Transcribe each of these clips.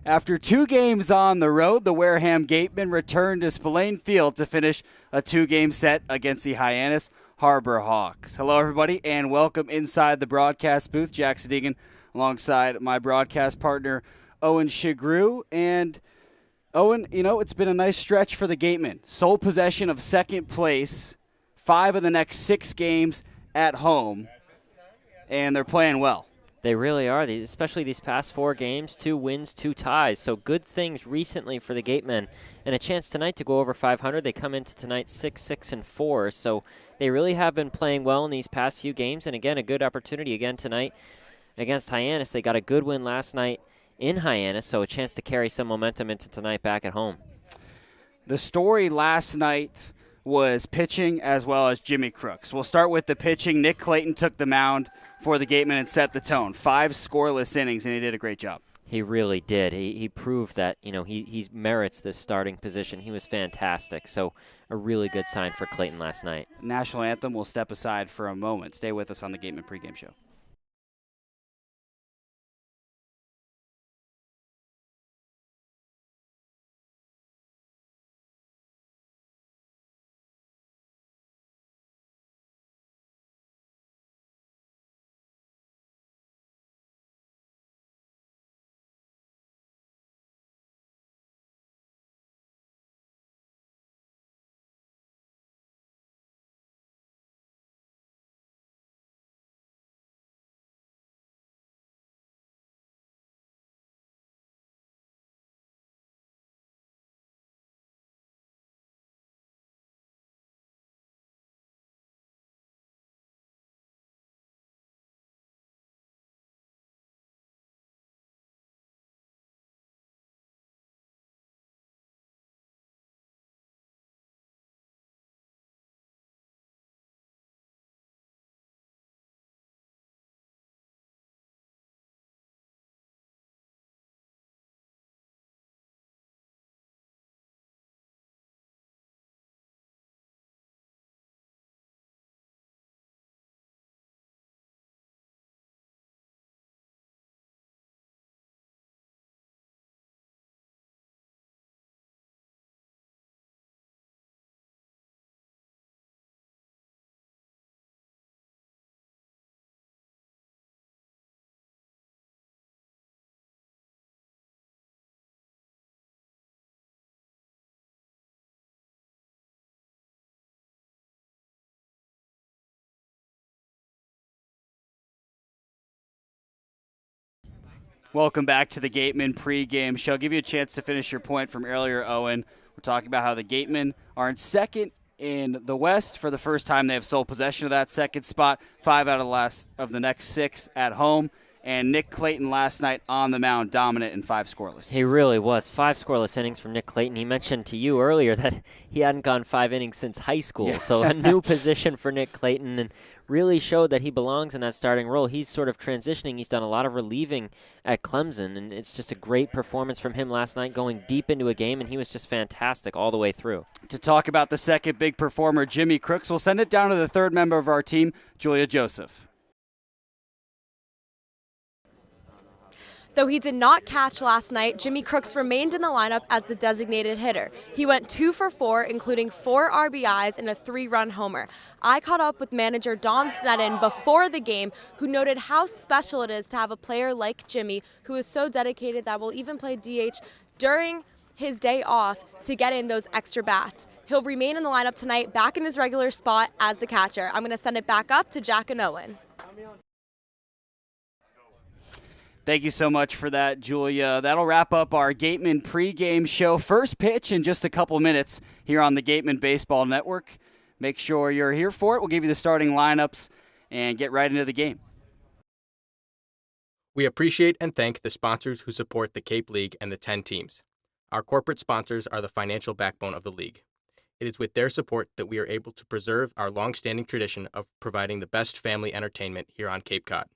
After 2 games on the road, the Wareham Gatemen returned to Spillane Field to finish a 2-game set against the Hyannis Harbor Hawks. Hello, everybody, and welcome inside the broadcast booth. Jack Sadighian alongside my broadcast partner, Owen Sughrue. And, Owen, it's been a nice stretch for the Gatemen. Sole possession of second place, 5 of the next 6 games at home, and they're playing well. They really are, especially these past 4 games, 2 wins, 2 ties. So good things recently for the Gatemen, and a chance tonight to go over 500. They come into tonight 6-6-4. So they really have been playing well in these past few games. And again, a good opportunity again tonight against Hyannis. They got a good win last night in Hyannis, so a chance to carry some momentum into tonight back at home. The story last night was pitching as well as Jimmy Crooks. We'll start with the pitching. Nick Clayton took the mound for the Gatemen and set the tone. 5 scoreless innings, and he did a great job. He really did. He proved that, he merits this starting position. He was fantastic. So a really good sign for Clayton last night. National anthem will step aside for a moment. Stay with us on the Gateman pregame show. Welcome back to the Gateman pregame show. I'll give you a chance to finish your point from earlier, Owen. We're talking about how the Gatemen are in second in the West. For the first time, they have sole possession of that second spot. 5 out of the next 6 at home. And Nick Clayton last night on the mound, dominant in 5 scoreless. He really was. 5 scoreless innings from Nick Clayton. He mentioned to you earlier that he hadn't gone 5 innings since high school. Yeah. So a new position for Nick Clayton, and really showed that he belongs in that starting role. He's sort of transitioning. He's done a lot of relieving at Clemson, and it's just a great performance from him last night, going deep into a game, and he was just fantastic all the way through. To talk about the second big performer, Jimmy Crooks, we'll send it down to the third member of our team, Julia Joseph. Though he did not catch last night, Jimmy Crooks remained in the lineup as the designated hitter. He went 2 for 4, including 4 RBIs and a 3-run homer. I caught up with manager Don Sneddon before the game, who noted how special it is to have a player like Jimmy, who is so dedicated that will even play DH during his day off to get in those extra bats. He'll remain in the lineup tonight, back in his regular spot as the catcher. I'm going to send it back up to Jack and Owen. Thank you so much for that, Julia. That'll wrap up our Gateman pregame show. First pitch in just a couple minutes here on the Gateman Baseball Network. Make sure you're here for it. We'll give you the starting lineups and get right into the game. We appreciate and thank the sponsors who support the Cape League and the 10 teams. Our corporate sponsors are the financial backbone of the league. It is with their support that we are able to preserve our long-standing tradition of providing the best family entertainment here on Cape Cod.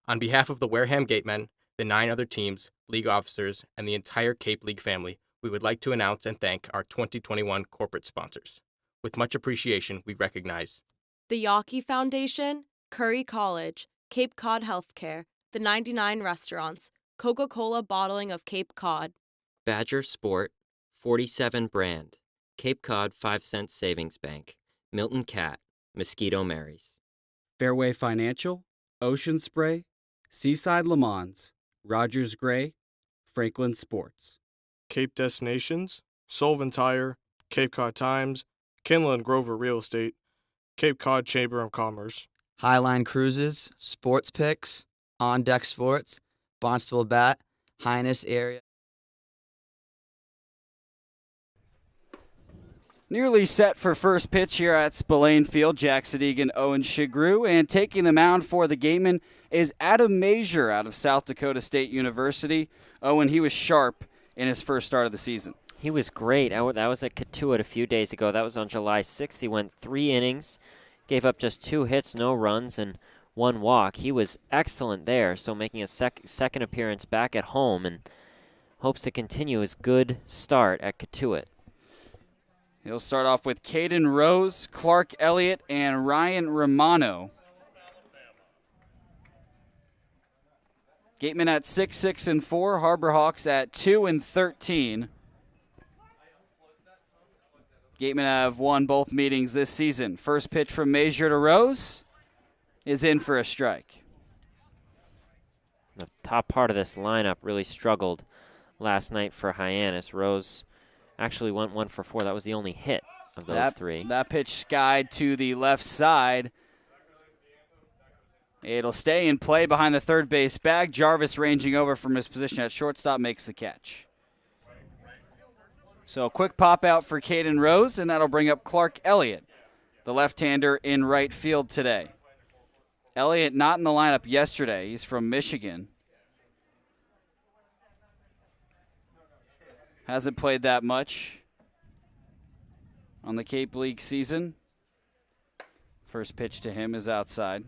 On behalf of the Wareham Gatemen, the 9 other teams, league officers, and the entire Cape League family, we would like to announce and thank our 2021 corporate sponsors. With much appreciation, we recognize the Yawkey Foundation, Curry College, Cape Cod Healthcare, the 99 Restaurants, Coca-Cola bottling of Cape Cod. Badger Sport, 47 brand, Cape Cod 5-cent savings bank, Milton Cat, Mosquito Marys. Fairway Financial, Ocean Spray, Seaside Le Mans, Rogers Gray, Franklin Sports. Cape Destinations, Sullivan Tire, Cape Cod Times, Kinlan Grover Real Estate, Cape Cod Chamber of Commerce. Highline Cruises, Sports Picks, On Deck Sports, Barnstable Bat, Hyannis area. Nearly set for first pitch here at Spillane Field. Jack Sadighian, Owen, Sughrue, and taking the mound for the Gatemen is Adam Major out of South Dakota State University. Owen, he was sharp in his first start of the season. He was great. That was at Katuitt a few days ago. That was on July 6th. He went 3 innings, gave up just 2 hits, no runs, and 1 walk. He was excellent there, so making a second appearance back at home and hopes to continue his good start at Katuitt. He'll start off with Caden Rose, Clark Elliott, and Ryan Romano. Gateman at 6-6-4, Harbor Hawks at 2-13. Gateman have won both meetings this season. First pitch from Major to Rose is in for a strike. The top part of this lineup really struggled last night for Hyannis. Rose actually went 1 for 4. That was the only hit of those 3. That pitch skied to the left side. It'll stay in play behind the third base bag. Jarvis, ranging over from his position at shortstop, makes the catch. So a quick pop out for Caden Rose, and that'll bring up Clark Elliott, the left-hander in right field today. Elliott not in the lineup yesterday. He's from Michigan. Hasn't played that much on the Cape League season. First pitch to him is outside.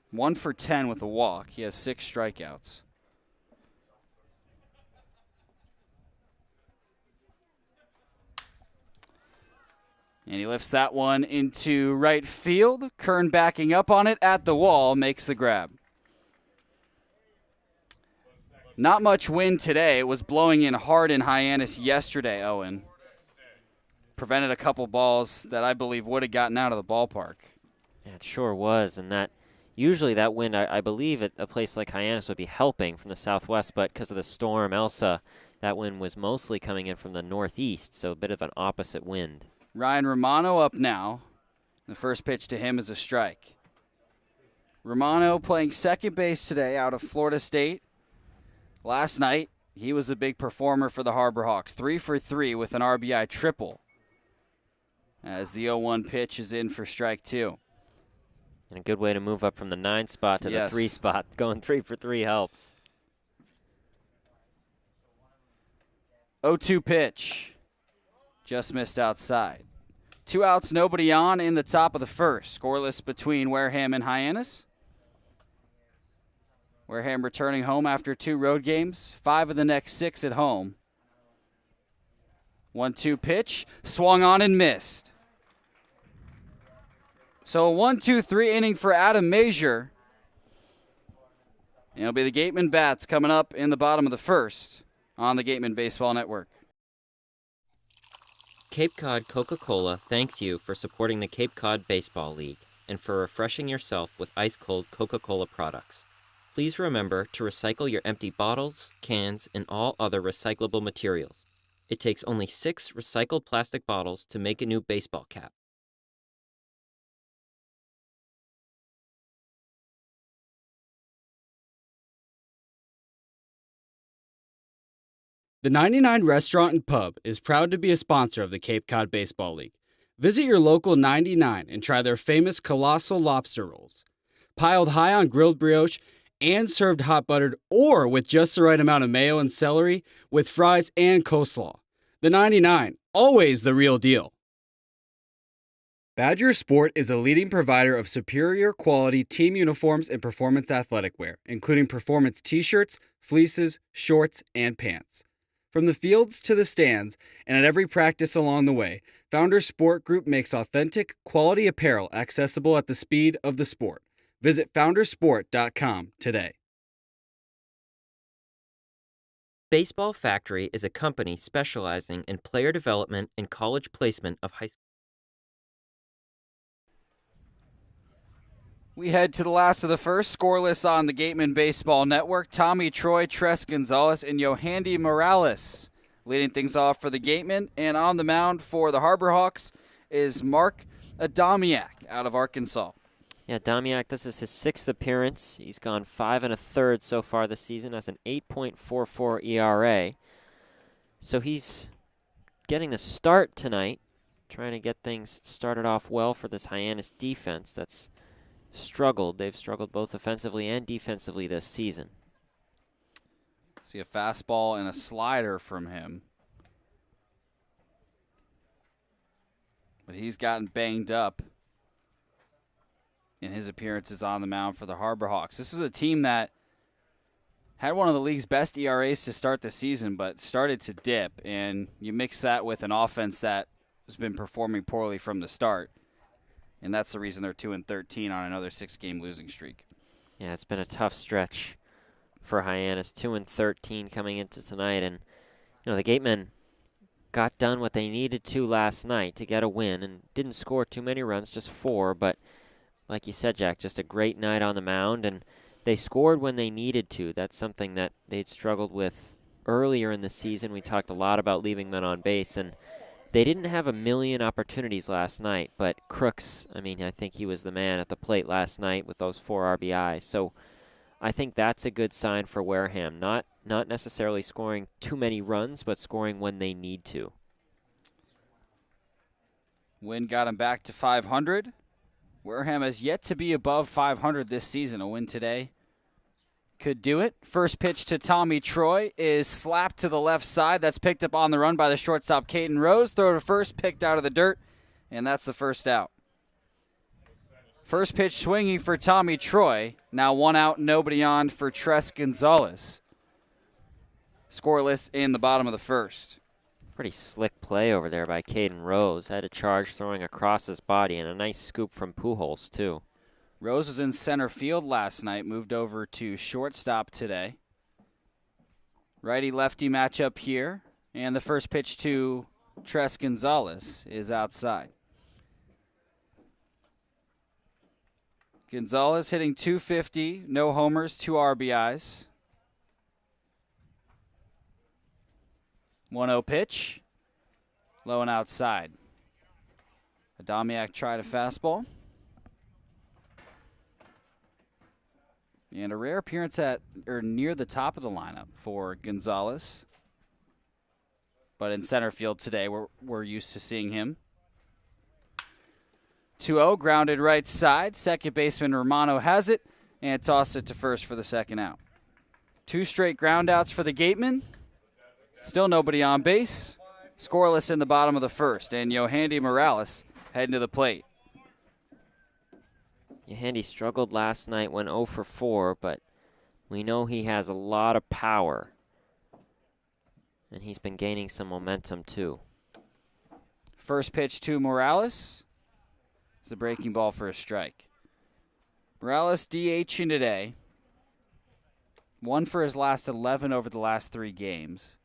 1 for 10 with a walk. He has 6 strikeouts. And he lifts that one into right field. Kern backing up on it at the wall, makes the grab. Not much wind today. It was blowing in hard in Hyannis yesterday, Owen. Prevented a couple balls that I believe would have gotten out of the ballpark. Yeah, it sure was, and that usually that wind, I believe at a place like Hyannis would be helping from the southwest, but because of the storm Elsa, that wind was mostly coming in from the northeast, so a bit of an opposite wind. Ryan Romano up now. The first pitch to him is a strike. Romano playing second base today out of Florida State. Last night, he was a big performer for the Harbor Hawks. 3 for 3 with an RBI triple. As the 0-1 pitch is in for strike 2. And a good way to move up from the 9 spot to the 3 spot. Going 3 for 3 helps. 0-2 pitch. Just missed outside. 2 outs, nobody on in the top of the first. Scoreless between Wareham and Hyannis. Wareham returning home after 2 road games. 5 of the next 6 at home. 1-2 pitch. Swung on and missed. So a 1-2-3 inning for Adam Major. And it'll be the Gateman bats coming up in the bottom of the first on the Gateman Baseball Network. Cape Cod Coca-Cola thanks you for supporting the Cape Cod Baseball League and for refreshing yourself with ice-cold Coca-Cola products. Please remember to recycle your empty bottles, cans, and all other recyclable materials. It takes only 6 recycled plastic bottles to make a new baseball cap. The 99 Restaurant and Pub is proud to be a sponsor of the Cape Cod Baseball League. Visit your local 99 and try their famous colossal lobster rolls. Piled high on grilled brioche and served hot buttered or with just the right amount of mayo and celery with fries and coleslaw. The 99, always the real deal. Badger Sport is a leading provider of superior quality team uniforms and performance athletic wear, including performance t-shirts, fleeces, shorts, and pants. From the fields to the stands and at every practice along the way, Founders Sport Group makes authentic, quality apparel accessible at the speed of the sport. Visit foundersport.com today. Baseball Factory is a company specializing in player development and college placement of high school. We head to the last of the first. Scoreless on the Gateman Baseball Network. Tommy Troy, Tres Gonzalez, and Yohandy Morales leading things off for the Gatemen. And on the mound for the Harbor Hawks is Mark Adamiak out of Arkansas. Yeah, Damiak, this is his 6th appearance. He's gone 5 1/3 so far this season. Has an 8.44 ERA. So he's getting a start tonight, trying to get things started off well for this Hyannis defense that's struggled. They've struggled both offensively and defensively this season. See a fastball and a slider from him. But he's gotten banged up in his appearances on the mound for the Harbor Hawks. This was a team that had one of the league's best ERAs to start the season, but started to dip. And you mix that with an offense that has been performing poorly from the start. And that's the reason they're 2-13 on another 6-game losing streak. Yeah, it's been a tough stretch for Hyannis. 2-13 coming into tonight. And, the Gatemen got done what they needed to last night to get a win and didn't score too many runs, just 4. But like you said, Jack, just a great night on the mound. And they scored when they needed to. That's something that they'd struggled with earlier in the season. We talked a lot about leaving men on base, and they didn't have a million opportunities last night, but Crooks, I think he was the man at the plate last night with those 4 RBIs. So I think that's a good sign for Wareham. Not necessarily scoring too many runs, but scoring when they need to. Win got him back to 500. Wareham has yet to be above 500 this season. A win today could do it. First pitch to Tommy Troy is slapped to the left side. That's picked up on the run by the shortstop, Caden Rose. Throw to first, picked out of the dirt, and that's the first out. First pitch swinging for Tommy Troy. Now 1 out, nobody on for Tres Gonzalez. Scoreless in the bottom of the first. Pretty slick play over there by Caden Rose. Had a charge throwing across his body, and a nice scoop from Pujols, too. Rose was in center field last night, moved over to shortstop today. Righty-lefty matchup here, and the first pitch to Tres Gonzalez is outside. Gonzalez hitting .250, no homers, 2 RBIs. 1-0 pitch, low and outside. Adamiak tried a fastball. And a rare appearance at or near the top of the lineup for Gonzalez. But in center field today, we're used to seeing him. 2-0, grounded right side. Second baseman Romano has it and tossed it to first for the second out. 2 straight groundouts for the Gatemen. Still nobody on base. Scoreless in the bottom of the first. And Yohandy Morales heading to the plate. Yohandy struggled last night, went 0 for 4, but we know he has a lot of power. And he's been gaining some momentum, too. First pitch to Morales. It's a breaking ball for a strike. Morales DHing today. 1 for his last 11 over the last 3 games.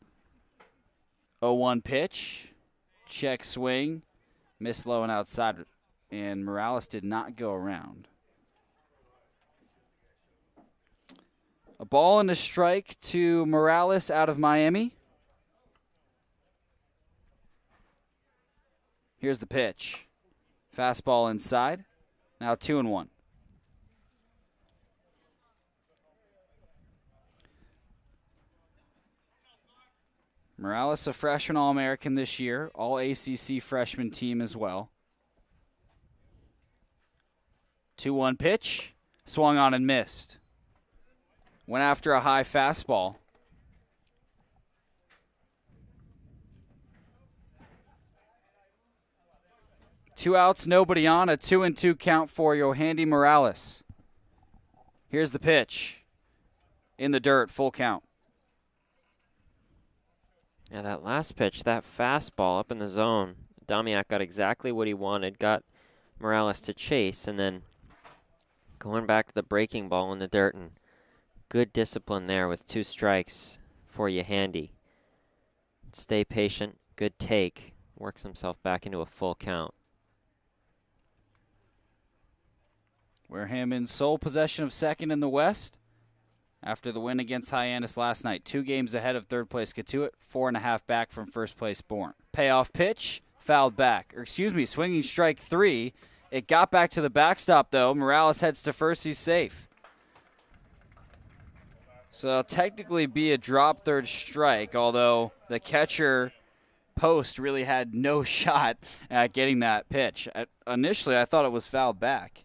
0-1 pitch. Check swing. Missed low and outside. And Morales did not go around. A ball and a strike to Morales out of Miami. Here's the pitch. Fastball inside. Now 2-1. Morales, a freshman All-American this year. All-ACC freshman team as well. 2-1 pitch. Swung on and missed. Went after a high fastball. Two outs, nobody on. A 2-2 count for Yohandy Morales. Here's the pitch. In the dirt, full count. Yeah, that last pitch, that fastball up in the zone, Damiak got exactly what he wanted, got Morales to chase, and then going back to the breaking ball in the dirt, and good discipline there with 2 strikes for Yahandy. Stay patient. Good take. Works himself back into a full count. Wareham in sole possession of second in the West after the win against Hyannis last night. 2 games ahead of third place Katuitt, 4.5 back from first place Bourne. Payoff pitch, fouled back. Swinging strike 3. It got back to the backstop, though. Morales heads to first. He's safe. So it'll technically be a drop third strike, although the catcher Post really had no shot at getting that pitch. Initially, I thought it was fouled back.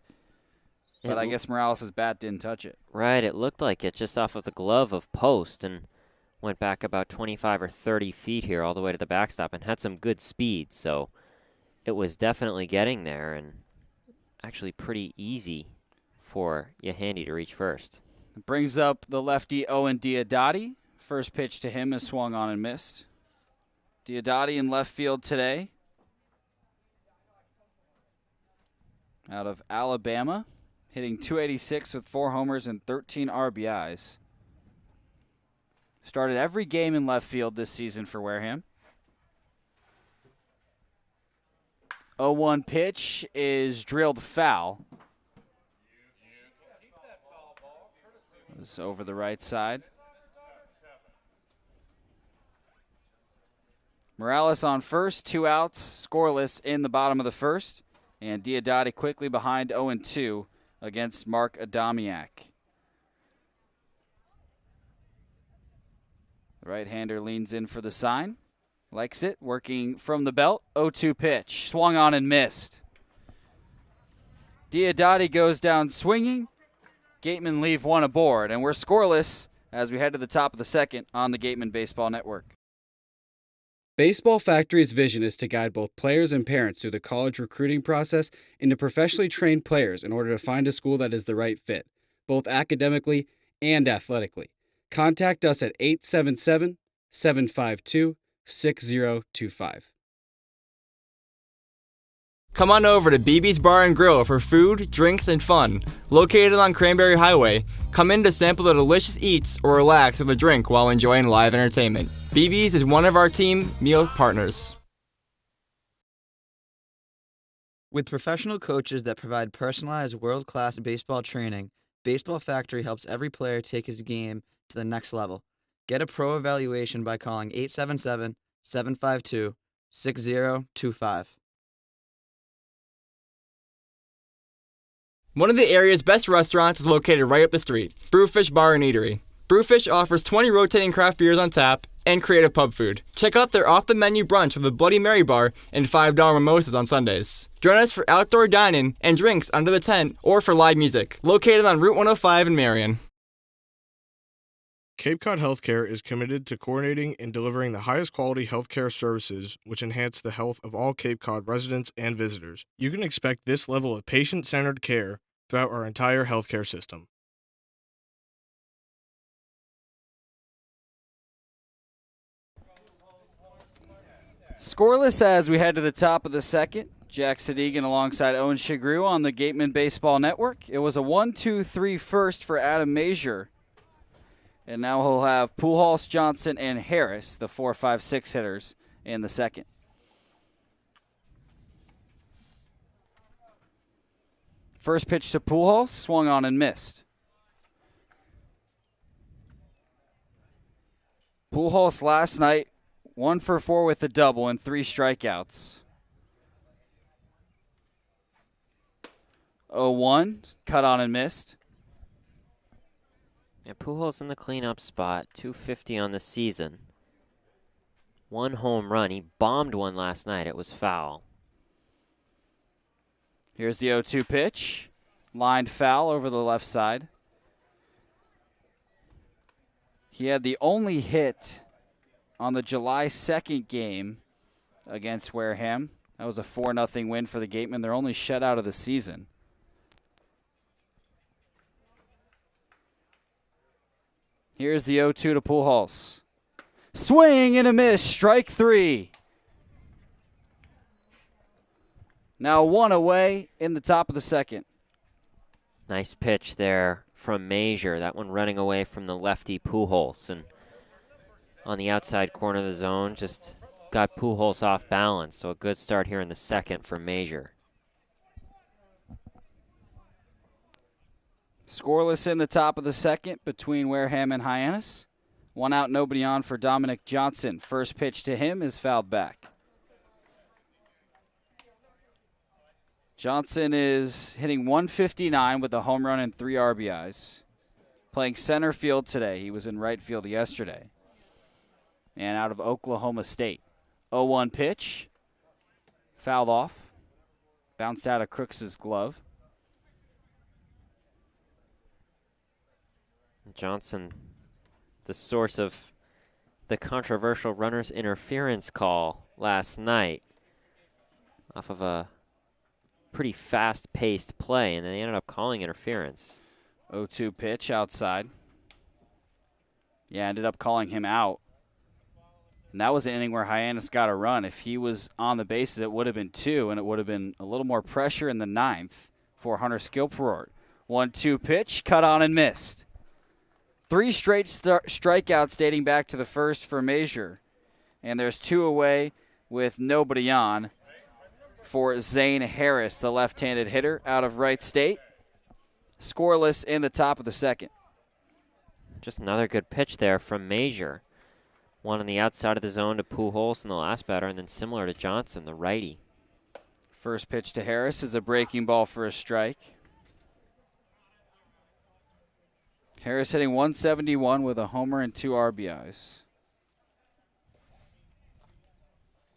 But I guess Morales' bat didn't touch it. Right, it looked like it just off of the glove of Post and went back about 25 or 30 feet here all the way to the backstop and had some good speed. So it was definitely getting there and actually pretty easy for Yahandy to reach first. It brings up the lefty Owen Diodati. First pitch to him is swung on and missed. Diodati in left field today. Out of Alabama. Hitting .286 with 4 homers and 13 RBIs. Started every game in left field this season for Wareham. 0-1 pitch is drilled foul. It's over the right side. Morales on first, 2 outs, scoreless in the bottom of the first. And Diodati quickly behind 0-2. Against Mark Adamiak. The right-hander leans in for the sign. Likes it, working from the belt. 0-2 pitch, swung on and missed. Diodati goes down swinging. Gatemen leave 1 aboard, and we're scoreless as we head to the top of the second on the Gateman Baseball Network. Baseball Factory's vision is to guide both players and parents through the college recruiting process into professionally trained players in order to find a school that is the right fit, both academically and athletically. Contact us at 877-752-6025. Come on over to BB's Bar and Grill for food, drinks, and fun. Located on Cranberry Highway, come in to sample the delicious eats or relax with a drink while enjoying live entertainment. BB's is one of our team meal partners. With professional coaches that provide personalized world-class baseball training, Baseball Factory helps every player take his game to the next level. Get a pro evaluation by calling 877-752-6025. One of the area's best restaurants is located right up the street, Brewfish Bar and Eatery. Brewfish offers 20 rotating craft beers on tap and creative pub food. Check out their off-the-menu brunch with a Bloody Mary bar and $5 mimosas on Sundays. Join us for outdoor dining and drinks under the tent or for live music, located on Route 105 in Marion. Cape Cod Healthcare is committed to coordinating and delivering the highest quality healthcare services which enhance the health of all Cape Cod residents and visitors. You can expect this level of patient-centered care throughout our entire healthcare system. Scoreless as we head to the top of the second. Jack Sadighian alongside Owen Sughrue on the Gateman Baseball Network. It was a 1-2-3 first for Adam Major. And now he'll have Pujols, Johnson, and Harris, the 4, 5, 6 hitters, in the second. First pitch to Pujols, swung on and missed. Pujols last night, 1 for 4 with a double and 3 strikeouts. 0-1, cut on and missed. Yeah, Pujols in the cleanup spot, 250 on the season. 1 home run. He bombed one last night. It was foul. Here's the 0-2 pitch. Lined foul over the left side. He had the only hit on the July 2nd game against Wareham. That was a 4-0 win for the Gatemen. Their only shutout of the season. Here's the 0-2 to Pujols. Swing and a miss, strike 3. Now 1 away in the top of the second. Nice pitch there from Major. That one running away from the lefty Pujols. And on the outside corner of the zone. Just got Pujols off balance, so a good start here in the second for Major. Scoreless in the top of the second between Wareham and Hyannis. 1 out, nobody on for Dominic Johnson. First pitch to him is fouled back. Johnson is hitting 159 with a home run and 3 RBIs. Playing center field today. He was in right field yesterday. And out of Oklahoma State. 0-1 pitch. Fouled off. Bounced out of Crooks' glove. Johnson, the source of the controversial runner's interference call last night off of a pretty fast-paced play, and they ended up calling interference. 0-2 pitch outside. Yeah, ended up calling him out. And that was an inning where Hyannis got a run. If he was on the bases, it would have been 2, and it would have been a little more pressure in the 9th for Hunter Skilperort. 1-2 pitch, cut on and missed. 3 straight strikeouts dating back to the first for Major. And there's 2 away with nobody on for Zane Harris, the left-handed hitter out of Wright State. Scoreless in the top of the second. Just another good pitch there from Major. One on the outside of the zone to Pujols in the last batter, and then similar to Johnson, the righty. First pitch to Harris is a breaking ball for a strike. Harris hitting 171 with a homer and 2 RBIs.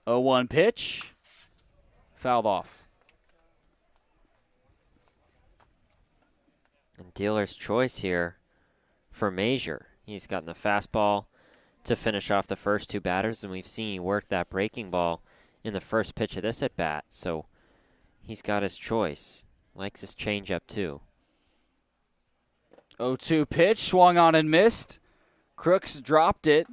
0-1 pitch. Fouled off. And dealer's choice here for Major. He's gotten the fastball to finish off the first 2 batters, and we've seen he work that breaking ball in the first pitch of this at-bat. So he's got his choice. Likes his changeup, too. 0-2 pitch, swung on and missed. Crooks dropped it.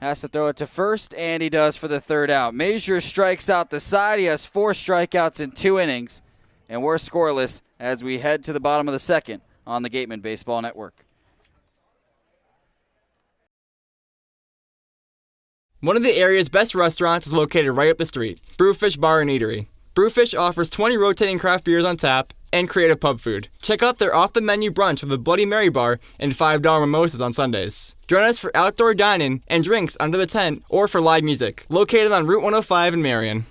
Has to throw it to first, and he does for the 3rd out. Major strikes out the side. He has 4 strikeouts in 2 innings, and we're scoreless as we head to the bottom of the second on the Gateman Baseball Network. One of the area's best restaurants is located right up the street, Brewfish Bar and Eatery. Brewfish offers 20 rotating craft beers on tap and creative pub food. Check out their off-the-menu brunch with a Bloody Mary bar and $5 mimosas on Sundays. Join us for outdoor dining and drinks under the tent or for live music, located on Route 105 in Marion.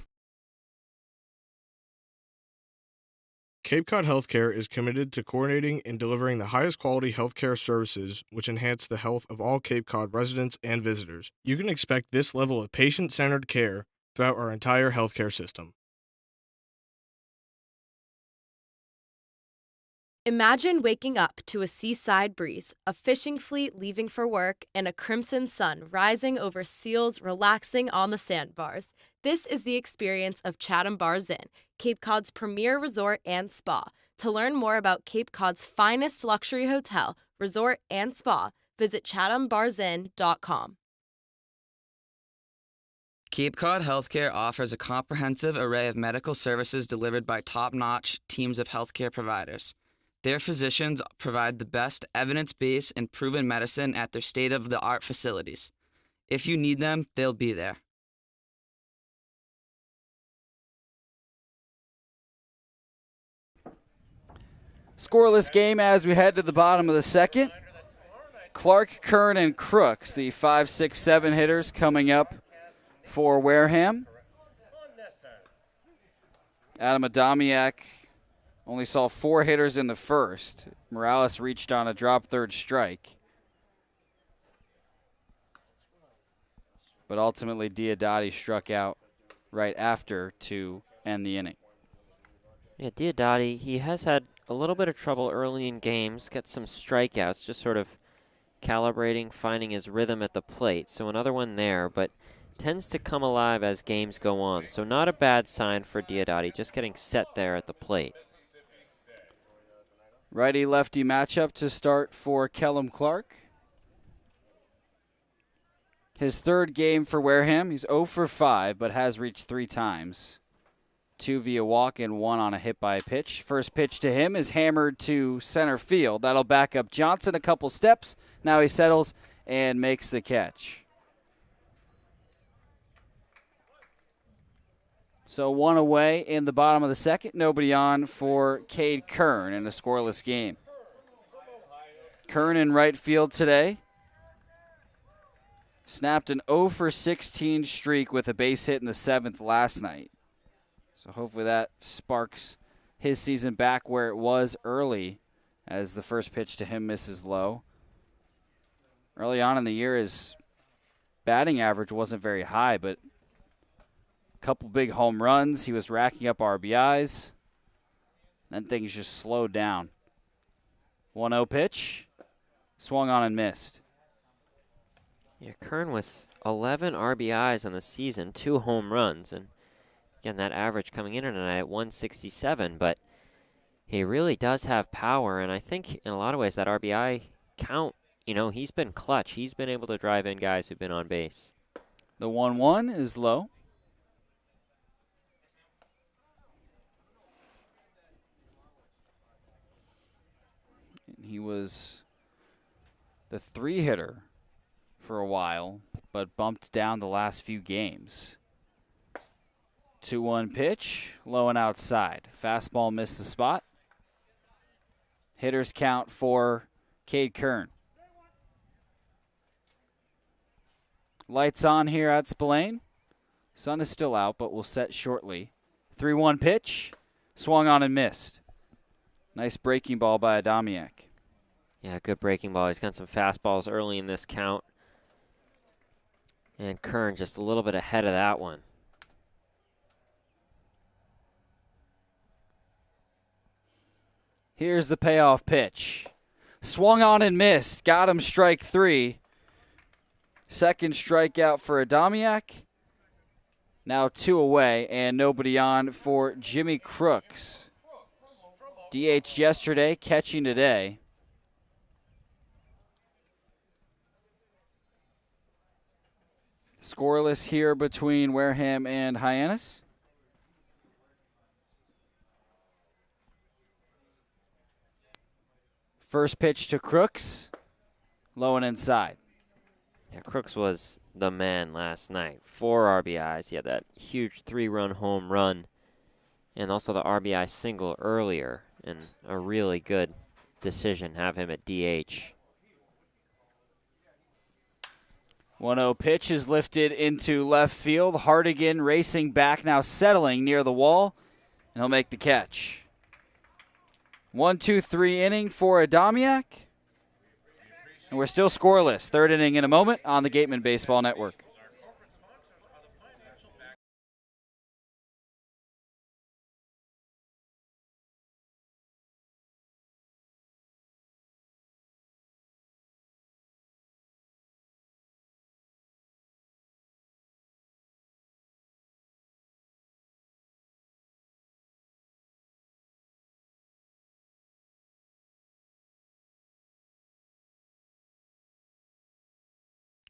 Cape Cod Healthcare is committed to coordinating and delivering the highest quality healthcare services which enhance the health of all Cape Cod residents and visitors. You can expect this level of patient-centered care throughout our entire healthcare system. Imagine waking up to a seaside breeze, a fishing fleet leaving for work, and a crimson sun rising over seals relaxing on the sandbars. This is the experience of Chatham Bars Inn, Cape Cod's premier resort and spa. To learn more about Cape Cod's finest luxury hotel, resort, and spa, visit chathambarsinn.com. Cape Cod Healthcare offers a comprehensive array of medical services delivered by top-notch teams of healthcare providers. Their physicians provide the best evidence-based and proven medicine at their state-of-the-art facilities. If you need them, they'll be there. Scoreless game as we head to the bottom of the second. Clark, Kern, and Crooks, the 5, 6, 7 hitters coming up for Wareham. Adam Adamiak only saw 4 hitters in the first. Morales reached on a drop 3rd strike. But ultimately, Diodati struck out right after to end the inning. Yeah, Diodati, he has had a little bit of trouble early in games, got some strikeouts, just sort of calibrating, finding his rhythm at the plate. So another one there, but tends to come alive as games go on. So not a bad sign for Diodati, just getting set there at the plate. Righty-lefty matchup to start for Kellum Clark. His 3rd game for Wareham. He's 0 for 5, but has reached 3 times. 2 via walk and 1 on a hit by a pitch. First pitch to him is hammered to center field. That'll back up Johnson a couple steps. Now he settles and makes the catch. So one away in the bottom of the second. Nobody on for Cade Kern in a scoreless game. Kern in right field today. Snapped an 0 for 16 streak with a base hit in the 7th last night. So hopefully that sparks his season back where it was early, as the first pitch to him misses low. Early on in the year, his batting average wasn't very high, but a couple big home runs. He was racking up RBIs. Then things just slowed down. 1-0 pitch. Swung on and missed. Yeah, Kern with 11 RBIs on the season, 2 home runs, and again, that average coming in tonight at 167, but he really does have power, and I think in a lot of ways that RBI count, he's been clutch. He's been able to drive in guys who've been on base. The 1-1 is low. He was the 3-hitter for a while, but bumped down the last few games. 2-1 pitch, low and outside. Fastball missed the spot. Hitters count for Cade Kern. Lights on here at Spillane. Sun is still out, but will set shortly. 3-1 pitch, swung on and missed. Nice breaking ball by Adamiak. Yeah, good breaking ball. He's got some fastballs early in this count. And Kern just a little bit ahead of that one. Here's the payoff pitch. Swung on and missed. Got him, strike 3. Second strikeout for Adamiak. Now 2 away and nobody on for Jimmy Crooks. DH yesterday, catching today. Scoreless here between Wareham and Hyannis. First pitch to Crooks, low and inside. Yeah, Crooks was the man last night. 4 RBIs. He had that huge 3-run home run and also the RBI single earlier, and a really good decision, have him at DH. 1-0 pitch is lifted into left field. Hardigan racing back, now settling near the wall, and he'll make the catch. 1-2-3 inning for Adamiak. And we're still scoreless. Third inning in a moment on the Gateman Baseball Network.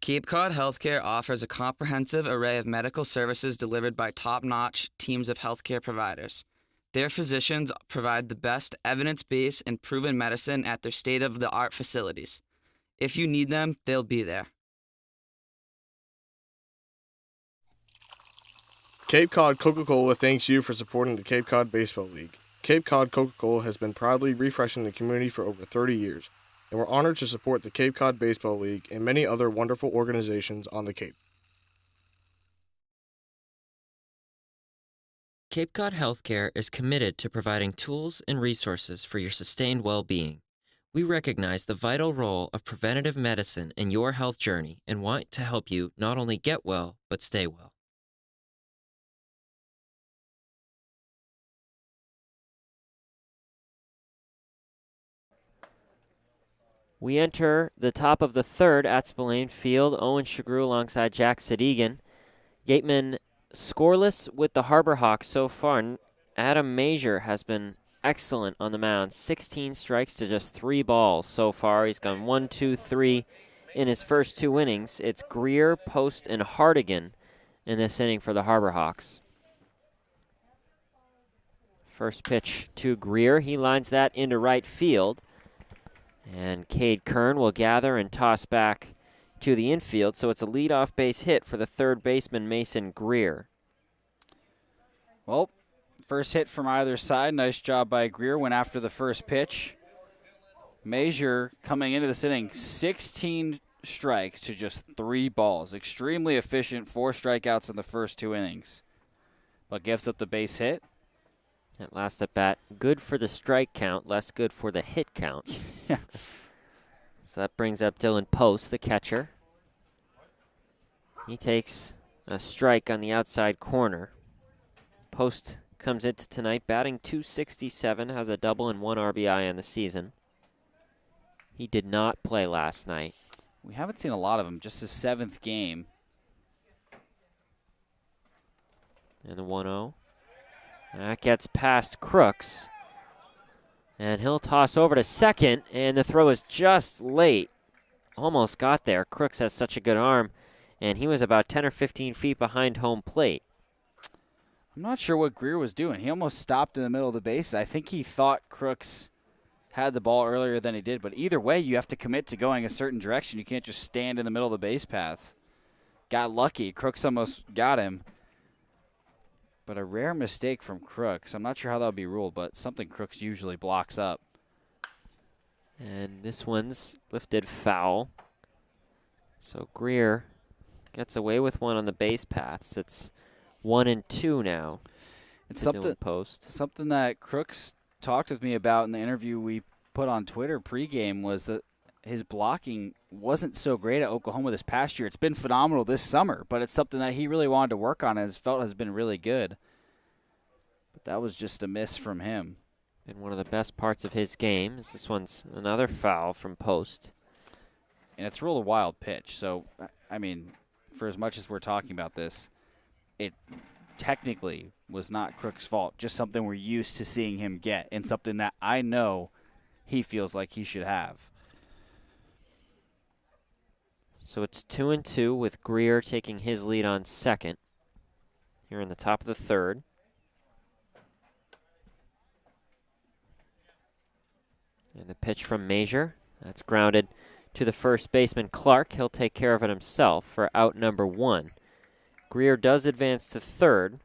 Cape Cod Healthcare offers a comprehensive array of medical services delivered by top-notch teams of healthcare providers. Their physicians provide the best evidence-based and proven medicine at their state-of-the-art facilities. If you need them, they'll be there. Cape Cod Coca-Cola thanks you for supporting the Cape Cod Baseball League. Cape Cod Coca-Cola has been proudly refreshing the community for over 30 years, and we're honored to support the Cape Cod Baseball League and many other wonderful organizations on the Cape. Cape Cod Healthcare is committed to providing tools and resources for your sustained well-being. We recognize the vital role of preventative medicine in your health journey and want to help you not only get well, but stay well. We enter the top of the third at Spillane Field. Owen Sughrue alongside Jack Sadighian. Gateman scoreless with the Harbor Hawks so far. Adam Major has been excellent on the mound. 16 strikes to just 3 balls so far. He's gone 1, 2, 3 in his first 2 innings. It's Greer, Post, and Hardigan in this inning for the Harbor Hawks. First pitch to Greer. He lines that into right field. And Cade Kern will gather and toss back to the infield, so it's a leadoff base hit for the third baseman, Mason Greer. Well, first hit from either side. Nice job by Greer. Went after the first pitch. Major coming into this inning, 16 strikes to just 3 balls. Extremely efficient, 4 strikeouts in the first 2 innings. But gives up the base hit. That last at bat, good for the strike count, less good for the hit count. Yeah. So that brings up Dylan Post, the catcher. He takes a strike on the outside corner. Post comes into tonight batting .267, has a double and 1 RBI on the season. He did not play last night. We haven't seen a lot of him, just his 7th game. And the 1-0. That gets past Crooks. And he'll toss over to second, and the throw is just late. Almost got there. Crooks has such a good arm, and he was about 10 or 15 feet behind home plate. I'm not sure what Greer was doing. He almost stopped in the middle of the base. I think he thought Crooks had the ball earlier than he did, but either way, you have to commit to going a certain direction. You can't just stand in the middle of the base paths. Got lucky. Crooks almost got him. But a rare mistake from Crooks. I'm not sure how that would be ruled, but something Crooks usually blocks up. And this one's lifted foul. So Greer gets away with one on the base paths. It's 1-2 now. It's something that Crooks talked with me about in the interview we put on Twitter pregame was that his blocking wasn't so great at Oklahoma this past year. It's been phenomenal this summer, but it's something that he really wanted to work on and has felt has been really good. But that was just a miss from him. And one of the best parts of his game is this one's another foul from Post. And it's ruled a wild pitch. So, I mean, for as much as we're talking about this, it technically was not Crook's fault. Just something we're used to seeing him get and something that I know he feels like he should have. So it's 2-2 with Greer taking his lead on second here in the top of the third. And the pitch from Major. That's grounded to the first baseman, Clark. He'll take care of it himself for out number 1. Greer does advance to third.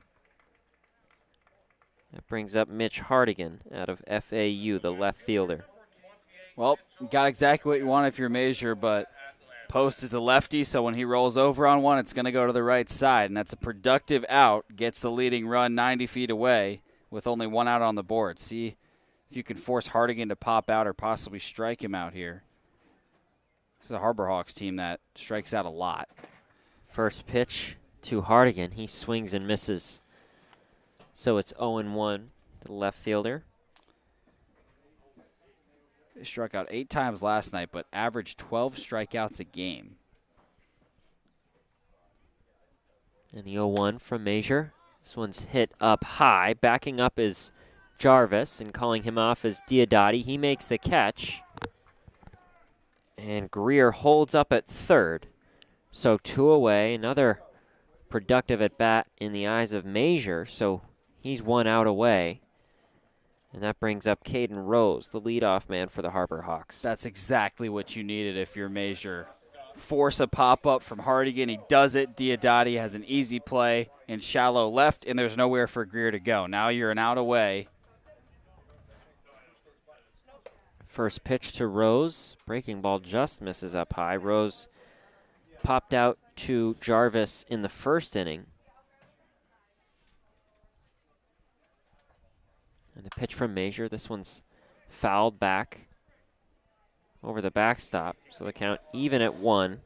That brings up Mitch Hardigan out of FAU, the left fielder. Well, you got exactly what you want if you're Major, but Post is a lefty, so when he rolls over on one, it's going to go to the right side, and that's a productive out. Gets the leading run 90 feet away with only 1 out on the board. See if you can force Hardigan to pop out or possibly strike him out here. This is a Harbor Hawks team that strikes out a lot. First pitch to Hardigan. He swings and misses. So it's 0-1 to the left fielder. They struck out 8 times last night, but averaged 12 strikeouts a game. And the 0-1 from Major. This one's hit up high. Backing up is Jarvis, and calling him off is Diodati. He makes the catch. And Greer holds up at third. So 2 away. Another productive at bat in the eyes of Major. So he's 1 out away. And that brings up Caden Rose, the leadoff man for the Harbor Hawks. That's exactly what you needed if you're Major. Force a pop-up from Hardigan. He does it. Diodati has an easy play in shallow left, and there's nowhere for Greer to go. Now you're an out away. First pitch to Rose. Breaking ball just misses up high. Rose popped out to Jarvis in the first inning. And the pitch from Major, this one's fouled back over the backstop. So the count even at 1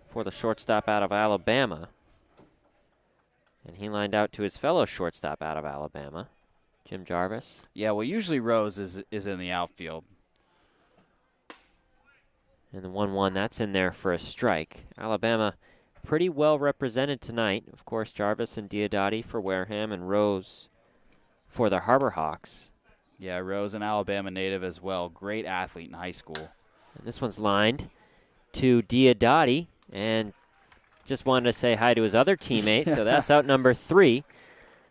for the shortstop out of Alabama. And he lined out to his fellow shortstop out of Alabama, Jim Jarvis. Yeah, well, usually Rose is in the outfield. And the 1-1, that's in there for a strike. Alabama pretty well represented tonight. Of course, Jarvis and Diodati for Wareham and Rose for the Harbor Hawks. Yeah, Rose, an Alabama native as well. Great athlete in high school. And this one's lined to Diodati, and just wanted to say hi to his other teammate, so that's out number 3.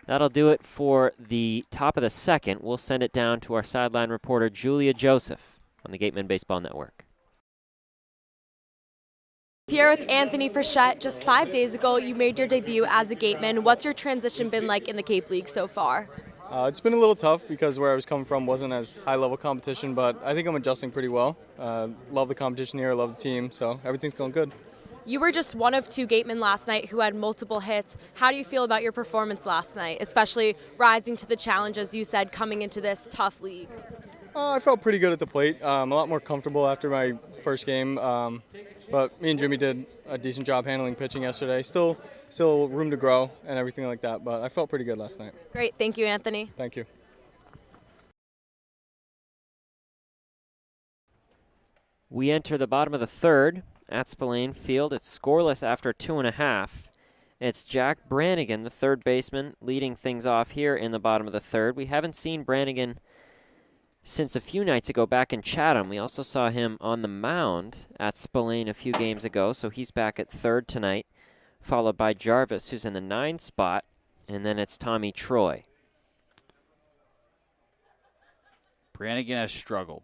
That'll do it for the top of the second. We'll send it down to our sideline reporter, Julia Joseph, on the Gateman Baseball Network. Here with Anthony Frechette. Just 5 days ago, you made your debut as a Gateman. What's your transition been like in the Cape League so far? It's been a little tough because where I was coming from wasn't as high-level competition, but I think I'm adjusting pretty well. Love the competition here, love the team, so everything's going good. You were just one of 2 Gatemen last night who had multiple hits. How do you feel about your performance last night, especially rising to the challenge, as you said, coming into this tough league? I felt pretty good at the plate. A lot more comfortable after my first game, but me and Jimmy did a decent job handling pitching yesterday. Still room to grow and everything like that, but I felt pretty good last night. Great. Thank you, Anthony. Thank you. We enter the bottom of the third at Spillane Field. It's scoreless after 2.5. It's Jack Brannigan, the third baseman, leading things off here in the bottom of the third. We haven't seen Brannigan since a few nights ago back in Chatham. We also saw him on the mound at Spillane a few games ago, so he's back at third tonight, followed by Jarvis, who's in the 9 spot, and then it's Tommy Troy. Brannigan has struggled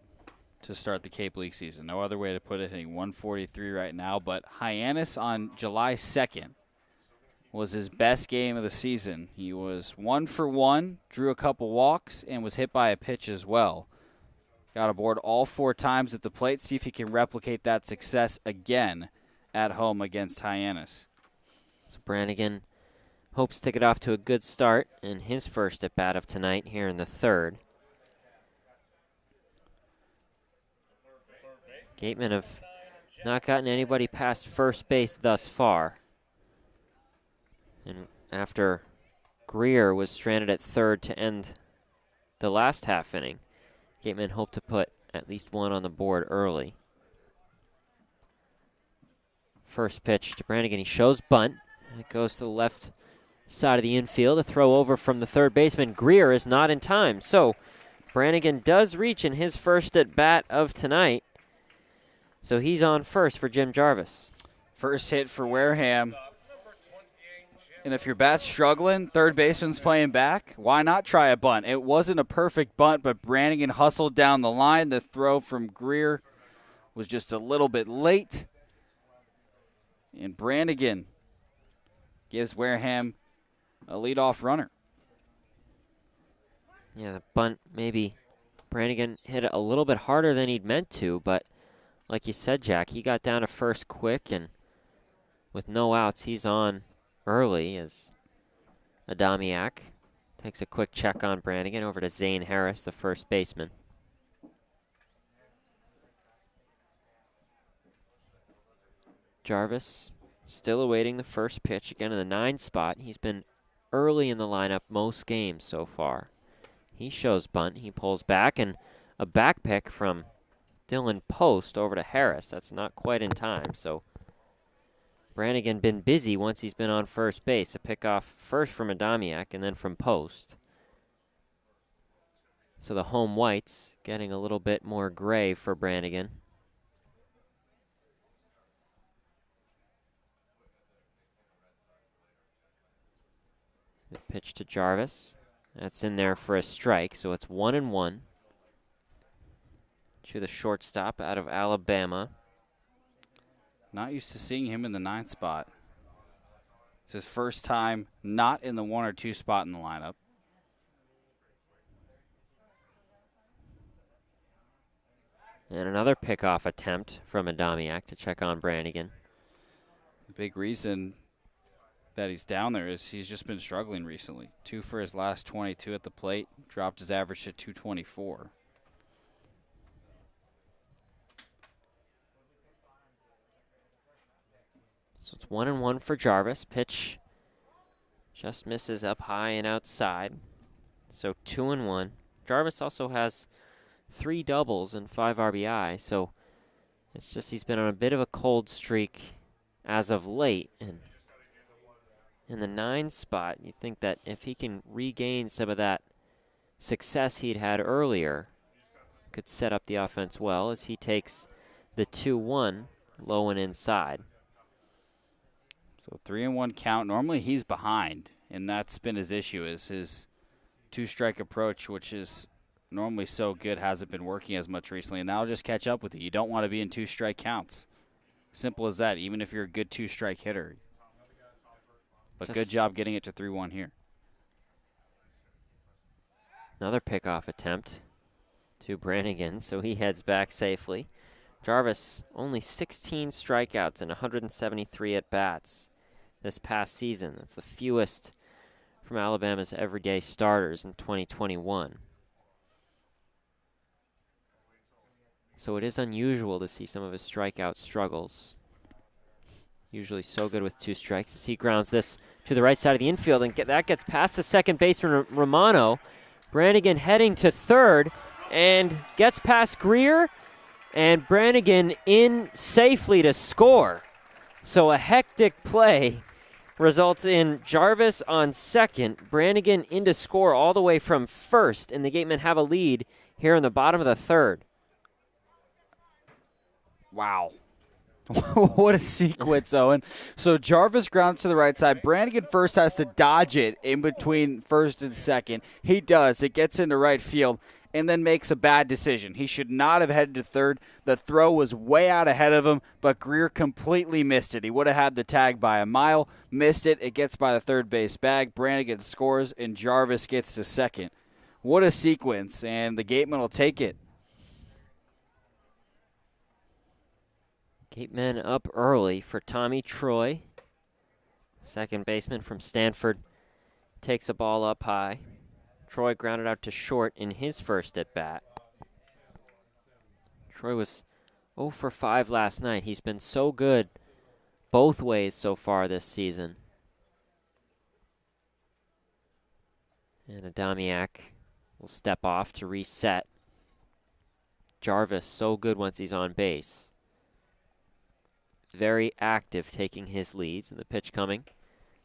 to start the Cape League season. No other way to put it, hitting 143 right now, but Hyannis on July 2nd was his best game of the season. He was 1 for 1, drew a couple walks, and was hit by a pitch as well. Got aboard all 4 times at the plate. See if he can replicate that success again at home against Hyannis. So Brannigan hopes to get off to a good start in his first at-bat of tonight here in the third. Gatemen have not gotten anybody past first base thus far. And after Greer was stranded at third to end the last half inning, Gatemen hope to put at least one on the board early. First pitch to Brannigan. He shows bunt. It goes to the left side of the infield. A throw over from the third baseman. Greer is not in time. So Brannigan does reach in his first at bat of tonight. So he's on first for Jim Jarvis. First hit for Wareham. And if your bat's struggling, third baseman's playing back, why not try a bunt? It wasn't a perfect bunt, but Brannigan hustled down the line. The throw from Greer was just a little bit late. And Brannigan gives Wareham a leadoff runner. Yeah, the bunt, maybe Brannigan hit it a little bit harder than he'd meant to, but like you said, Jack, he got down to first quick, and with no outs, he's on early as Adamiak takes a quick check on Brannigan over to Zane Harris, the first baseman. Jarvis still awaiting the first pitch, again in the 9 spot. He's been early in the lineup most games so far. He shows bunt. He pulls back, and a back pick from Dylan Post over to Harris. That's not quite in time, so Brannigan been busy once he's been on first base. A pickoff first from Adamiak and then from Post. So the home whites getting a little bit more gray for Brannigan. The pitch to Jarvis. That's in there for a strike, so it's 1-1. To the shortstop out of Alabama. Not used to seeing him in the 9 spot. It's his first time not in the 1 or 2 spot in the lineup. And another pickoff attempt from Adamiak to check on Brannigan. The big reason that he's down there is he's just been struggling recently. 2 for his last 22 at the plate. Dropped his average to 224. So it's 1-1 for Jarvis. Pitch just misses up high and outside. So 2-1. Jarvis also has 3 doubles and 5 RBI. So it's just he's been on a bit of a cold streak as of late. And in the 9 spot, you think that if he can regain some of that success he'd had earlier, could set up the offense well as he takes the 2-1 low and inside. So 3-1 count. Normally he's behind, and that's been his issue, is his 2-strike approach, which is normally so good, hasn't been working as much recently, and that'll just catch up with you. You don't want to be in 2-strike counts. Simple as that, even if you're a good two-strike hitter. But good Just job getting it to 3-1 here. another pickoff attempt to Brannigan, so he heads back safely. Jarvis, only 16 strikeouts and 173 at-bats this past season. That's the fewest from Alabama's everyday starters in 2021. So it is unusual to see some of his strikeout struggles. Usually so good with 2 strikes as he grounds this to the right side of the infield, and that gets past the second baseman, Romano. Brannigan heading to third and gets past Greer, and Brannigan in safely to score. So a hectic play results in Jarvis on second, Brannigan in to score all the way from first, and the Gatemen have a lead here in the bottom of the third. Wow. What a sequence, Owen. So Jarvis grounds to the right side. Brannigan first has to dodge it in between first and second. He does. It gets into right field and then makes a bad decision. He should not have headed to third. The throw was way out ahead of him, but Greer completely missed it. He would have had the tag by a mile, missed it. It gets by the third base bag. Brannigan scores, and Jarvis gets to second. What a sequence, and the Gatemen will take it. Gatemen up early for Tommy Troy. Second baseman from Stanford takes a ball up high. Troy grounded out to short in his first at-bat. Troy was 0 for 5 last night. He's been so good both ways so far this season. And Adamiak will step off to reset. Jarvis so good once he's on base. Very active taking his leads, and the pitch coming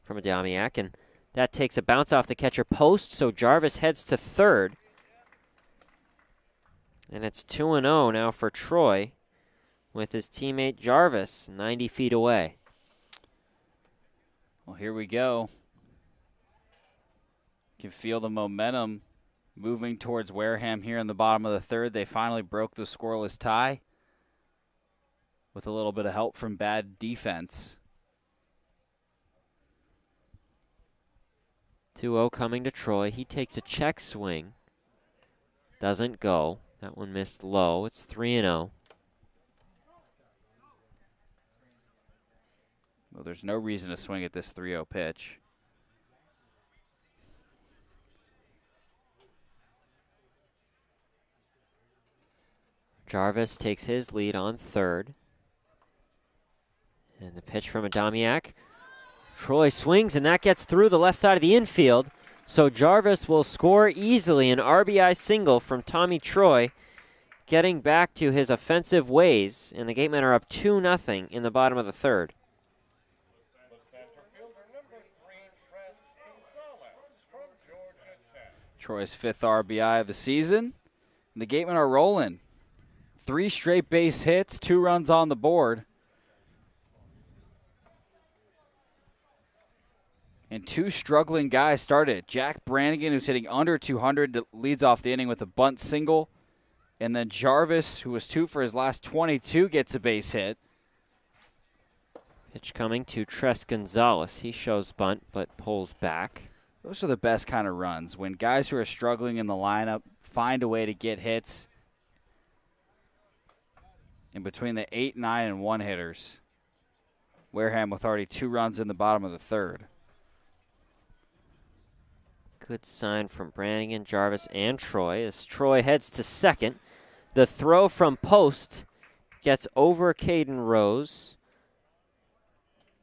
from Adamiak, and that takes a bounce off the catcher post, so Jarvis heads to third. And it's 2-0 now for Troy with his teammate Jarvis 90 feet away. Well, here we go. You can feel the momentum moving towards Wareham here in the bottom of the third. They finally broke the scoreless tie with a little bit of help from bad defense. 2-0 coming to Troy. He takes a check swing. Doesn't go. That one missed low. It's 3-0. Well, there's no reason to swing at this 3-0 pitch. Jarvis takes his lead on third. And the pitch from Adamiak. Troy swings, and that gets through the left side of the infield. So Jarvis will score easily, an RBI single from Tommy Troy, getting back to his offensive ways. And the Gatemen are up 2-0 in the bottom of the third. Troy's 5th RBI of the season. And the Gatemen are rolling. 3 straight base hits, 2 runs on the board. And 2 struggling guys started. Jack Brannigan, who's hitting under 200, leads off the inning with a bunt single. And then Jarvis, who was 2 for his last 22, gets a base hit. Pitch coming to Tres Gonzalez. He shows bunt, but pulls back. Those are the best kind of runs. When guys who are struggling in the lineup find a way to get hits. In between the 8, 9, and 1 hitters. Wareham with already 2 runs in the bottom of the third. Good sign from Brannigan, Jarvis, and Troy as Troy heads to second. The throw from post gets over Caden Rose,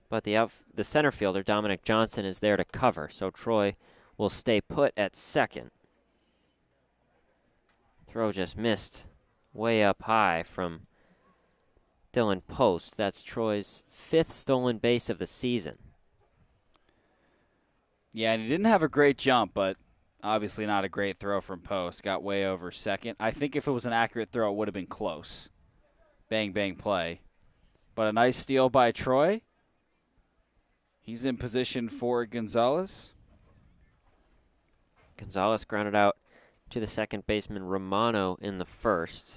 but the center fielder, Dominic Johnson, is there to cover, so Troy will stay put at second. Throw just missed way up high from Dylan Post. That's Troy's 5th stolen base of the season. Yeah, and he didn't have a great jump, but obviously not a great throw from Post. Got way over second. I think if it was an accurate throw, it would have been close. Bang, bang play. But a nice steal by Troy. He's in position for Gonzalez. Gonzalez grounded out to the second baseman Romano in the first.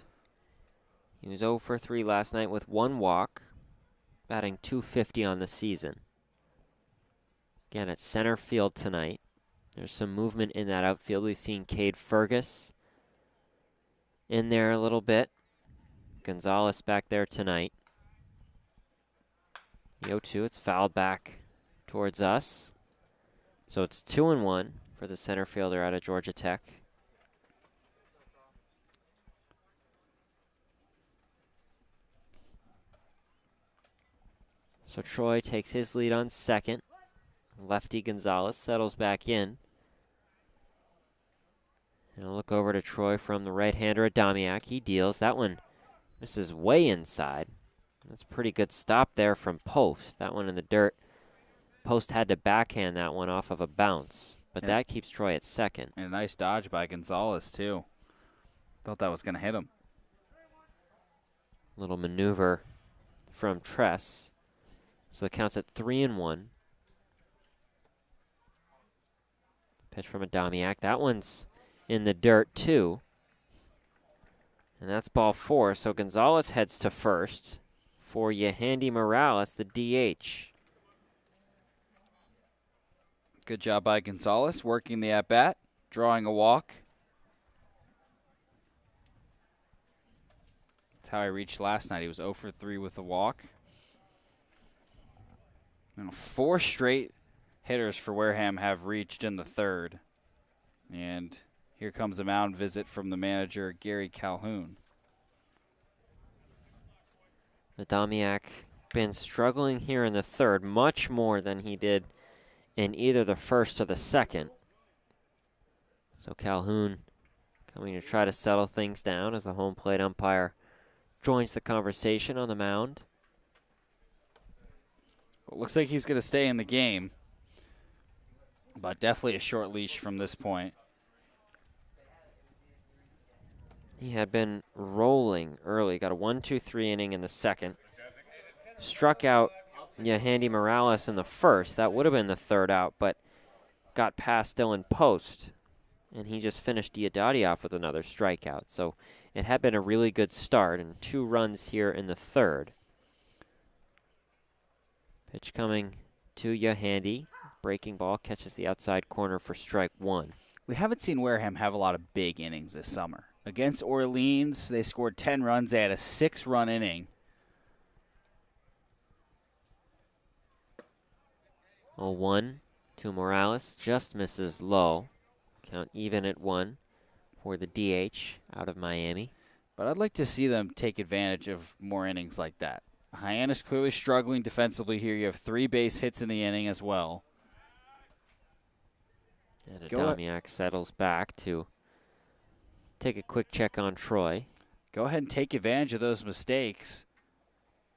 He was 0 for 3 last night with 1 walk. batting .250 on the season. Again, at center field tonight. There's some movement in that outfield. We've seen Cade Fergus in there a little bit. Gonzalez back there tonight. The 0-2, it's fouled back towards us. So it's 2-1 for the center fielder out of Georgia Tech. So Troy takes his lead on second. Lefty Gonzalez settles back in. And I'll look over to Troy from the right-hander Adamiak. He deals. That one misses way inside. That's a pretty good stop there from Post. That one in the dirt. Post had to backhand that one off of a bounce. But that keeps Troy at second. And a nice dodge by Gonzalez, too. Thought that was going to hit him. Little maneuver from Tress. So the count's at 3-1. Pitch from Adamiak. That one's in the dirt, too. And that's ball 4. So Gonzalez heads to first for Yehandy Morales, the DH. Good job by Gonzalez, working the at-bat, drawing a walk. That's how he reached last night. He was 0 for 3 with a walk. And 4 straight hitters for Wareham have reached in the third. And here comes a mound visit from the manager, Gary Calhoun. Adamiak been struggling here in the third much more than he did in either the first or the second. So Calhoun coming to try to settle things down as the home plate umpire joins the conversation on the mound. Well, looks like he's going to stay in the game, but definitely a short leash from this point. He had been rolling early, got a 1-2-3 inning in the second. Struck out Yehandy Morales in the first. That would have been the third out, but got past Dylan Post. And he just finished Diodati off with another strikeout. So it had been a really good start, and 2 runs here in the third. Pitch coming to Yehandy. Breaking ball catches the outside corner for strike 1. We haven't seen Wareham have a lot of big innings this summer. Against Orleans, they scored 10 runs. They had a 6-run inning. 0-1 to Morales. Just misses low. Count even at 1 for the DH out of Miami. But I'd like to see them take advantage of more innings like that. Hyannis clearly struggling defensively here. You have 3 base hits in the inning as well. And Adamiak settles back to take a quick check on Troy. Go ahead and take advantage of those mistakes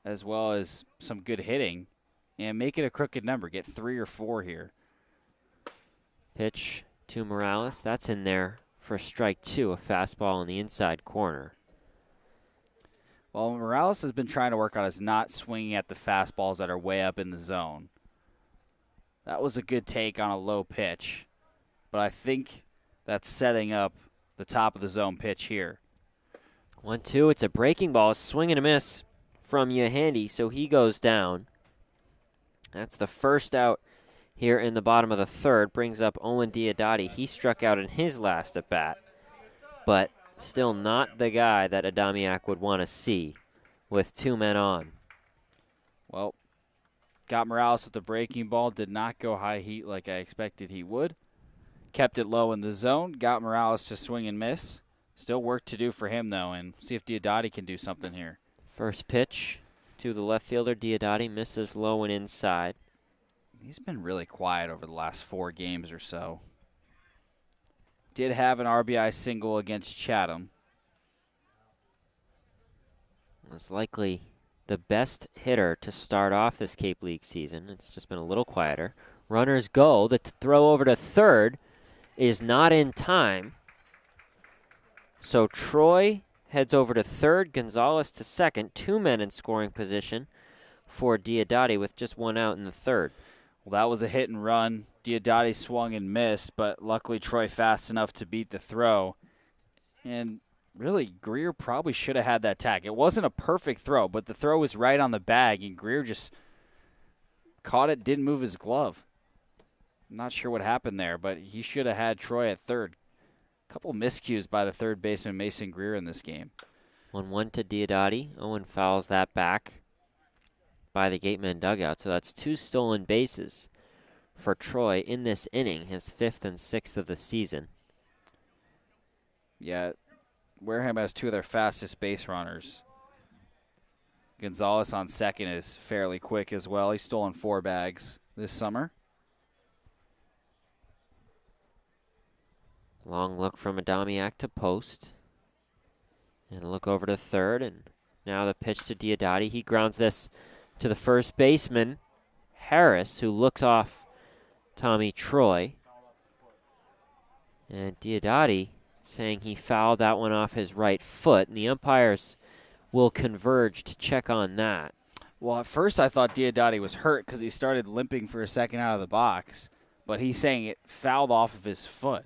as well as some good hitting and make it a crooked number. Get 3 or 4 here. Pitch to Morales. That's in there for strike 2, a fastball in the inside corner. Well, Morales has been trying to work on is not swinging at the fastballs that are way up in the zone. That was a good take on a low pitch, but I think that's setting up the top of the zone pitch here. 1-2, it's a breaking ball, swing and a miss from Yehandy, so he goes down. That's the first out here in the bottom of the third, brings up Owen Diodati. He struck out in his last at-bat, but still not the guy that Adamiak would want to see with 2 men on. Well, got Morales with the breaking ball, did not go high heat like I expected he would. Kept it low in the zone, got Morales to swing and miss. Still work to do for him, though, and see if Diodati can do something here. First pitch to the left fielder. Diodati misses low and inside. He's been really quiet over the last 4 games or so. Did have an RBI single against Chatham. Was likely the best hitter to start off this Cape League season. It's just been a little quieter. Runners go. The throw over to third is not in time. So Troy heads over to third, Gonzalez to second. 2 men in scoring position for Diodati with just 1 out in the third. Well, that was a hit and run. Diodati swung and missed, but luckily Troy fast enough to beat the throw. And really, Greer probably should have had that tag. It wasn't a perfect throw, but the throw was right on the bag, and Greer just caught it, didn't move his glove. I'm not sure what happened there, but he should have had Troy at third. A couple miscues by the third baseman, Mason Greer, in this game. 1-1 to Diodati. Owen fouls that back by the Gateman dugout. So that's 2 stolen bases for Troy in this inning, his 5th and 6th of the season. Yeah, Wareham has 2 of their fastest base runners. Gonzalez on second is fairly quick as well. He's stolen 4 bags this summer. Long look from Adamiak to post. And a look over to third, and now the pitch to Diodati. He grounds this to the first baseman, Harris, who looks off Tommy Troy. And Diodati saying he fouled that one off his right foot, and the umpires will converge to check on that. Well, at first I thought Diodati was hurt because he started limping for a second out of the box, but he's saying it fouled off of his foot.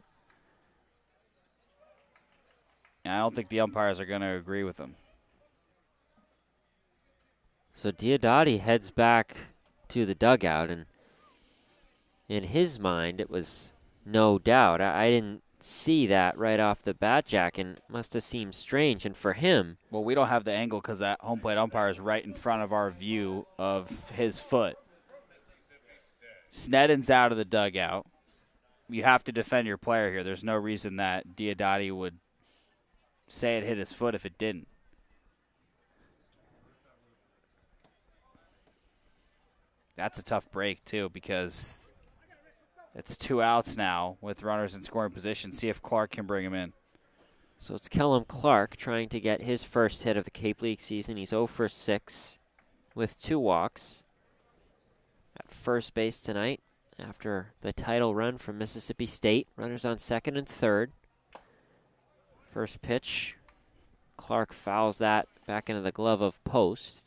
And I don't think the umpires are going to agree with him. So Diodati heads back to the dugout, and in his mind it was no doubt. I didn't see that right off the bat, Jack, and must have seemed strange. And for him, well, we don't have the angle because that home plate umpire is right in front of our view of his foot. Snedden's out of the dugout. You have to defend your player here. There's no reason that Diodati would say it hit his foot if it didn't. That's a tough break, too, because it's 2 outs now with runners in scoring position. See if Clark can bring him in. So it's Kellum Clark trying to get his first hit of the Cape League season. He's 0 for 6 with 2 walks at first base tonight after the title run from Mississippi State. Runners on second and third. First pitch, Clark fouls that back into the glove of post.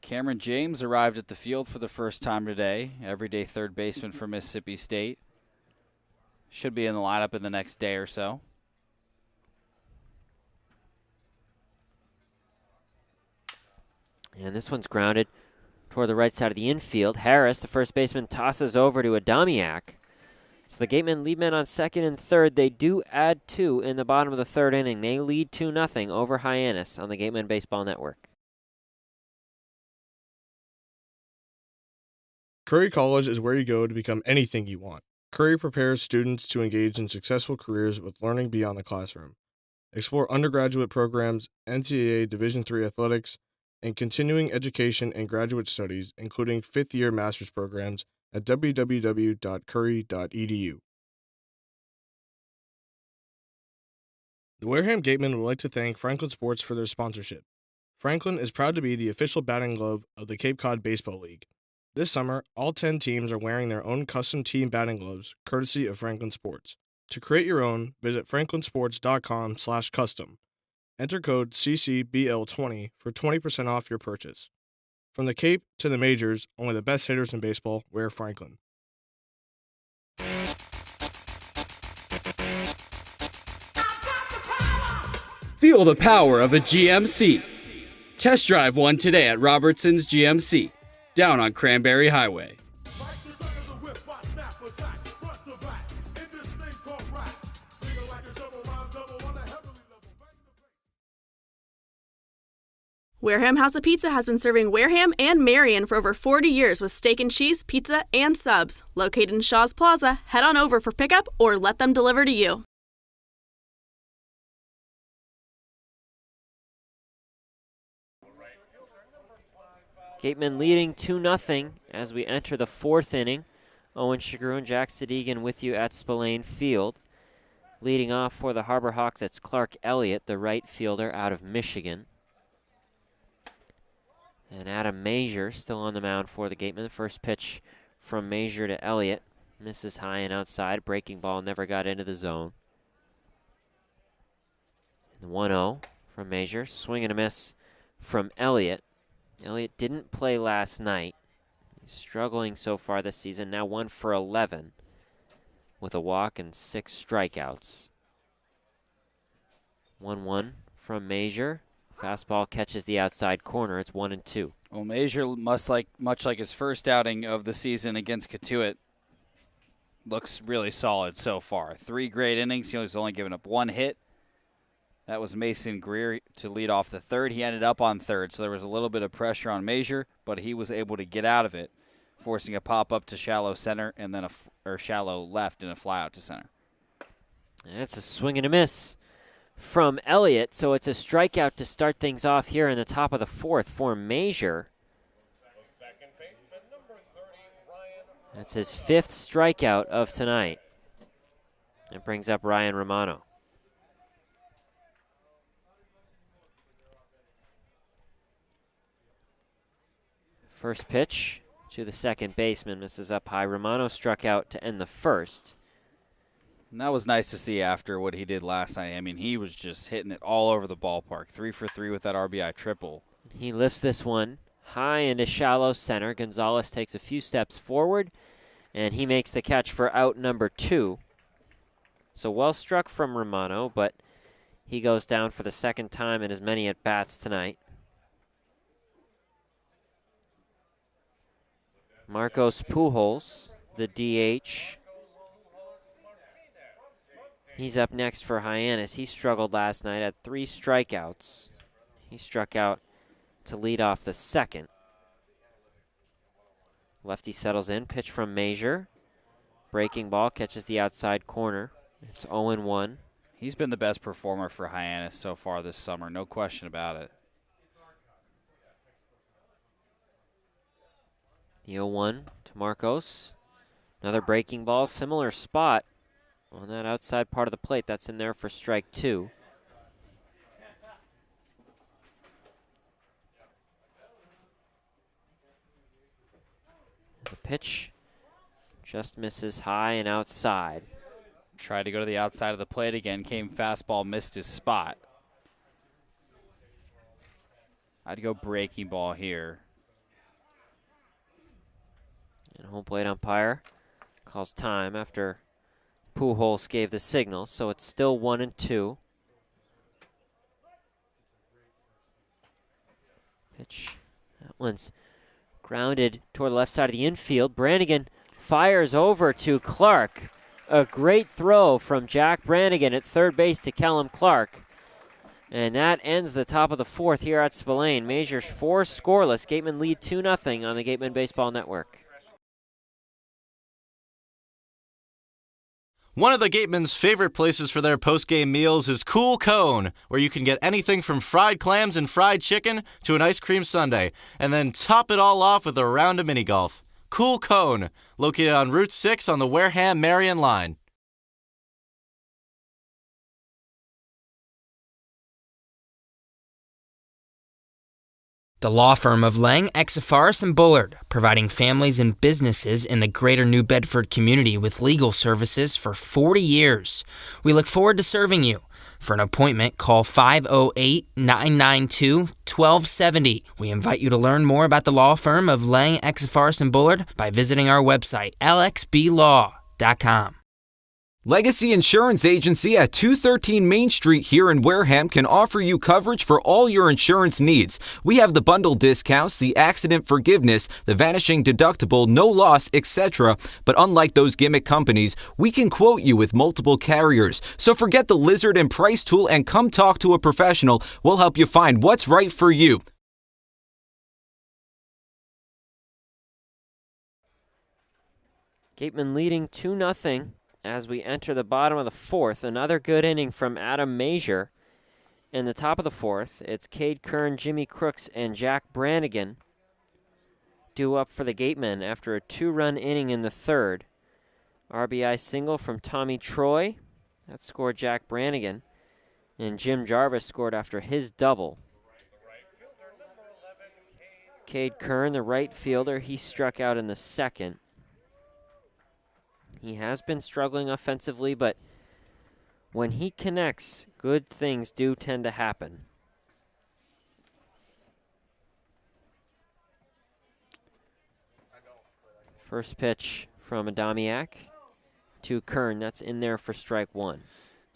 Cameron James arrived at the field for the first time today. Everyday third baseman for Mississippi State. Should be in the lineup in the next day or so. And this one's grounded toward the right side of the infield. Harris, the first baseman, tosses over to Adamiak. So the Gatemen lead men on second and third. They do add 2 in the bottom of the third inning. They lead 2-0 over Hyannis on the Gatemen Baseball Network. Curry College is where you go to become anything you want. Curry prepares students to engage in successful careers with learning beyond the classroom. Explore undergraduate programs, NCAA Division III athletics, and continuing education and graduate studies, including 5th-year master's programs at www.curry.edu. The Wareham Gatemen would like to thank Franklin Sports for their sponsorship. Franklin is proud to be the official batting glove of the Cape Cod Baseball League. This summer, all 10 teams are wearing their own custom team batting gloves, courtesy of Franklin Sports. To create your own, visit franklinsports.com/custom. Enter code CCBL20 for 20% off your purchase. From the Cape to the majors, only the best hitters in baseball wear Franklin. Feel the power of a GMC. Test drive one today at Robertson's GMC, down on Cranberry Highway. Wareham House of Pizza has been serving Wareham and Marion for over 40 years with steak and cheese, pizza, and subs. Located in Shaw's Plaza, head on over for pickup or let them deliver to you. Gatemen leading 2-0 as we enter the 4th inning. Owen Sughrue and Jack Sadighian with you at Spillane Field. Leading off for the Harbor Hawks, it's Clark Elliott, the right fielder out of Michigan. And Adam Major still on the mound for the Gatemen. The first pitch from Major to Elliott. Misses high and outside. Breaking ball never got into the zone. The 1-0 from Major. Swing and a miss from Elliott. Elliott didn't play last night. He's struggling so far this season. Now 1 for 11 with a walk and 6 strikeouts. 1-1 from Major. Fastball catches the outside corner. It's 1-2. Well, Major, much like his first outing of the season against Katuitt, looks really solid so far. 3 great innings. He's only given up 1 hit. That was Mason Greer to lead off the third. He ended up on third, so there was a little bit of pressure on Major, but he was able to get out of it, forcing a pop-up to shallow center and then shallow left and a fly-out to center. That's a swing and a miss from Elliott, so it's a strikeout to start things off here in the top of the 4th for Major. That's his 5th strikeout of tonight. It brings up Ryan Romano. First pitch to the second baseman, misses up high. Romano struck out to end the first. And that was nice to see after what he did last night. I mean, he was just hitting it all over the ballpark. 3 for 3 with that RBI triple. He lifts this one high into shallow center. Gonzalez takes a few steps forward, and he makes the catch for out number 2. So well struck from Romano, but he goes down for the second time in as many at-bats tonight. Marcos Pujols, the DH. He's up next for Hyannis. He struggled last night at 3 strikeouts. He struck out to lead off the second. Lefty settles in, pitch from Major. Breaking ball, catches the outside corner. It's 0-1. He's been the best performer for Hyannis so far this summer, no question about it. The 0-1 to Marcos. Another breaking ball, similar spot on that outside part of the plate. That's in there for strike 2. The pitch just misses high and outside. Tried to go to the outside of the plate again. Came fastball, missed his spot. I'd go breaking ball here. And home plate umpire calls time after Pujols gave the signal, so it's still 1-2. Pitch. That one's grounded toward the left side of the infield. Brannigan fires over to Clark. A great throw from Jack Brannigan at third base to Kellum Clark. And that ends the top of the 4th here at Spillane. Major's 4 scoreless. Gatemen lead 2-0 on the Gateman Baseball Network. One of the Gatemen's favorite places for their post-game meals is Cool Cone, where you can get anything from fried clams and fried chicken to an ice cream sundae, and then top it all off with a round of mini golf. Cool Cone, located on Route 6 on the Wareham-Marion line. The law firm of Lang, Exafaris & Bullard, providing families and businesses in the greater New Bedford community with legal services for 40 years. We look forward to serving you. For an appointment, call 508-992-1270. We invite you to learn more about the law firm of Lang, Exafaris & Bullard by visiting our website, lxblaw.com. Legacy Insurance Agency at 213 Main Street here in Wareham can offer you coverage for all your insurance needs. We have the bundle discounts, the accident forgiveness, the vanishing deductible, no loss, etc. But unlike those gimmick companies, we can quote you with multiple carriers. So forget the lizard and price tool and come talk to a professional. We'll help you find what's right for you. Gateman leading 2-0. As we enter the bottom of the 4th, another good inning from Adam Major. In the top of the 4th, it's Cade Kern, Jimmy Crooks, and Jack Brannigan due up for the Gatemen after a 2-run inning in the 3rd. RBI single from Tommy Troy. That scored Jack Brannigan. And Jim Jarvis scored after his double. Cade Kern, the right fielder, he struck out in the 2nd. He has been struggling offensively, but when he connects, good things do tend to happen. First pitch from Adamiak to Kern. That's in there for strike 1.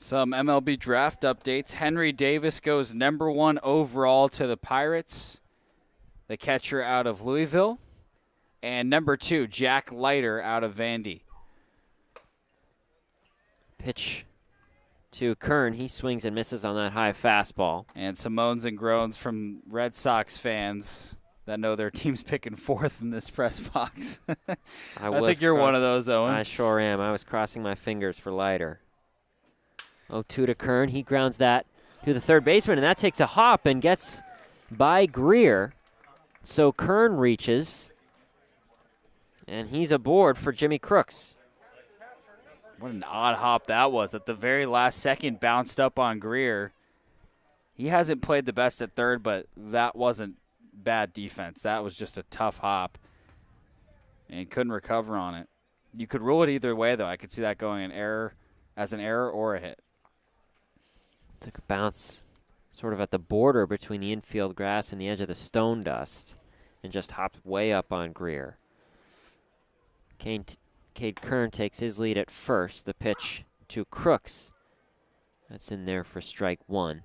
Some MLB draft updates. Henry Davis goes number 1 overall to the Pirates, the catcher out of Louisville. And number 2, Jack Leiter out of Vandy. Pitch to Kern. He swings and misses on that high fastball. And some moans and groans from Red Sox fans that know their team's picking 4th in this press box. I think you're one of those, Owen. I sure am. I was crossing my fingers for Leiter. 0-2 to Kern. He grounds that to the third baseman, and that takes a hop and gets by Greer. So Kern reaches, and he's aboard for Jimmy Crooks. What an odd hop that was. At the very last second, bounced up on Greer. He hasn't played the best at third, but that wasn't bad defense. That was just a tough hop, and couldn't recover on it. You could rule it either way, though. I could see that going as an error or a hit. Took a bounce sort of at the border between the infield grass and the edge of the stone dust and just hopped way up on Greer. Cade Kern takes his lead at first. The pitch to Crooks. That's in there for strike 1.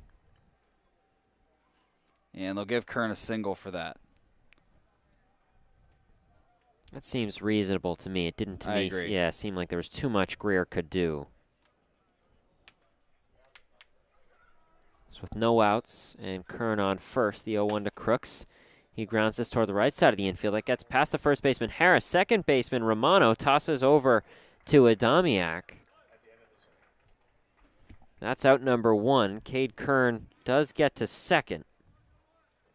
And they'll give Kern a single for that. That seems reasonable to me. It didn't to me. Agree. Yeah, seem like there was too much Greer could do. So with no outs and Kern on first, the 0-1 to Crooks. He grounds this toward the right side of the infield. That gets past the first baseman, Harris. Second baseman, Romano, tosses over to Adamiak. That's out number 1. Cade Kern does get to second.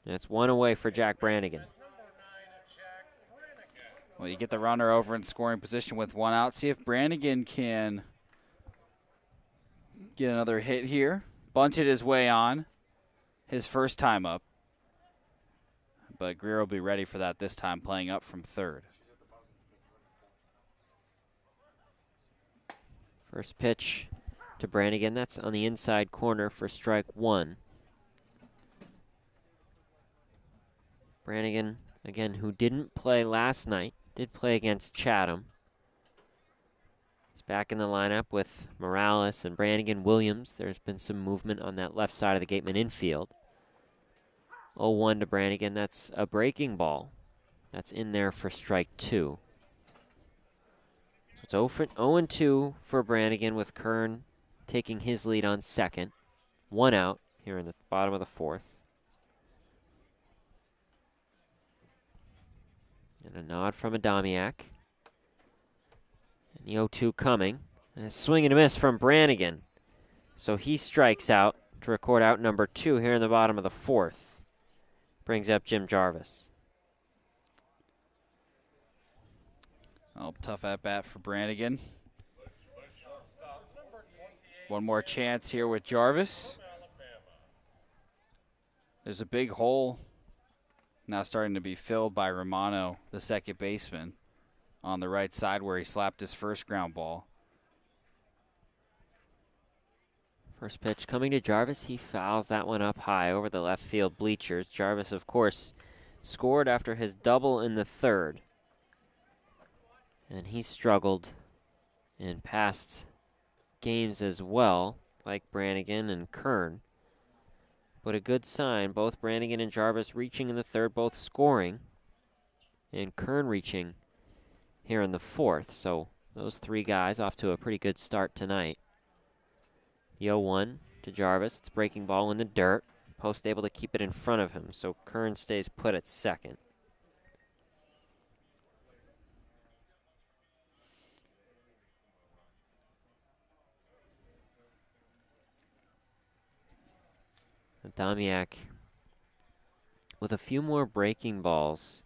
That's 1 away for Jack Brannigan. Well, you get the runner over in scoring position with 1 out. See if Brannigan can get another hit here. Bunted his way on his first time up. But Greer will be ready for that this time, playing up from third. First pitch to Brannigan. That's on the inside corner for strike 1. Brannigan, again, who didn't play last night, did play against Chatham. He's back in the lineup with Morales and Brannigan Williams. There's been some movement on that left side of the Gateman infield. 0-1 to Brannigan. That's a breaking ball. That's in there for strike 2. So it's 0-2 for Brannigan with Kern taking his lead on second. 1 out here in the bottom of the 4th. And a nod from Adamiak. And the 0-2 coming. And a swing and a miss from Brannigan. So he strikes out to record out number 2 here in the bottom of the 4th. Brings up Jim Jarvis. Oh, tough at-bat for Brannigan. One more chance here with Jarvis. There's a big hole now starting to be filled by Romano, the second baseman, on the right side where he slapped his first ground ball. First pitch coming to Jarvis. He fouls that one up high over the left field bleachers. Jarvis, of course, scored after his double in the 3rd. And he struggled in past games as well, like Brannigan and Kern. But a good sign, both Brannigan and Jarvis reaching in the 3rd, both scoring. And Kern reaching here in the 4th. So those 3 guys off to a pretty good start tonight. The 0-1 to Jarvis. It's breaking ball in the dirt. Post able to keep it in front of him, so Kern stays put at second. Adamiak with a few more breaking balls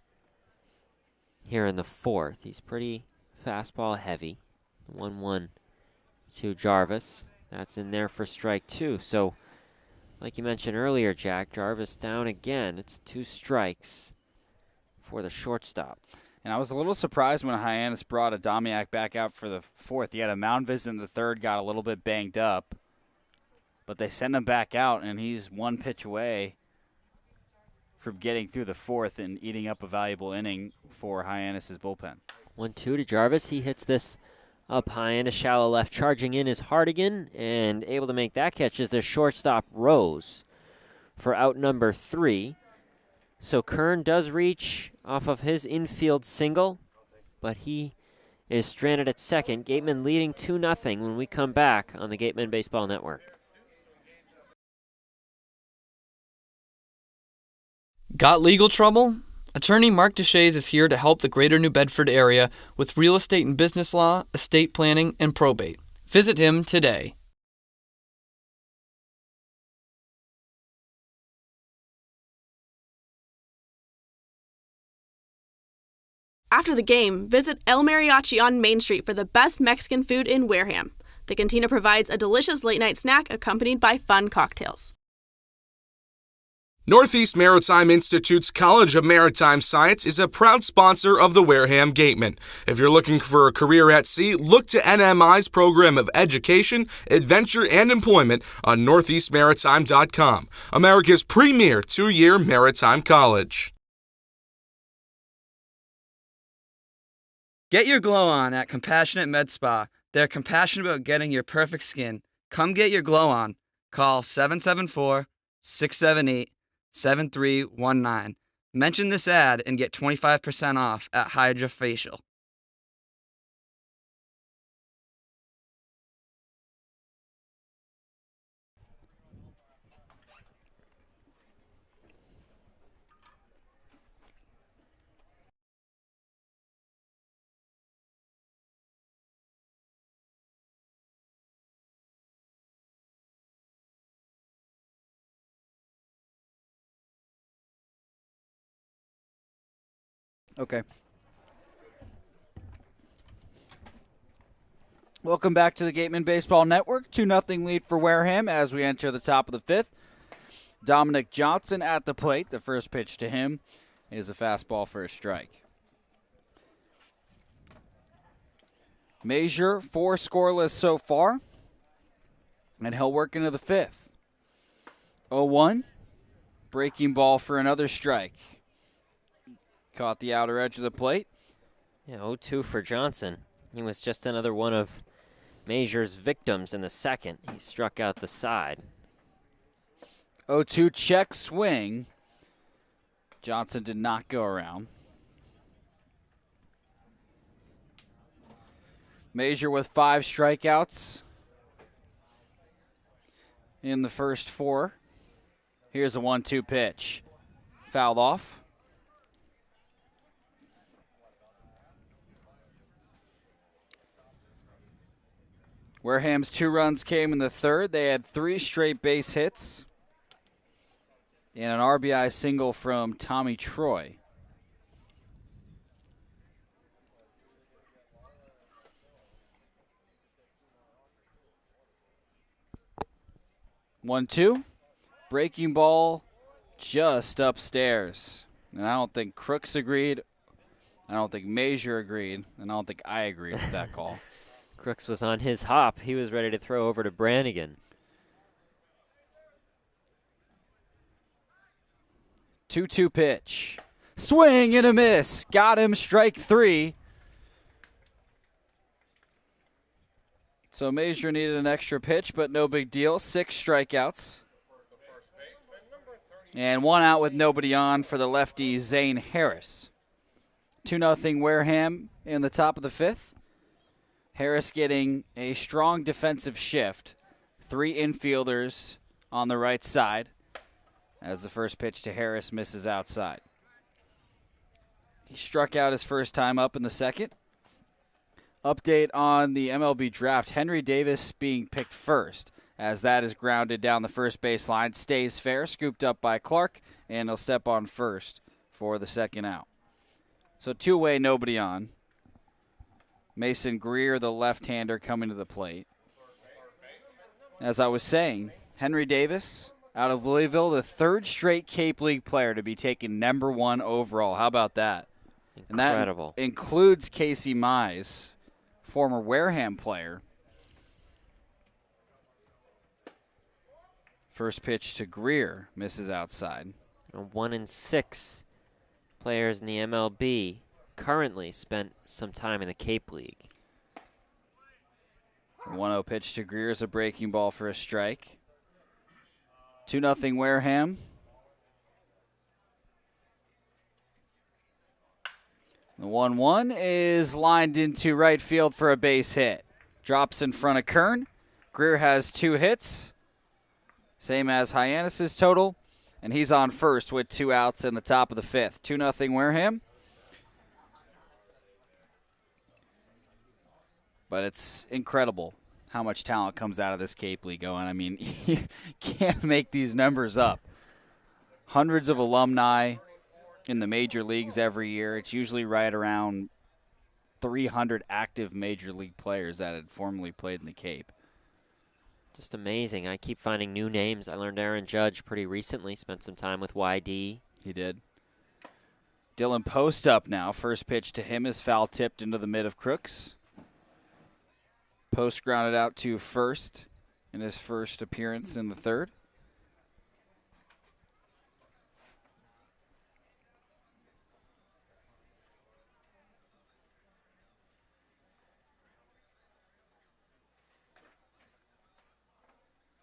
here in the 4th. He's pretty fastball heavy. 1-1 to Jarvis. That's in there for strike 2. So, like you mentioned earlier, Jack, Jarvis down again. It's 2 strikes for the shortstop. And I was a little surprised when Hyannis brought Adamiak back out for the 4th. He had a mound visit in the 3rd, got a little bit banged up. But they sent him back out, and he's 1 pitch away from getting through the 4th and eating up a valuable inning for Hyannis' bullpen. 1-2 to Jarvis. He hits this Up high into shallow left, charging in is Hardigan, and able to make that catch is their shortstop Rose for out number 3. So Kern does reach off of his infield single, but he is stranded at second. Gateman leading 2-0 when we come back on the Gateman Baseball Network. Got legal trouble? Attorney Mark Deshays is here to help the greater New Bedford area with real estate and business law, estate planning, and probate. Visit him today. After the game, visit El Mariachi on Main Street for the best Mexican food in Wareham. The cantina provides a delicious late-night snack accompanied by fun cocktails. Northeast Maritime Institute's College of Maritime Science is a proud sponsor of the Wareham Gatemen. If you're looking for a career at sea, look to NMI's program of education, adventure, and employment on northeastmaritime.com, America's premier 2-year maritime college. Get your glow on at Compassionate Med Spa. They're compassionate about getting your perfect skin. Come get your glow on. Call 774-678-7319. Mention this ad and get 25% off at Hydra Facial. Okay. Welcome back to the Gateman Baseball Network. 2-0 lead for Wareham as we enter the top of the 5th. Dominic Johnson at the plate. The first pitch to him is a fastball for a strike. Major, 4 scoreless so far, and he'll work into the 5th. 0-1, breaking ball for another strike. Caught the outer edge of the plate. Yeah, 0-2 for Johnson. He was just another one of Major's victims in the second. He struck out the side. 0-2 check swing. Johnson did not go around. Major with 5 strikeouts in the first 4. Here's a 1-2 pitch. Fouled off. Wareham's 2 runs came in the 3rd. They had 3 straight base hits and an RBI single from Tommy Troy. One, 2. Breaking ball just upstairs. And I don't think Crooks agreed. I don't think Major agreed. And I don't think I agreed with that call. Crooks was on his hop. He was ready to throw over to Brannigan. 2-2 pitch. Swing and a miss. Got him, strike 3. So Major needed an extra pitch, but no big deal. 6 strikeouts. And 1 out with nobody on for the lefty, Zane Harris. 2-0 Wareham in the top of the 5th. Harris getting a strong defensive shift. 3 infielders on the right side as the first pitch to Harris misses outside. He struck out his first time up in the second. Update on the MLB draft. Henry Davis being picked first as that is grounded down the first baseline. Stays fair, scooped up by Clark, and he'll step on first for the second out. So 2-way, nobody on. Mason Greer, the left-hander, coming to the plate. As I was saying, Henry Davis out of Louisville, the 3rd straight Cape League player to be taken number 1 overall. How about that? Incredible. And that includes Casey Mize, former Wareham player. First pitch to Greer, misses outside. 1 in 6 players in the MLB currently spent some time in the Cape League. 1-0 pitch to Greer is a breaking ball for a strike. 2-0 Wareham. The 1-1 is lined into right field for a base hit. Drops in front of Kern. Greer has 2 hits, same as Hyannis' total, and he's on first with 2 outs in the top of the 5th. 2-0 Wareham. But it's incredible how much talent comes out of this Cape League, Owen. I mean, you can't make these numbers up. Hundreds of alumni in the major leagues every year. It's usually right around 300 active major league players that had formerly played in the Cape. Just amazing. I keep finding new names. I learned Aaron Judge pretty recently, spent some time with YD. He did. Dylan Post up now. First pitch to him is foul tipped into the mid of Crooks. Post grounded out to first in his first appearance in the 3rd.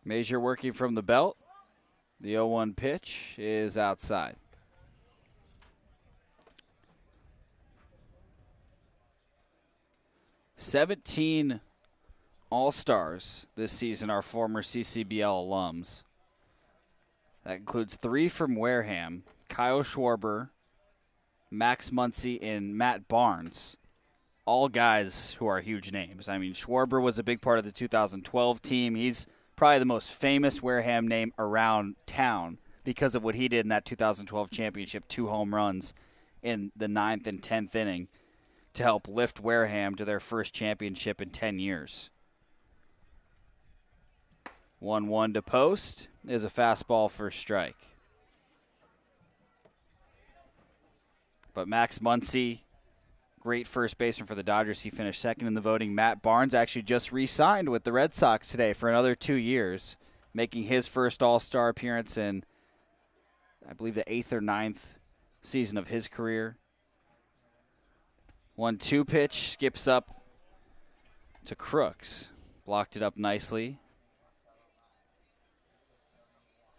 Major working from the belt. The 0-1 pitch is outside. "17 All-Stars this season are former CCBL alums. That includes 3 from Wareham, Kyle Schwarber, Max Muncy, and Matt Barnes. All guys who are huge names. I mean, Schwarber was a big part of the 2012 team. He's probably the most famous Wareham name around town because of what he did in that 2012 championship, 2 home runs in the 9th and 10th inning to help lift Wareham to their first championship in 10 years. 1-1 to Post is a fastball for a strike. But Max Muncy, great first baseman for the Dodgers. He finished 2nd in the voting. Matt Barnes actually just re-signed with the Red Sox today for another 2 years, making his first All-Star appearance in, I believe, the 8th or 9th season of his career. 1-2 pitch, skips up to Crooks. Blocked it up nicely.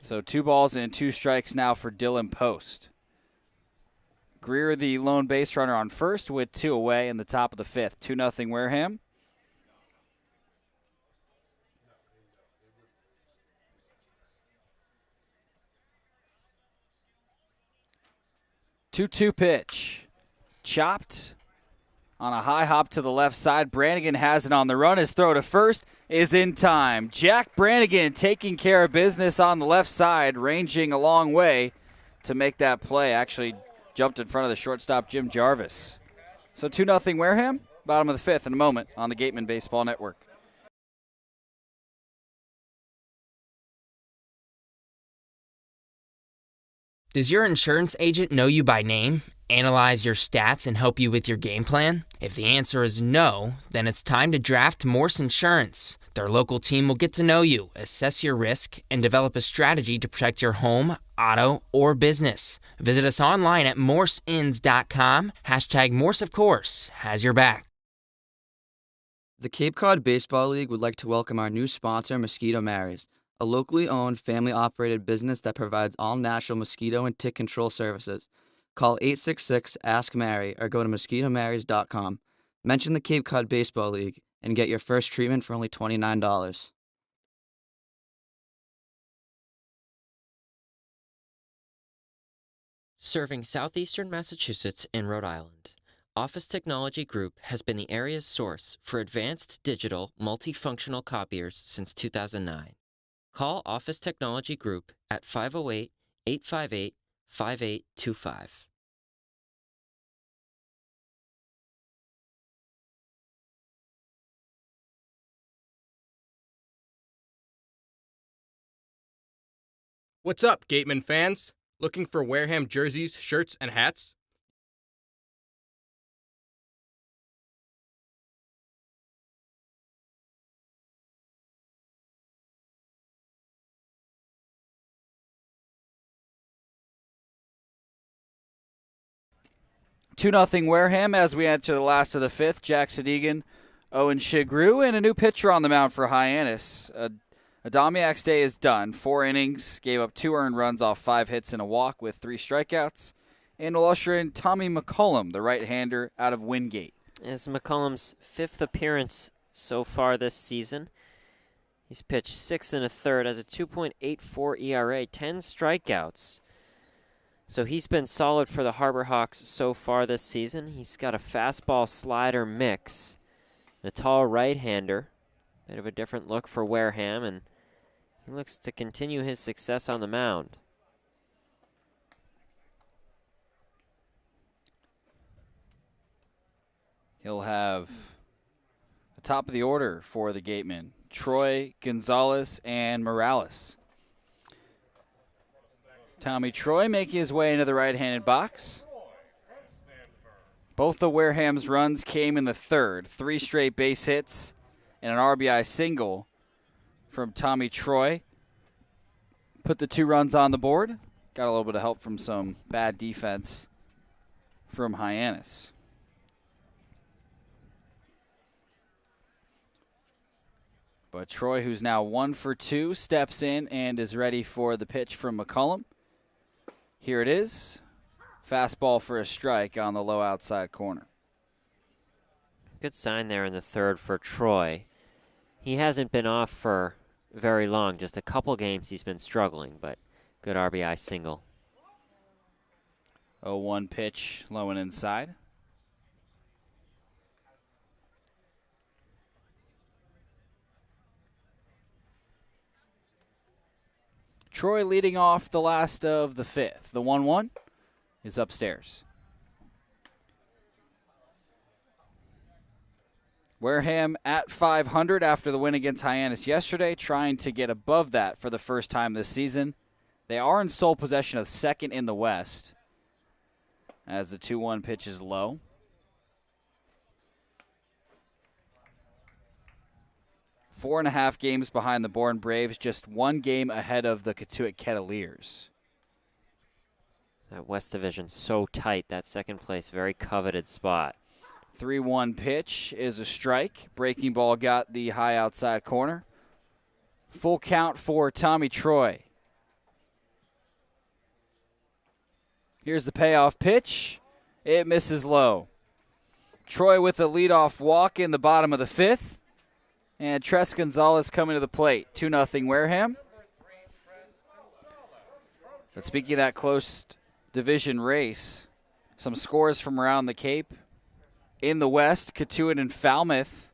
So 2 balls and 2 strikes now for Dylan Post. Greer, the lone base runner, on first with 2 away in the top of the 5th. 2-0 Wareham. Two pitch. Chopped on a high hop to the left side. Brannigan has it on the run. His throw to first is in time. Jack Brannigan taking care of business on the left side, ranging a long way to make that play. Actually jumped in front of the shortstop, Jim Jarvis. So 2-0 Wareham, bottom of the 5th in a moment on the Gateman Baseball Network. Does your insurance agent know you by name, analyze your stats, and help you with your game plan? If the answer is no, then it's time to draft Morse Insurance. Their local team will get to know you, assess your risk, and develop a strategy to protect your home, auto, or business. Visit us online at morseins.com. Hashtag Morse, of course, has your back. The Cape Cod Baseball League would like to welcome our new sponsor, Mosquito Mary's, a locally owned, family-operated business that provides all-natural mosquito and tick control services. Call 866-ASK-MARY or go to mosquitomarys.com. Mention the Cape Cod Baseball League and get your first treatment for only $29. Serving southeastern Massachusetts and Rhode Island, Office Technology Group has been the area's source for advanced digital multifunctional copiers since 2009. Call Office Technology Group at 508-858-5825. What's up, Gateman fans? Looking for Wareham jerseys, shirts, and hats? Two 2-0 Wareham as we enter the last of the 5th. Jack Sadighian Owen Sughrue, and a new pitcher on the mound for Hyannis. Adamiak's day is done. 4 innings, gave up 2 earned runs off 5 hits and a walk with 3 strikeouts. And we'll usher in Tommy McCullum, the right-hander out of Wingate. It's McCullum's 5th appearance so far this season. He's pitched 6 1/3, has a 2.84 ERA, 10 strikeouts. So he's been solid for the Harbor Hawks so far this season. He's got a fastball slider mix. The tall right-hander, bit of a different look for Wareham, and he looks to continue his success on the mound. He'll have the top of the order for the Gatemen: Troy, Gonzalez, and Morales. Tommy Troy making his way into the right-handed box. Both of Wareham's runs came in the 3rd. 3 straight base hits and an RBI single from Tommy Troy. Put the 2 runs on the board. Got a little bit of help from some bad defense from Hyannis. But Troy, who's now 1 for 2, steps in and is ready for the pitch from McCullum. Here it is. Fastball for a strike on the low outside corner. Good sign there in the 3rd for Troy. He hasn't been off for very long, just a couple games he's been struggling, but good RBI single. 0-1 pitch, low and inside. Troy leading off the last of the 5th. The 1-1 is upstairs. Wareham at 500 after the win against Hyannis yesterday, trying to get above that for the first time this season. They are in sole possession of 2nd in the West as the 2-1 pitch is low. Four and a half games behind the Bourne Braves, just 1 game ahead of the Cotuit Kettleers. That West Division so tight, that 2nd place, very coveted spot. 3-1 pitch is a strike. Breaking ball got the high outside corner. Full count for Tommy Troy. Here's the payoff pitch. It misses low. Troy with a leadoff walk in the bottom of the 5th. And Tres Gonzalez coming to the plate. 2-0 Wareham. But speaking of that close division race, some scores from around the Cape. In the West, Cotuit and Falmouth.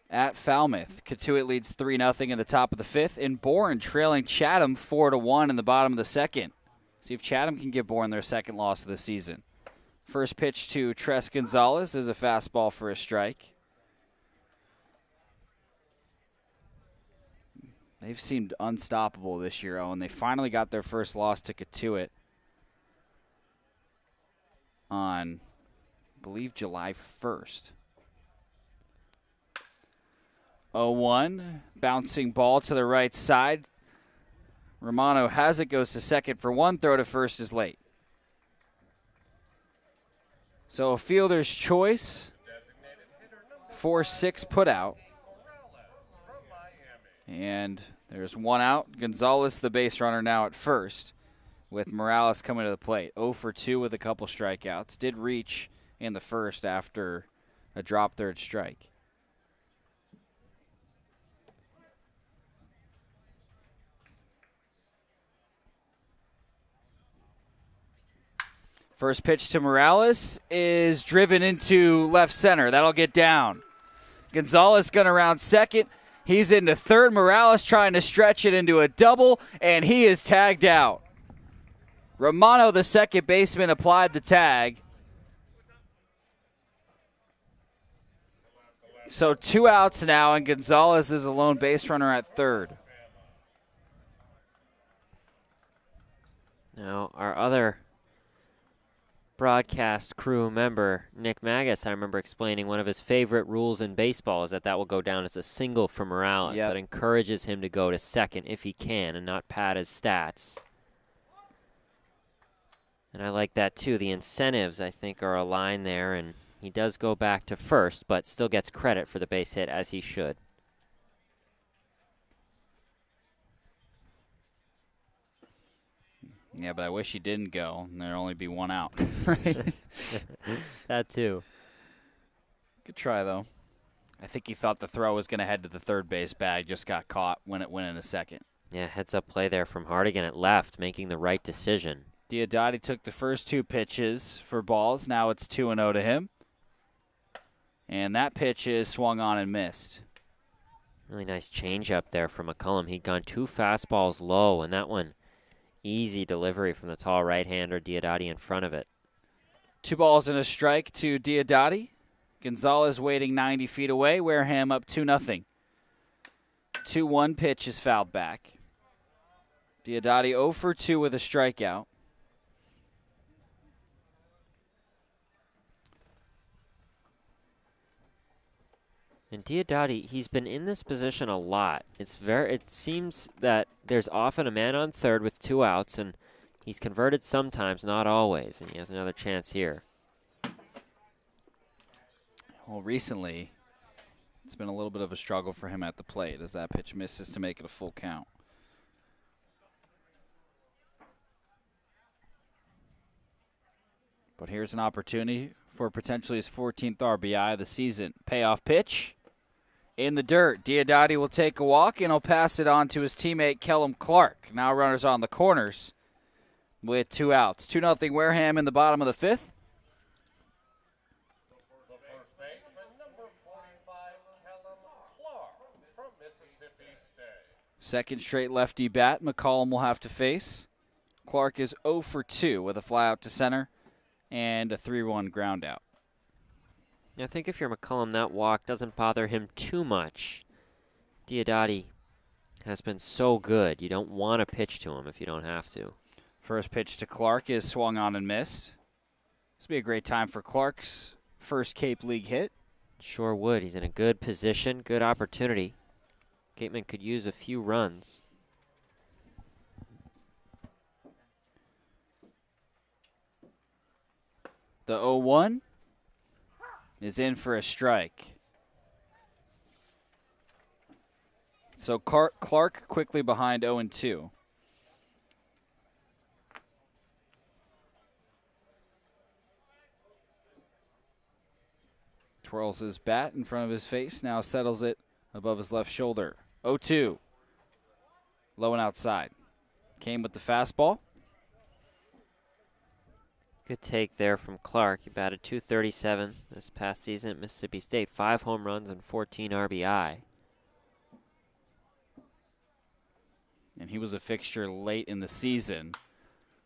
At Falmouth, Cotuit leads 3-0 in the top of the 5th. And Bourne trailing Chatham 4-1 in the bottom of the 2nd. See if Chatham can give Bourne their 2nd loss of the season. First pitch to Tres Gonzalez is a fastball for a strike. They've seemed unstoppable this year, Owen. They finally got their first loss to Cotuit on, I believe, July 1st. 0-1, bouncing ball to the right side. Romano has it, goes to 2nd for 1, throw to 1st is late. So a fielder's choice, 4-6 put out. And there's 1 out. Gonzalez, the base runner, now at 1st, with Morales coming to the plate. 0 for 2 with a couple strikeouts. Did reach in the 1st after a drop 3rd strike. First pitch to Morales is driven into left center. That'll get down. Gonzalez going around 2nd. He's into 3rd. Morales trying to stretch it into a double, and he is tagged out. Romano, the 2nd baseman, applied the tag. So 2 outs now, and Gonzalez is a lone base runner at 3rd. Now, our other broadcast crew member, Nick Magus, I remember explaining one of his favorite rules in baseball is that will go down as a single for Morales. Yep. That encourages him to go to 2nd if he can and not pad his stats. And I like that too. The incentives, I think, are aligned there, and He does go back to first, but still gets credit for the base hit, as he should. Yeah, but I wish he didn't go, and there'd only be one out. Right? That too. Good try, though. I think he thought the throw was going to head to the third base bag, just got caught when it went in a second. Yeah, heads-up play there from Hardigan at left, making the right decision. Diodati took the first 2 pitches for balls. Now it's 2-0 to him. And that pitch is swung on and missed. Really nice changeup there from McCullum. He'd gone 2 fastballs low, and that one, easy delivery from the tall right-hander, Diodati in front of it. 2 balls and a strike to Diodati. Gonzalez waiting 90 feet away. Wareham up 2-0. 2-1 pitch is fouled back. Diodati 0 for 2 with a strikeout. And Diodati, he's been in this position a lot. It seems that there's often a man on third with 2 outs, and he's converted sometimes, not always, and he has another chance here. Well, recently, it's been a little bit of a struggle for him at the plate as that pitch misses to make it a full count. But here's an opportunity for potentially his 14th RBI of the season. Payoff pitch in the dirt. Diodati will take a walk, and he'll pass it on to his teammate, Kellum Clark. Now runners on the corners with 2 outs. 2-0 Wareham in the bottom of the 5th. Second straight lefty bat McCollum will have to face. Clark is 0 for 2 with a fly out to center and a 3-1 ground out. I think if you're McCullum, that walk doesn't bother him too much. Diodati has been so good. You don't want to pitch to him if you don't have to. First pitch to Clark is swung on and missed. This will be a great time for Clark's first Cape League hit. Sure would. He's in a good position, good opportunity. Gateman could use a few runs. The 0-1 is in for a strike. So Clark quickly behind 0-2. Twirls his bat in front of his face, now settles it above his left shoulder. 0-2. Low and outside. Came with the fastball. Good take there from Clark. He batted .237 this past season at Mississippi State. 5 home runs and 14 RBI. And he was a fixture late in the season.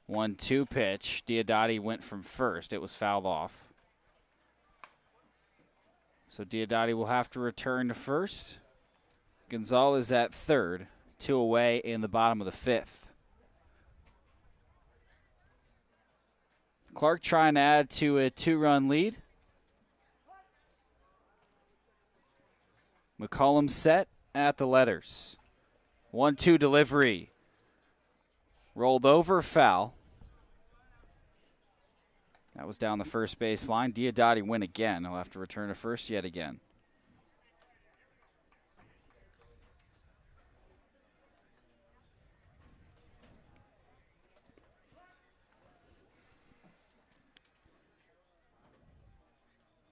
1-2 pitch. Diodati went from first. It was fouled off. So Diodati will have to return to first. Gonzalez at third. 2 away in the bottom of the 5th. Clark trying to add to a 2-run lead. McCollum set at the letters. 1-2 delivery. Rolled over, foul. That was down the first base line. Diodati win again. He'll have to return to first yet again.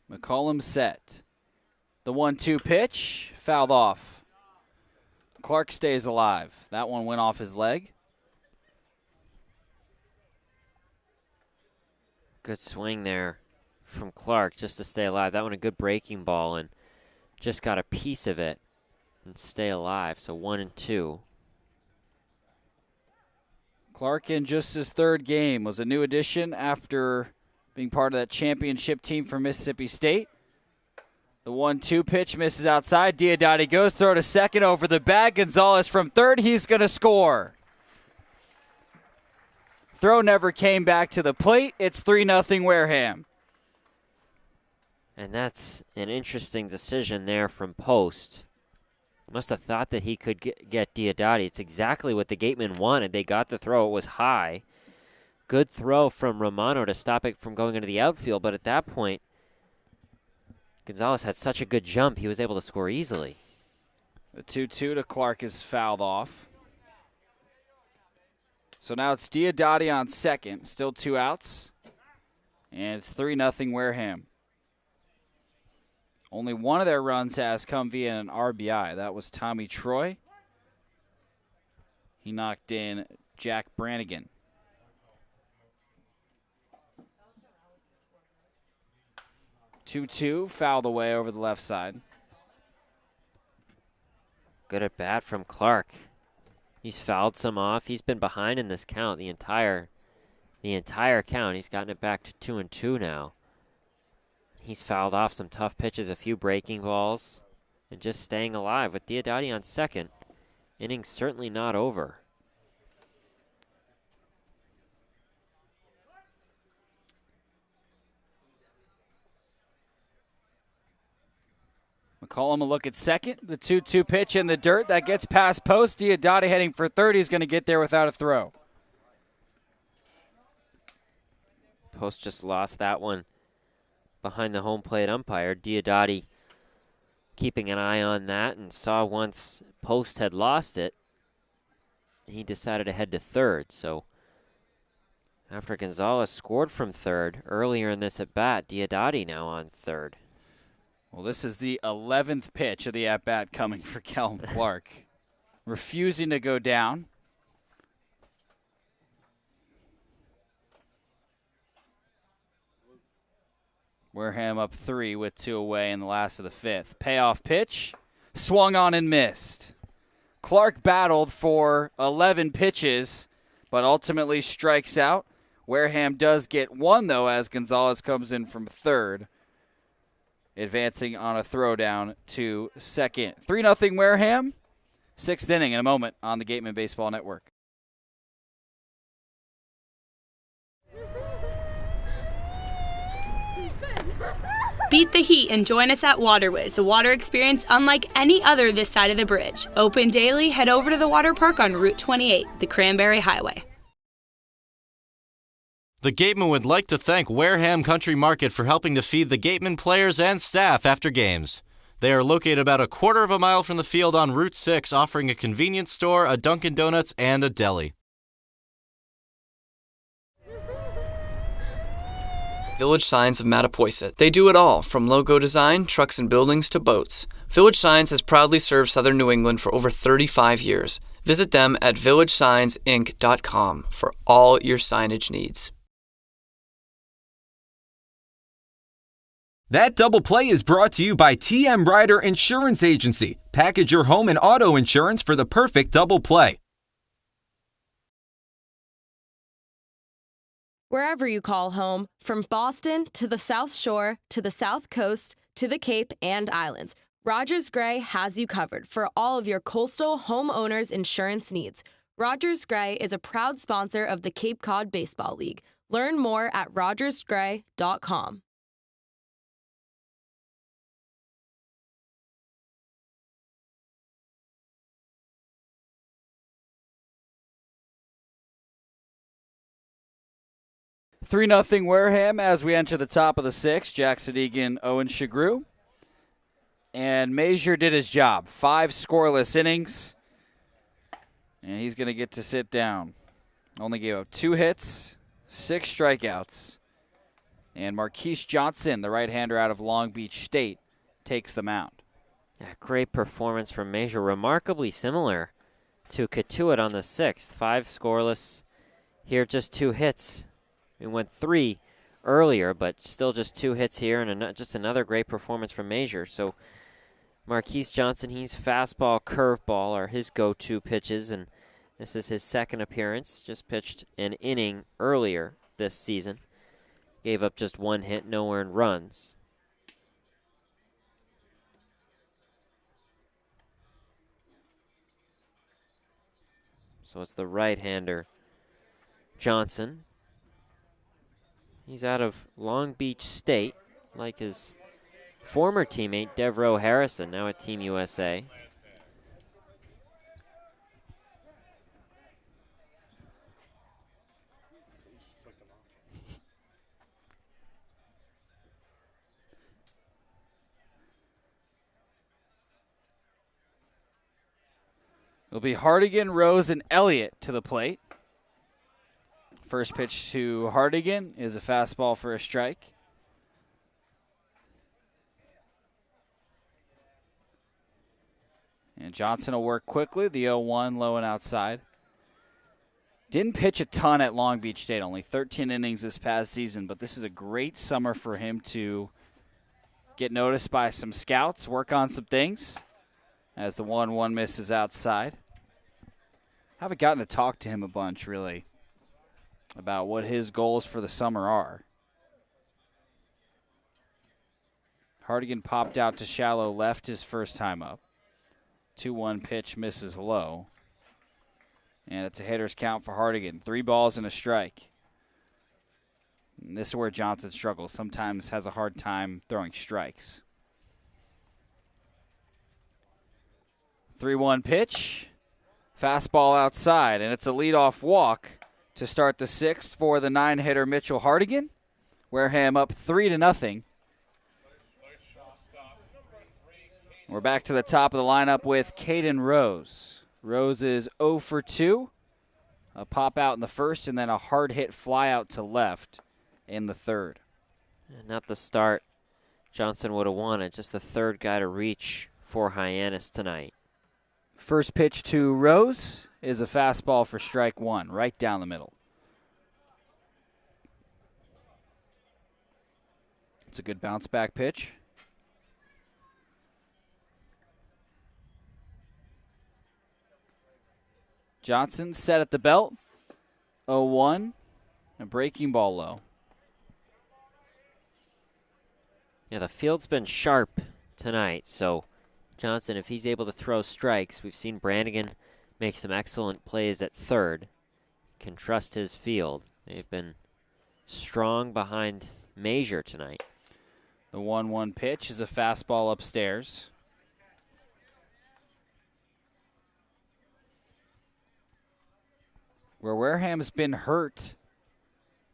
McCollum set. The 1-2 pitch, fouled off. Clark stays alive. That one went off his leg. Good swing there from Clark just to stay alive. That one a good breaking ball and just got a piece of it and stay alive. So 1-2. Clark in just his 3rd game was a new addition after being part of that championship team for Mississippi State. The 1-2 pitch misses outside. Diodati goes, throw to second over the bag. Gonzalez from third. He's going to score. Throw never came back to the plate. It's 3-0 Wareham. And that's an interesting decision there from Post. Must have thought that he could get Diodati. It's exactly what the Gatemen wanted. They got the throw. It was high. Good throw from Romano to stop it from going into the outfield, but at that point, Gonzalez had such a good jump, he was able to score easily. The 2-2 to Clark is fouled off. So now it's Diodati on second, still 2 outs. And it's 3-0 Wareham. Only one of their runs has come via an RBI. That was Tommy Troy. He knocked in Jack Brannigan. Two fouled away over the left side. Good at bat from Clark. He's fouled some off. He's been behind in this count the entire count. He's gotten it back to 2-2 now. He's fouled off some tough pitches, a few breaking balls, and just staying alive with Diodati on second. Innings certainly not over. McCollum a look at second. The 2-2 pitch in the dirt. That gets past post. Diodati heading for third. He's going to get there without a throw. Post just lost that one behind the home plate umpire. Diodati keeping an eye on that and saw once Post had lost it, he decided to head to third. So after Gonzalez scored from third earlier in this at-bat, Diodati now on third. Well, this is the 11th pitch of the at-bat coming for Callum Clark. Refusing to go down. Wareham up 3 with 2 away in the last of the 5th. Payoff pitch. Swung on and missed. Clark battled for 11 pitches, but ultimately strikes out. Wareham does get 1, though, as Gonzalez comes in from third, advancing on a throwdown to second. 3-0 Wareham. 6th inning in a moment on the Gateman Baseball Network. Beat the heat and join us at Waterways, a water experience unlike any other this side of the bridge. Open daily, head over to the water park on Route 28, the Cranberry Highway. The Gatemen would like to thank Wareham Country Market for helping to feed the Gatemen players and staff after games. They are located about a quarter of a mile from the field on Route 6, offering a convenience store, a Dunkin' Donuts, and a deli. Village Signs of Mattapoisett. They do it all, from logo design, trucks and buildings, to boats. Village Signs has proudly served Southern New England for over 35 years. Visit them at villagesigns.inc.com for all your signage needs. That double play is brought to you by TM Ryder Insurance Agency. Package your home and auto insurance for the perfect double play. Wherever you call home, from Boston to the South Shore to the South Coast to the Cape and Islands, Rogers Gray has you covered for all of your coastal homeowners insurance needs. Rogers Gray is a proud sponsor of the Cape Cod Baseball League. Learn more at rogersgray.com. Three 0 Wareham as we enter the top of the 6th. Jack Sadighian, Owen Sughrue. And Major did his job. 5 scoreless innings. And he's going to get to sit down. Only gave up 2 hits, 6 strikeouts. And Marquise Johnson, the right-hander out of Long Beach State, takes the mound. Yeah, great performance from Major. Remarkably similar to Katuit on the 6th. 5 scoreless. Here, just 2 hits. We went 3 earlier, but still just 2 hits here, and just another great performance from Major. So Marquise Johnson, he's fastball, curveball are his go-to pitches, and this is his 2nd appearance. Just pitched an inning earlier this season. Gave up just 1 hit, no earned runs. So it's the right-hander, Johnson. He's out of Long Beach State, like his former teammate, Devereaux Harrison, now at Team USA. It'll be Hardigan, Rose, and Elliott to the plate. First pitch to Hardigan is a fastball for a strike. And Johnson will work quickly. The 0-1 low and outside. Didn't pitch a ton at Long Beach State, only 13 innings this past season, but this is a great summer for him to get noticed by some scouts, work on some things as the 1-1 misses outside. Haven't gotten to talk to him a bunch, really, about what his goals for the summer are. Hardigan popped out to shallow left his first time up. 2-1 pitch misses low. And it's a hitter's count for Hardigan. 3 balls and a strike. And this is where Johnson struggles. Sometimes has a hard time throwing strikes. 3-1 pitch. Fastball outside. And it's a leadoff walk to start the 6th for the 9-hitter Mitchell Hardigan. Wareham up 3-0. We're back to the top of the lineup with Caden Rose. Rose is 0 for 2. A pop out in the first and then a hard hit fly out to left in the third. Not the start Johnson would have wanted. Just the third guy to reach for Hyannis tonight. First pitch to Rose is a fastball for strike 1, right down the middle. It's a good bounce back pitch. Johnson set at the belt. 0-1. A breaking ball low. Yeah, the field's been sharp tonight, so Johnson, if he's able to throw strikes, we've seen Brannigan make some excellent plays at third. Can trust his field. They've been strong behind Major tonight. The 1-1 pitch is a fastball upstairs. Where Wareham's been hurt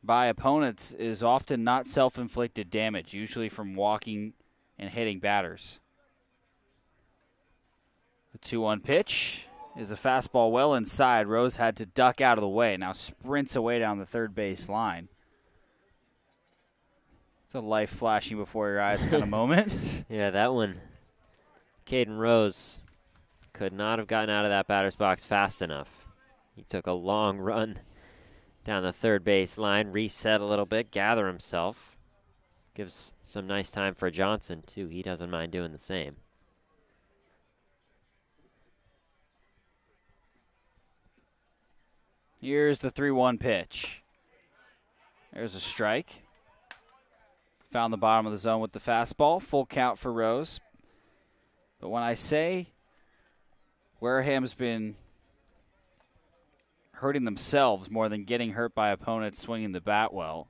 by opponents is often not self-inflicted damage, usually from walking and hitting batters. The 2-1 pitch is a fastball well inside. Rose had to duck out of the way. Now sprints away down the third base line. It's a life flashing before your eyes kind of moment. Yeah, that one. Caden Rose could not have gotten out of that batter's box fast enough. He took a long run down the third base line, reset a little bit, gather himself. Gives some nice time for Johnson, too. He doesn't mind doing the same. Here's the 3-1 pitch. There's a strike. Found the bottom of the zone with the fastball. Full count for Rose. But when I say Wareham's been hurting themselves more than getting hurt by opponents swinging the bat well,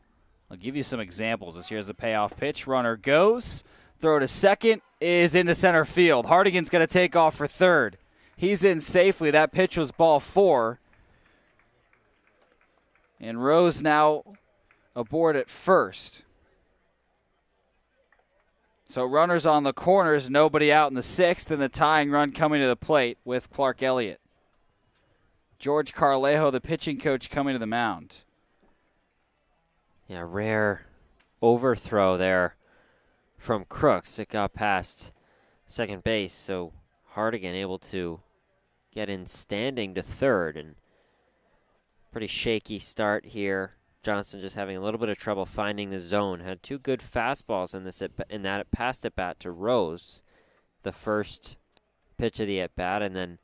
I'll give you some examples. As here's the payoff pitch. Runner goes. Throw to second is into center field. Hardigan's going to take off for third. He's in safely. That pitch was ball 4. And Rose now aboard at first. So runners on the corners, nobody out in the 6th, and the tying run coming to the plate with Clark Elliott. George Carlejo, the pitching coach, coming to the mound. Yeah, rare overthrow there from Crooks. It got past second base, so Hardigan able to get in standing to third. And pretty shaky start here. Johnson just having a little bit of trouble finding the zone. Had 2 good fastballs in that past at bat to Rose, the first pitch of the at bat, and then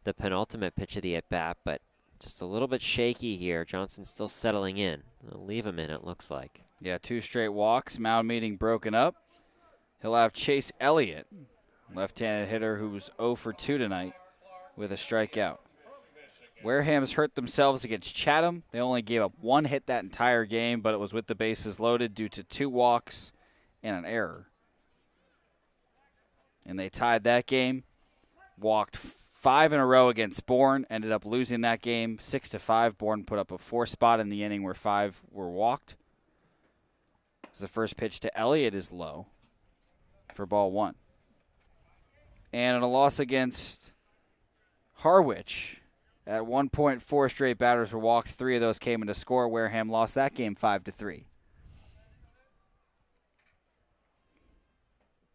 the penultimate pitch of the at bat. But just a little bit shaky here. Johnson still settling in. They'll leave him in, it looks like. Yeah, 2 straight walks. Mound meeting broken up. He'll have Chase Elliott, left-handed hitter who's 0 for 2 tonight with a strikeout. Wareham's hurt themselves against Chatham. They only gave up 1 hit that entire game, but it was with the bases loaded due to 2 walks and an error. And they tied that game. Walked 5 in a row against Bourne. Ended up losing that game 6-5. Bourne put up a 4 spot in the inning where 5 were walked. So the first pitch to Elliott is low for ball 1. And in a loss against Harwich. At one point, 4 straight batters were walked. 3 of those came in to score. Wareham lost that game 5-3.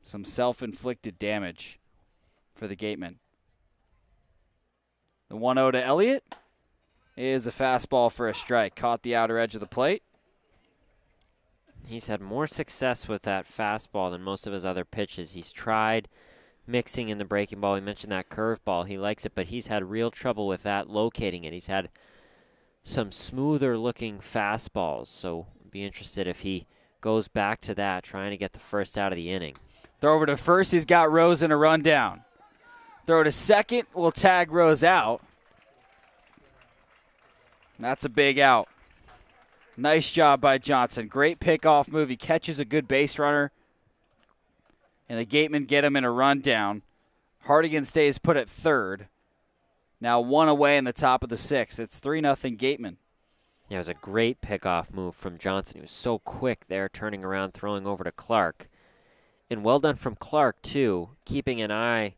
Some self-inflicted damage for the Gatemen. The 1-0 to Elliott is a fastball for a strike. Caught the outer edge of the plate. He's had more success with that fastball than most of his other pitches. He's tried mixing in the breaking ball. We mentioned that curveball. He likes it, but he's had real trouble with that, locating it. He's had some smoother-looking fastballs, so be interested if he goes back to that, trying to get the first out of the inning. Throw over to first. He's got Rose in a rundown. Throw to second. Will tag Rose out. That's a big out. Nice job by Johnson. Great pickoff move. He catches a good base runner. And the Gatemen get him in a rundown. Hardigan stays put at third. Now 1 away in the top of the 6th. It's 3-0 Gatemen. Yeah, it was a great pickoff move from Johnson. He was so quick there, turning around, throwing over to Clark. And well done from Clark, too, keeping an eye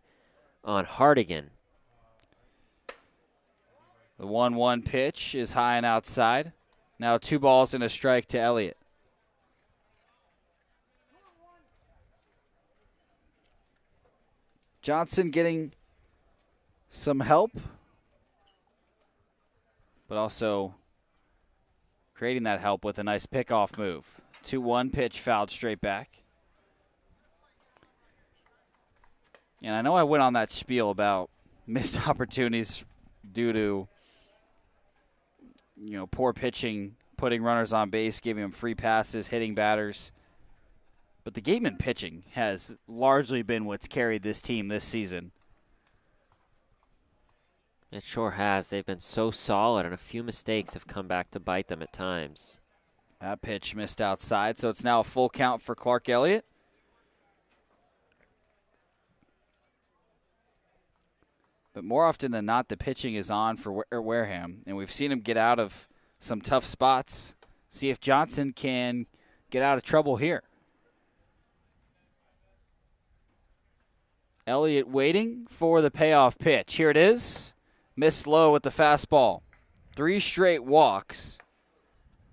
on Hardigan. The 1-1 pitch is high and outside. Now 2 balls and a strike to Elliott. Johnson getting some help, but also creating that help with a nice pickoff move. 2-1 pitch fouled straight back. And I know I went on that spiel about missed opportunities due to, poor pitching, putting runners on base, giving them free passes, hitting batters. But the Gateman pitching has largely been what's carried this team this season. It sure has. They've been so solid, and a few mistakes have come back to bite them at times. That pitch missed outside, so it's now a full count for Clark Elliott. But more often than not, the pitching is on for Wareham, and we've seen him get out of some tough spots. See if Johnson can get out of trouble here. Elliott waiting for the payoff pitch. Here it is. Missed low with the fastball. 3 straight walks.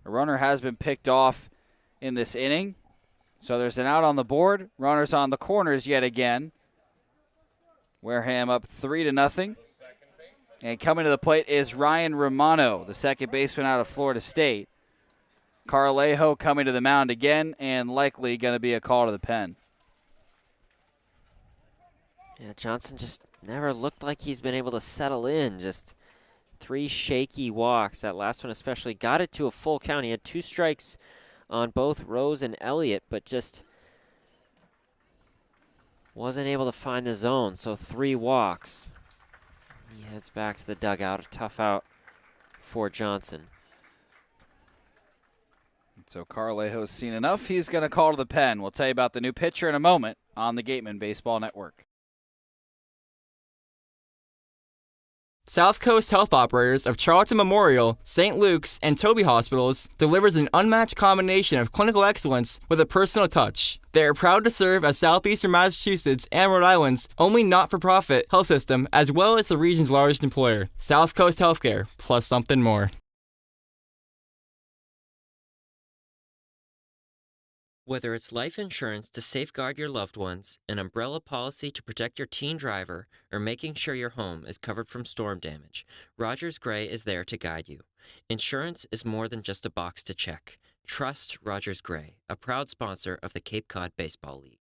A runner has been picked off in this inning. So there's an out on the board. Runners on the corners yet again. Wareham up 3-0. And coming to the plate is Ryan Romano, the second baseman out of Florida State. Carlejo coming to the mound again, and likely going to be a call to the pen. Yeah, Johnson just never looked like he's been able to settle in. Just 3 shaky walks. That last one especially got it to a full count. He had 2 strikes on both Rose and Elliott, but just wasn't able to find the zone. So 3 walks. He heads back to the dugout. A tough out for Johnson. So Carlejo's seen enough. He's going to call to the pen. We'll tell you about the new pitcher in a moment on the Gateman Baseball Network. South Coast Health Operators of Charlton Memorial, St. Luke's, and Toby Hospitals delivers an unmatched combination of clinical excellence with a personal touch. They are proud to serve as Southeastern Massachusetts and Rhode Island's only not-for-profit health system, as well as the region's largest employer. South Coast Healthcare, plus something more. Whether it's life insurance to safeguard your loved ones, an umbrella policy to protect your teen driver, or making sure your home is covered from storm damage, Rogers Gray is there to guide you. Insurance is more than just a box to check. Trust Rogers Gray, a proud sponsor of the Cape Cod Baseball League.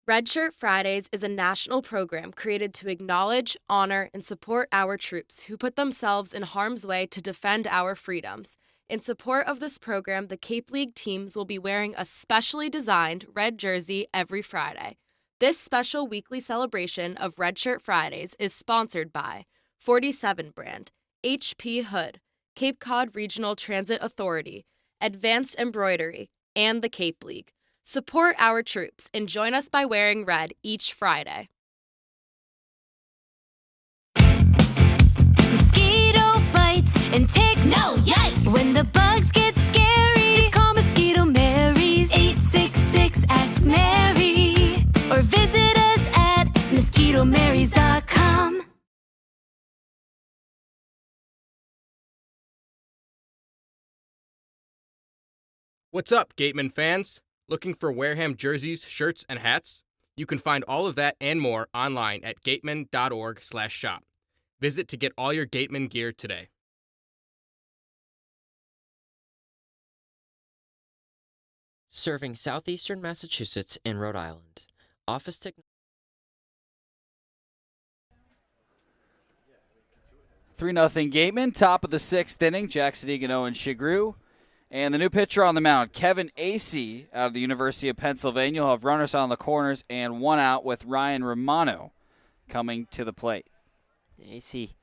Red Shirt Fridays is a national program created to acknowledge, honor, and support our troops who put themselves in harm's way to defend our freedoms. In support of this program, the Cape League teams will be wearing a specially designed red jersey every Friday. This special weekly celebration of Red Shirt Fridays is sponsored by 47 Brand, HP Hood, Cape Cod Regional Transit Authority, Advanced Embroidery, and the Cape League. Support our troops and join us by wearing red each Friday. Mosquito bites and ticks. No, yikes! When the bugs get scary, just call Mosquito Mary's 866 Ask Mary. or visit us at mosquitomarys.com. What's up, Gateman fans? Looking for Wareham jerseys, shirts, and hats? You can find all of that and more online at gateman.org/shop. Visit to get all your Gateman gear today. Serving southeastern Massachusetts and Rhode Island. Office Technology. 3-0 Gateman, top of the 6th inning. Jack Sadighian, Owen, Sughrue. And the new pitcher on the mound, Kevin Acey out of the University of Pennsylvania. Will have runners on the corners and one out with Ryan Romano coming to the plate. Acey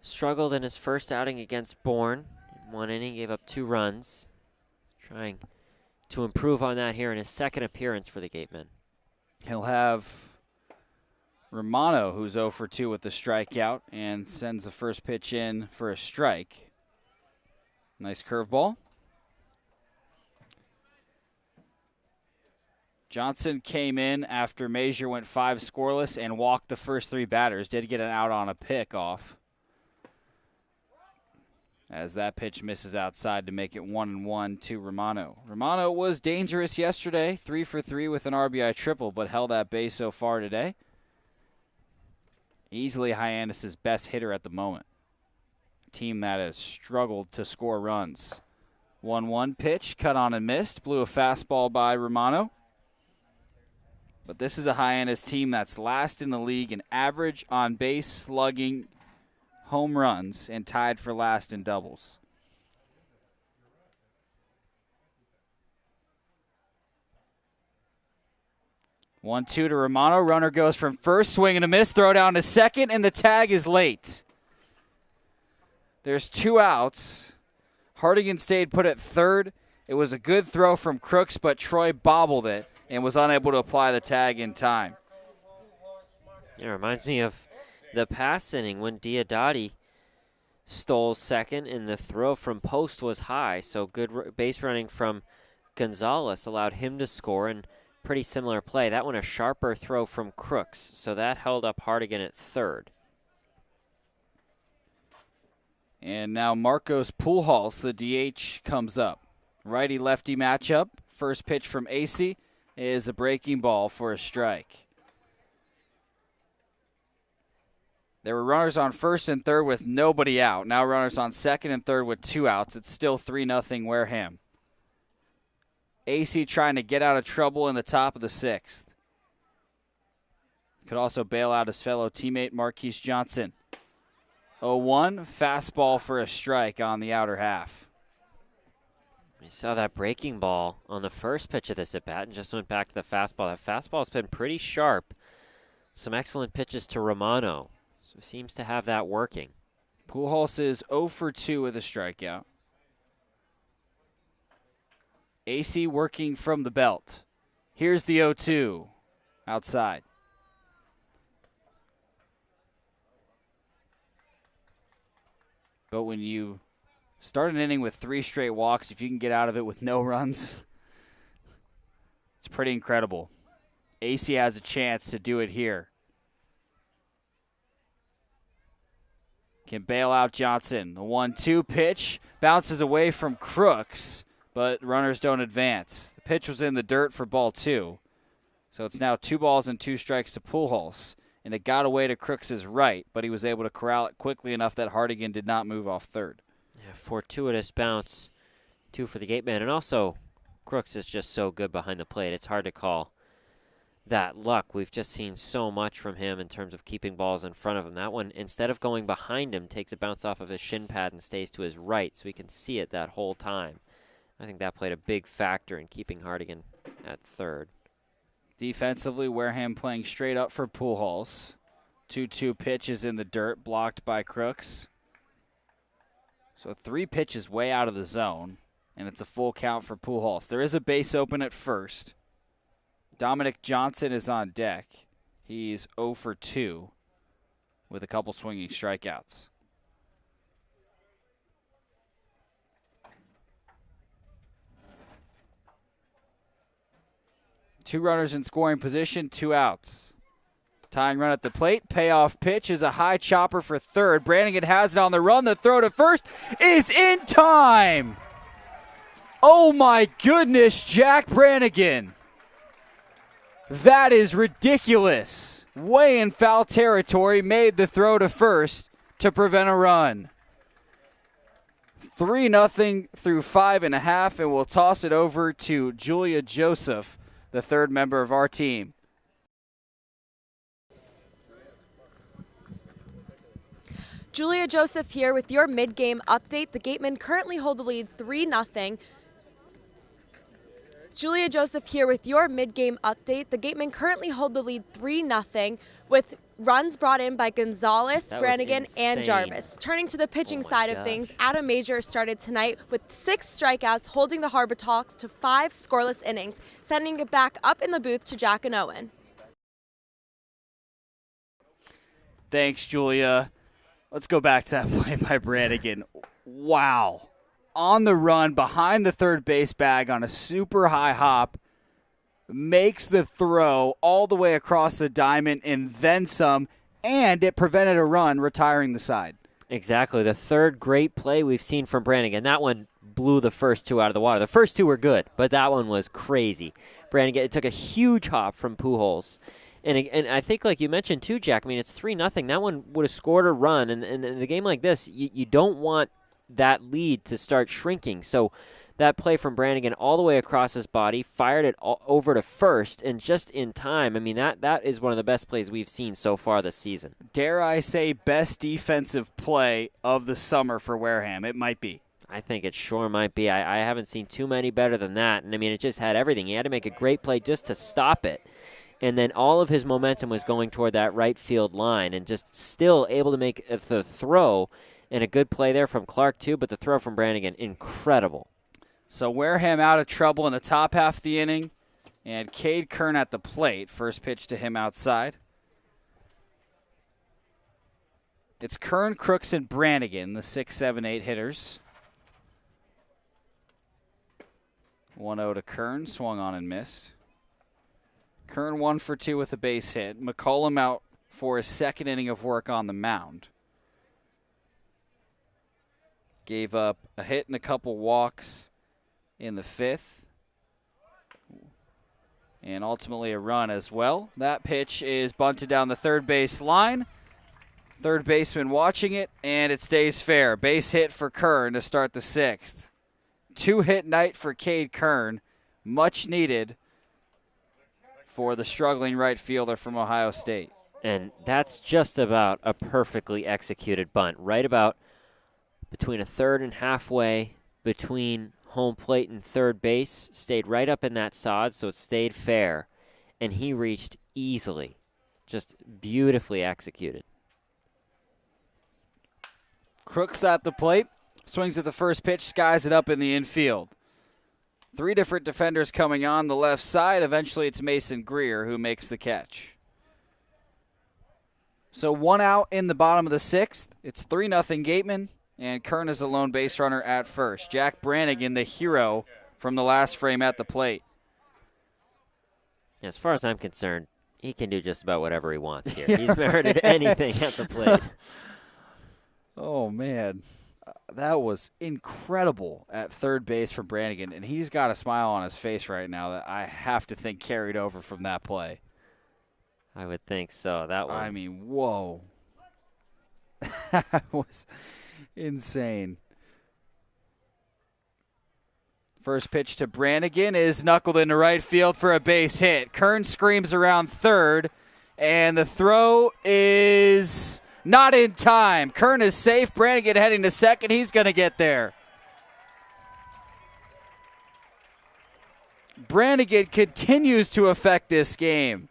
struggled in his first outing against Bourne. In 1 inning, gave up 2 runs. Trying to improve on that here in his second appearance for the Gatemen. He'll have Romano, who's 0 for 2 with the strikeout, and sends the first pitch in for a strike. Nice curveball. Johnson came in after Major went 5 scoreless and walked the first 3 batters. Did get an out on a pick-off, as that pitch misses outside to make it 1-1 to Romano. Romano was dangerous yesterday, 3 for 3 with an RBI triple, but held at bay so far today. Easily Hyannis' best hitter at the moment. Team that has struggled to score runs. 1-1 pitch, cut on and missed. Blew a fastball by Romano. But this is a Hyannis team that's last in the league in average on base, slugging, home runs, and tied for last in doubles. One, 2 to Romano. Runner goes from first, swing and a miss, throw down to second, and the tag is late. There's 2 outs. Hardigan stayed put at third. It was a good throw from Crooks, but Troy bobbled it and was unable to apply the tag in time. It reminds me of the past inning when Diodati stole second and the throw from post was high. So good base running from Gonzalez allowed him to score, and pretty similar play. That one a sharper throw from Crooks, so that held up Hardigan at third. And now Marcos Pujols, the DH, comes up. Righty-lefty matchup. First pitch from Acey is a breaking ball for a strike. There were runners on first and third with nobody out. Now runners on second and third with 2 outs. It's still 3-0 Wareham. Acey trying to get out of trouble in the top of the 6th. Could also bail out his fellow teammate Marquise Johnson. 0-1, fastball for a strike on the outer half. We saw that breaking ball on the first pitch of this at-bat and just went back to the fastball. That fastball's been pretty sharp. Some excellent pitches to Romano. So seems to have that working. Pujols is 0 for 2 with a strikeout. Acey working from the belt. Here's the 0-2 outside. But when you start an inning with 3 straight walks, if you can get out of it with no runs, it's pretty incredible. Acey has a chance to do it here. Can bail out Johnson. The 1-2 pitch bounces away from Crooks, but runners don't advance. The pitch was in the dirt for ball 2. So it's now 2 balls and 2 strikes to Pujols. And it got away to Crooks' right, but he was able to corral it quickly enough that Hardigan did not move off third. Yeah, fortuitous bounce, 2 for the Gateman. And also, Crooks is just so good behind the plate. It's hard to call that luck. We've just seen so much from him in terms of keeping balls in front of him. That one, instead of going behind him, takes a bounce off of his shin pad and stays to his right, so he can see it that whole time. I think that played a big factor in keeping Hardigan at third. Defensively, Wareham playing straight up for Pujols. 2-2 pitches in the dirt, blocked by Crooks. So 3 pitches way out of the zone, and it's a full count for Pujols. There is a base open at first. Dominic Johnson is on deck. He's 0 for 2 with a couple swinging strikeouts. Two runners in scoring position, 2 outs. Tying run at the plate. Payoff pitch is a high chopper for third. Brannigan has it on the run. The throw to first is in time. Oh my goodness, Jack Brannigan. That is ridiculous. Way in foul territory, made the throw to first to prevent a run. 3-0 through 5.5, and we'll toss it over to Julia Joseph, the third member of our team. Julia Joseph here with your mid-game update. The Gatemen currently hold the lead 3-0. Julia Joseph here with your mid-game update. The Gatemen currently hold the lead 3-0 with runs brought in by Gonzalez, Brannigan, and Jarvis. Turning to the pitching side of things, Adam Major started tonight with 6 strikeouts, holding the Harbor Hawks to 5 scoreless innings, sending it back up in the booth to Jack and Owen. Thanks, Julia. Let's go back to that play by Brannigan. Wow. On the run, behind the third base bag on a super high hop, makes the throw all the way across the diamond and then some, and it prevented a run, retiring the side. Exactly. The third great play we've seen from Brannigan. That one blew the first 2 out of the water. The first 2 were good, but that one was crazy. Brannigan, it took a huge hop from Pujols. And I think, like you mentioned too, Jack, I mean, it's 3-0. That one would have scored a run. And in a game like this, you don't want that lead to start shrinking. So that play from Brannigan all the way across his body, fired it over to first, and just in time. I mean, that is one of the best plays we've seen so far this season. Dare I say best defensive play of the summer for Wareham? It might be. I think it sure might be. I haven't seen too many better than that. And, I mean, it just had everything. He had to make a great play just to stop it. And then all of his momentum was going toward that right field line and just still able to make the throw. And a good play there from Clark, too, but the throw from Brannigan, incredible. So Wareham out of trouble in the top half of the inning. And Cade Kern at the plate. First pitch to him outside. It's Kern, Crooks, and Brannigan, the 6, 7, 8 hitters. 1-0 to Kern, swung on and missed. Kern 1 for 2 with a base hit. McCollum out for his second inning of work on the mound. Gave up a hit and a couple walks in the 5th. And ultimately a run as well. That pitch is bunted down the third base line. Third baseman watching it, and it stays fair. Base hit for Kern to start the 6th. 2-hit night for Cade Kern. Much needed for the struggling right fielder from Ohio State. And that's just about a perfectly executed bunt. Right about between a third and halfway between home plate and third base. Stayed right up in that sod, so it stayed fair. And he reached easily. Just beautifully executed. Crooks at the plate. Swings at the first pitch, skies it up in the infield. 3 different defenders coming on the left side. Eventually it's Mason Greer who makes the catch. So 1 out in the bottom of the 6th. It's 3-0 Gateman, and Kern is a lone base runner at first. Jack Brannigan, the hero from the last frame at the plate. As far as I'm concerned, he can do just about whatever he wants here. He's merited anything at the plate. Oh, man. That was incredible at third base for Brannigan, and he's got a smile on his face right now that I have to think carried over from that play. I would think so. That one. I mean, whoa. That was insane. First pitch to Brannigan is knuckled into right field for a base hit. Kern screams around third, and the throw is not in time. Kern is safe. Brannigan heading to second. He's going to get there. Brannigan continues to affect this game.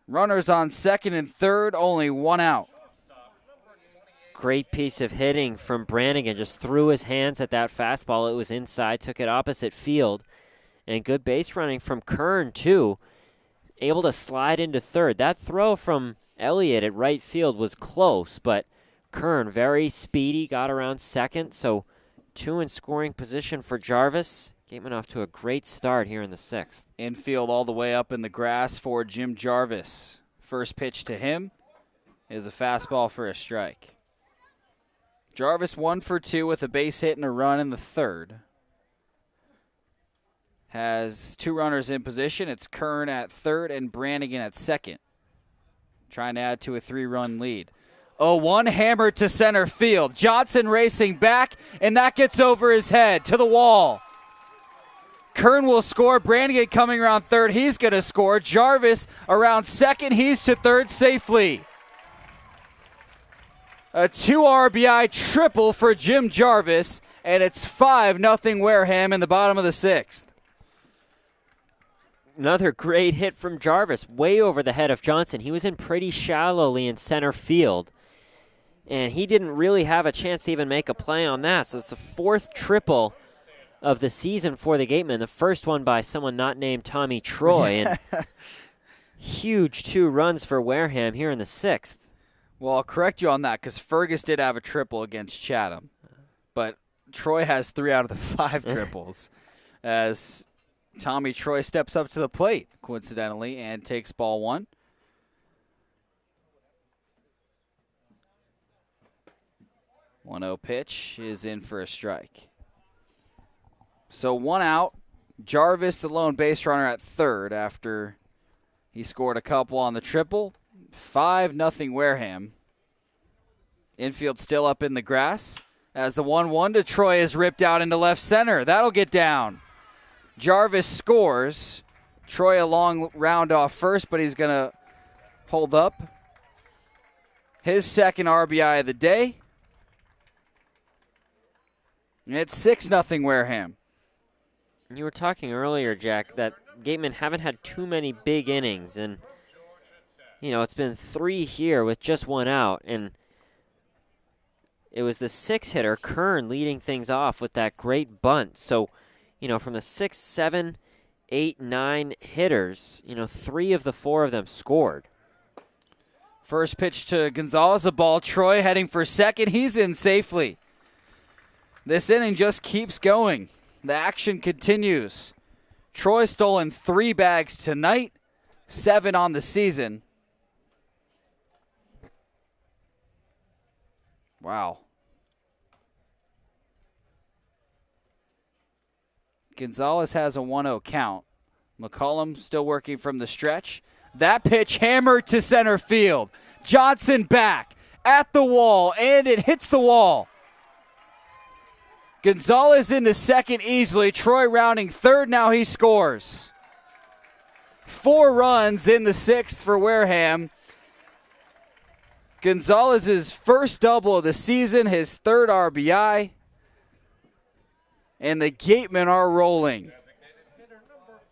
Runners on second and third, only 1 out. Great piece of hitting from Brannigan. Just threw his hands at that fastball. It was inside, took it opposite field. And good base running from Kern, too. Able to slide into third. That throw from Elliott at right field was close, but Kern very speedy, got around second. So 2 in scoring position for Jarvis. Gateman off to a great start here in the 6th. Infield all the way up in the grass for Jim Jarvis. First pitch to him is a fastball for a strike. Jarvis 1 for 2 with a base hit and a run in the 3rd. Has 2 runners in position. It's Kern at 3rd and Brannigan at 2nd. Trying to add to a 3-run lead. 0-1 hammer to center field. Johnson racing back, and that gets over his head to the wall. Kern will score. Brannigan coming around 3rd. He's going to score. Jarvis around 2nd. He's to 3rd safely. A 2 RBI triple for Jim Jarvis, and it's 5-0 Wareham in the bottom of the 6th. Another great hit from Jarvis, way over the head of Johnson. He was in pretty shallowly in center field, and he didn't really have a chance to even make a play on that. So it's the 4th triple of the season for the Gatemen, the first one by someone not named Tommy Troy. And huge 2 runs for Wareham here in the 6th. Well, I'll correct you on that because Fergus did have a triple against Chatham, but Troy has 3 out of the 5 triples as Tommy Troy steps up to the plate, coincidentally, and takes ball 1. One 0 pitch is in for a strike. So 1 out. Jarvis, the lone base runner, at 3rd after he scored a couple on the triple. 5-0 Wareham. Infield still up in the grass as the 1-1 to Troy is ripped out into left center. That'll get down. Jarvis scores. Troy a long round off first, but he's going to hold up. His 2nd RBI of the day. And it's 6-0 Wareham. You were talking earlier, Jack, that Gatemen haven't had too many big innings, and it's been 3 here with just 1 out, and it was the 6-hitter, Kern, leading things off with that great bunt. So, from the 6, 7, 8, 9 hitters, 3 of the 4 of them scored. First pitch to Gonzalez, a ball. Troy heading for 2nd. He's in safely. This inning just keeps going. The action continues. Troy stolen 3 bags tonight, 7 on the season. Wow. Gonzalez has a 1-0 count. McCollum still working from the stretch. That pitch hammered to center field. Johnson back at the wall, and it hits the wall. Gonzalez into 2nd easily. Troy rounding 3rd. Now he scores. 4 runs in the 6th for Wareham. Gonzalez's first double of the season, his 3rd RBI. And the Gatemen are rolling.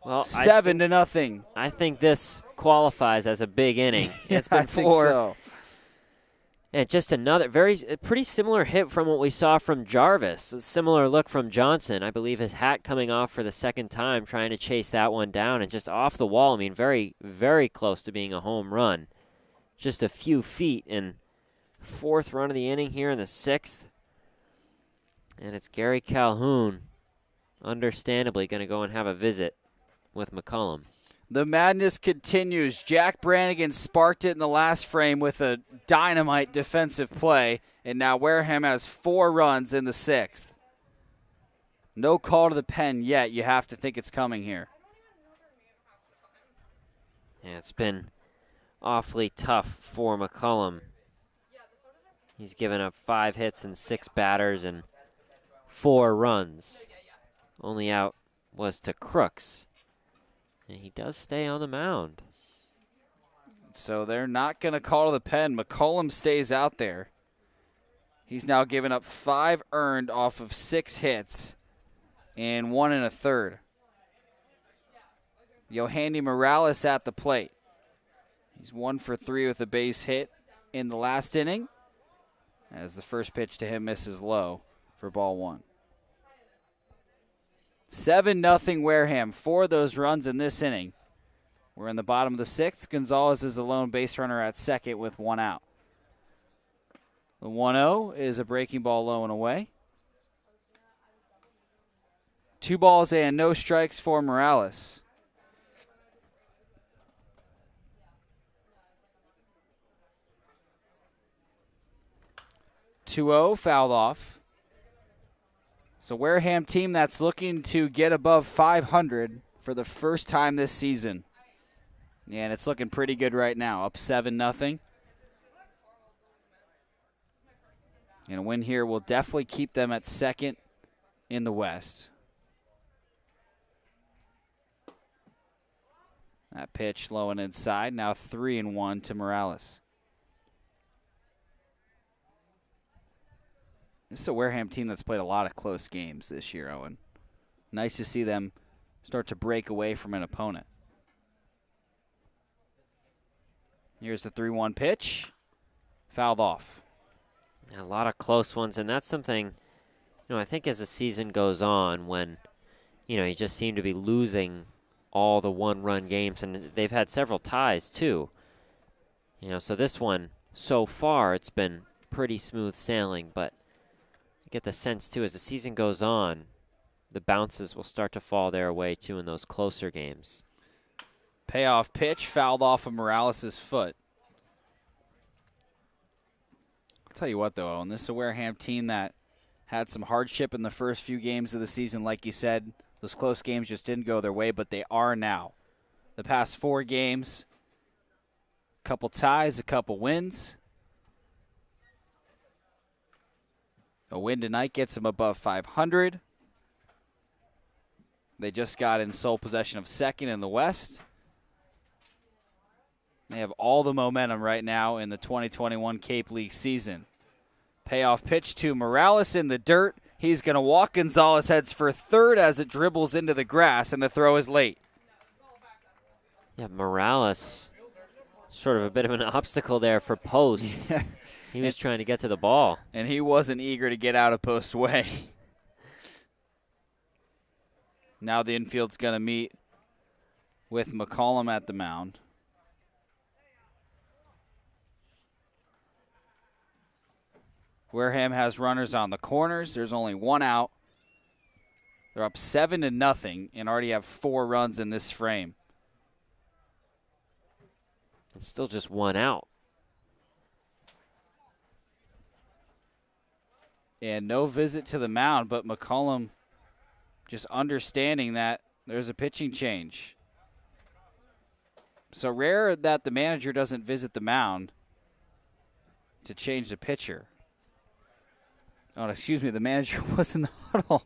Well, 7-0. I think this qualifies as a big inning. It's been 4. I think so. And just another pretty similar hit from what we saw from Jarvis. A similar look from Johnson. I believe his hat coming off for the 2nd time, trying to chase that one down, and just off the wall. I mean, very, very close to being a home run. Just a few feet, and 4th run of the inning here in the 6th. And it's Gary Calhoun, understandably, going to go and have a visit with McCollum. The madness continues. Jack Brannigan sparked it in the last frame with a dynamite defensive play, and now Wareham has 4 runs in the 6th. No call to the pen yet. You have to think it's coming here. Yeah, it's been awfully tough for McCollum. He's given up 5 hits and 6 batters and 4 runs. Only out was to Crooks. And he does stay on the mound. So they're not going to call to the pen. McCollum stays out there. He's now given up 5 earned off of 6 hits and 1 1/3. Yohandy Morales at the plate. He's 1 for 3 with a base hit in the last inning, as the first pitch to him misses low for ball 1. 7-0 Wareham. 4 of those runs in this inning. We're in the bottom of the 6th. Gonzalez is a lone base runner at 2nd with 1 out. The 1-0 is a breaking ball low and away. 2 balls and no strikes for Morales. (2-0) fouled off. So Wareham team that's looking to get above 500 for the first time this season. And it's looking pretty good right now, up 7-0. And a win here will definitely keep them at second in the West. That pitch low and inside, now 3-1 to Morales. This is a Wareham team that's played a lot of close games this year, Owen. Nice to see them start to break away from an opponent. Here's the 3-1 pitch. Fouled off. Yeah, a lot of close ones, and that's something, I think as the season goes on, when, you just seem to be losing all the one-run games, and they've had several ties too. So this one, so far, it's been pretty smooth sailing, but get the sense too as the season goes on, the bounces will start to fall their way too in those closer games. Payoff pitch fouled off of Morales' foot. I'll tell you what though, Owen, this is a Wareham team that had some hardship in the first few games of the season. Like you said, those close games just didn't go their way, but they are now. The past 4 games, a couple ties, a couple wins. A win tonight gets them above 500. They just got in sole possession of second in the West. They have all the momentum right now in the 2021 Cape League season. Payoff pitch to Morales in the dirt. He's going to walk. Gonzalez heads for third as it dribbles into the grass, and the throw is late. Yeah, Morales, sort of a bit of an obstacle there for Post. He was trying to get to the ball. And he wasn't eager to get out of Post's way. Now the infield's going to meet with McCollum at the mound. Wareham has runners on the corners. There's only 1 out. They're up 7-0 and already have 4 runs in this frame. It's still just 1 out. And no visit to the mound, but McCollum just understanding that there's a pitching change. So rare that the manager doesn't visit the mound to change the pitcher. Oh, excuse me, the manager was in the huddle.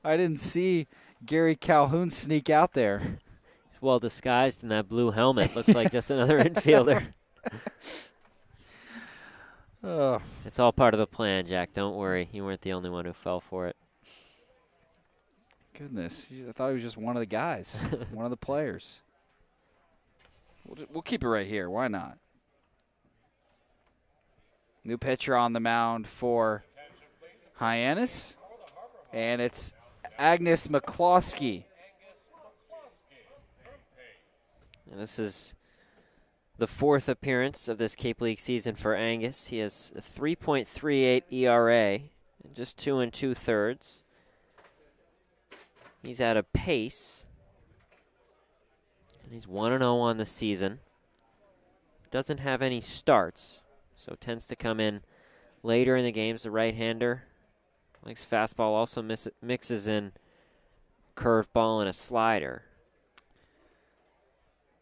I didn't see Gary Calhoun sneak out there. He's well disguised in that blue helmet. Looks like just another infielder. Oh. It's all part of the plan, Jack. Don't worry. You weren't the only one who fell for it. Goodness. I thought he was just one of the guys, one of the players. We'll keep it right here. Why not? New pitcher on the mound for Hyannis, and it's Agnes McCloskey. And this is the 4th appearance of this Cape League season for Angus. He has a 3.38 ERA and just 2 2/3. He's at a pace, and he's 1-0 on the season. Doesn't have any starts, so tends to come in later in the games. The right-hander likes fastball, also mixes in curveball and a slider.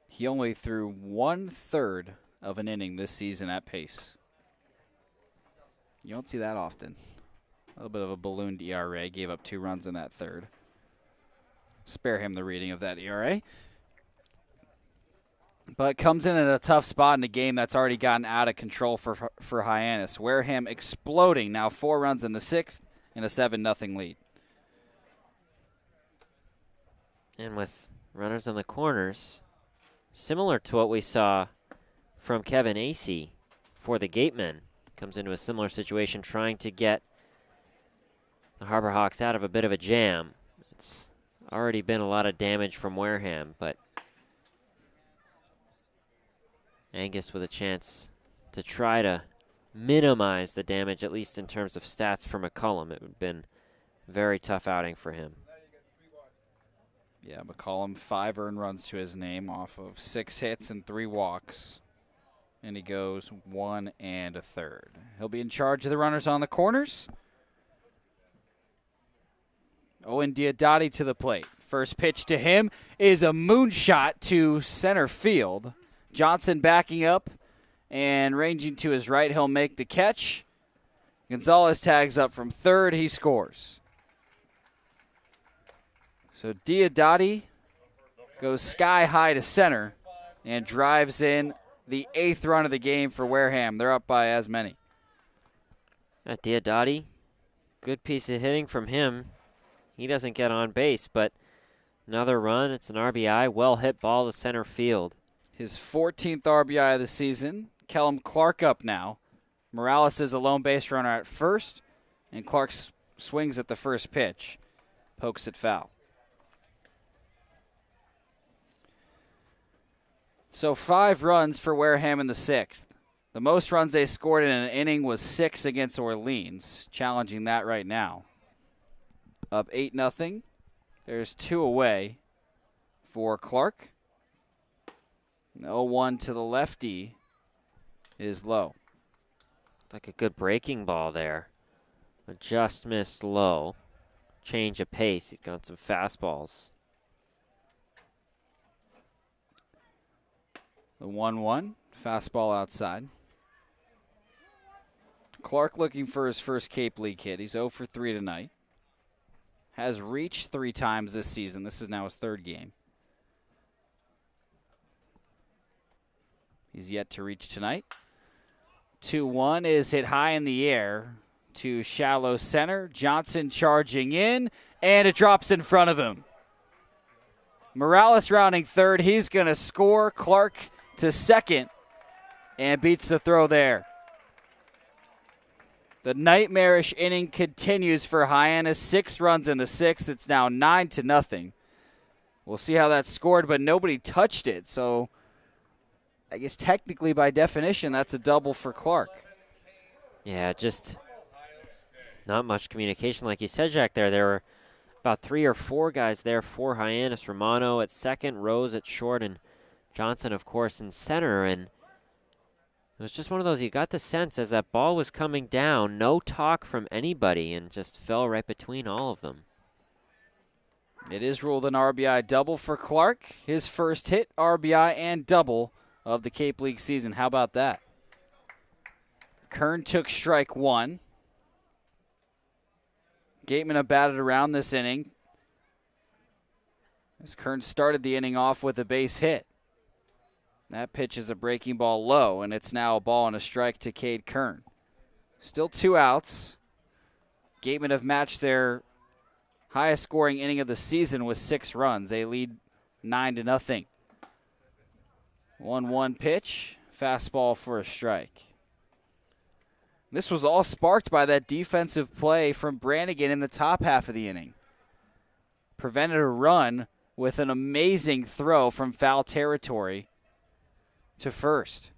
He only threw 1/3 of an inning this season at pace. You don't see that often. A little bit of a ballooned ERA. Gave up 2 runs in that third. Spare him the reading of that ERA. But comes in at a tough spot in a game that's already gotten out of control for Hyannis. Wareham exploding, now 4 runs in the 6th and a 7-0 lead. And with runners on the corners, similar to what we saw from Kevin Acey for the Gatemen. Comes into a similar situation trying to get the Harbor Hawks out of a bit of a jam. It's already been a lot of damage from Wareham, but Angus with a chance to try to minimize the damage, at least in terms of stats for McCollum. It would have been a very tough outing for him. Yeah, McCollum, 5 earned runs to his name off of 6 hits and 3 walks. And he goes 1 1/3. He'll be in charge of the runners on the corners. Owen Diodati to the plate. First pitch to him is a moonshot to center field. Johnson backing up and ranging to his right. He'll make the catch. Gonzalez tags up from third. He scores. So Diodati goes sky high to center and drives in the 8th run of the game for Wareham. They're up by as many. Diodati, good piece of hitting from him. He doesn't get on base, but another run. It's an RBI. Well hit ball to center field. His 14th RBI of the season. Kellum Clark up now. Morales is a lone base runner at first, and Clark swings at the first pitch. Pokes it foul. So 5 runs for Wareham in the 6th. The most runs they scored in an inning was 6 against Orleans, challenging that right now. Up 8-0. There's 2 away for Clark. 0-1 to the lefty is low. Like a good breaking ball there. But just missed low. Change of pace. He's got some fastballs. The 1-1. Fastball outside. Clark looking for his first Cape League hit. He's 0 for 3 tonight. Has reached 3 times this season. This is now his 3rd game. He's yet to reach tonight. 2-1 is hit high in the air to shallow center. Johnson charging in, and it drops in front of him. Morales rounding third. He's going to score. Clark to second and beats the throw there. The nightmarish inning continues for Hyannis. 6 runs in the 6th. It's now 9-0. We'll see how that's scored, but nobody touched it. So I guess technically by definition that's a double for Clark. Yeah, just not much communication. Like you said, Jack, there were about 3 or 4 guys there for Hyannis. Romano at second, Rose at short, and Johnson, of course, in center. And it was just one of those, you got the sense as that ball was coming down, no talk from anybody, and just fell right between all of them. It is ruled an RBI double for Clark. His first hit, RBI, and double of the Cape League season. How about that? Kern took strike 1. Gateman have batted around this inning, as Kern started the inning off with a base hit. That pitch is a breaking ball low, and it's now a ball and a strike to Cade Kern. Still 2 outs. Gateman have matched their highest scoring inning of the season with 6 runs. They lead 9-0. 1-1 pitch, fastball for a strike. This was all sparked by that defensive play from Brannigan in the top half of the inning. Prevented a run with an amazing throw from foul territory to first.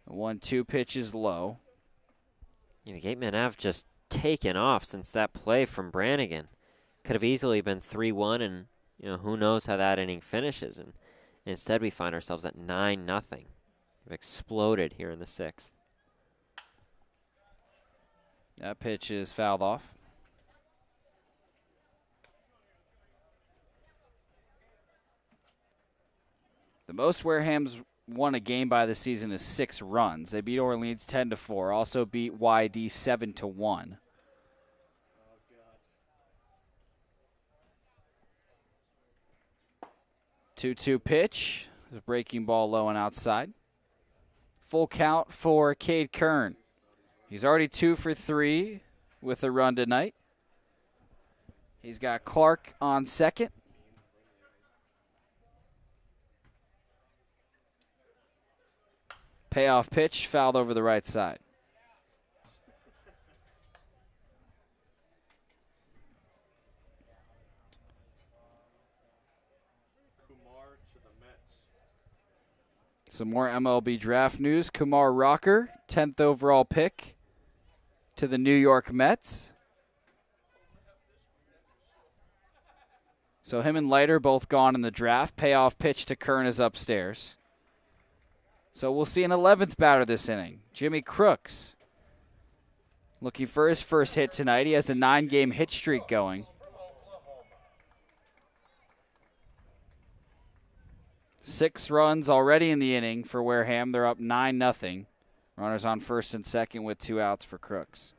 The 1-2 pitch is low. You know, Gatemen have just taken off since that play from Brannigan. Could have easily been 3-1, and you know, who knows how that inning finishes. And instead we find ourselves at 9-0. We've exploded here in the 6th. That pitch is fouled off. The most Wareham's won a game by this season is 6 runs. They beat Orleans 10-4. Also beat YD 7-1. Two-two pitch. The breaking ball low and outside. Full count for Cade Kern. He's already 2 for 3 with a run tonight. He's got Clark on second. Payoff pitch, fouled over the right side. Some more MLB draft news. Kumar Rocker, 10th overall pick to the New York Mets. So him and Leiter both gone in the draft. Payoff pitch to Kern is upstairs. So we'll see an 11th batter this inning. Jimmy Crooks looking for his first hit tonight. He has a 9-game hit streak going. 6 runs already in the inning for Wareham. They're up 9-0. Runners on first and second with 2 outs for Crooks.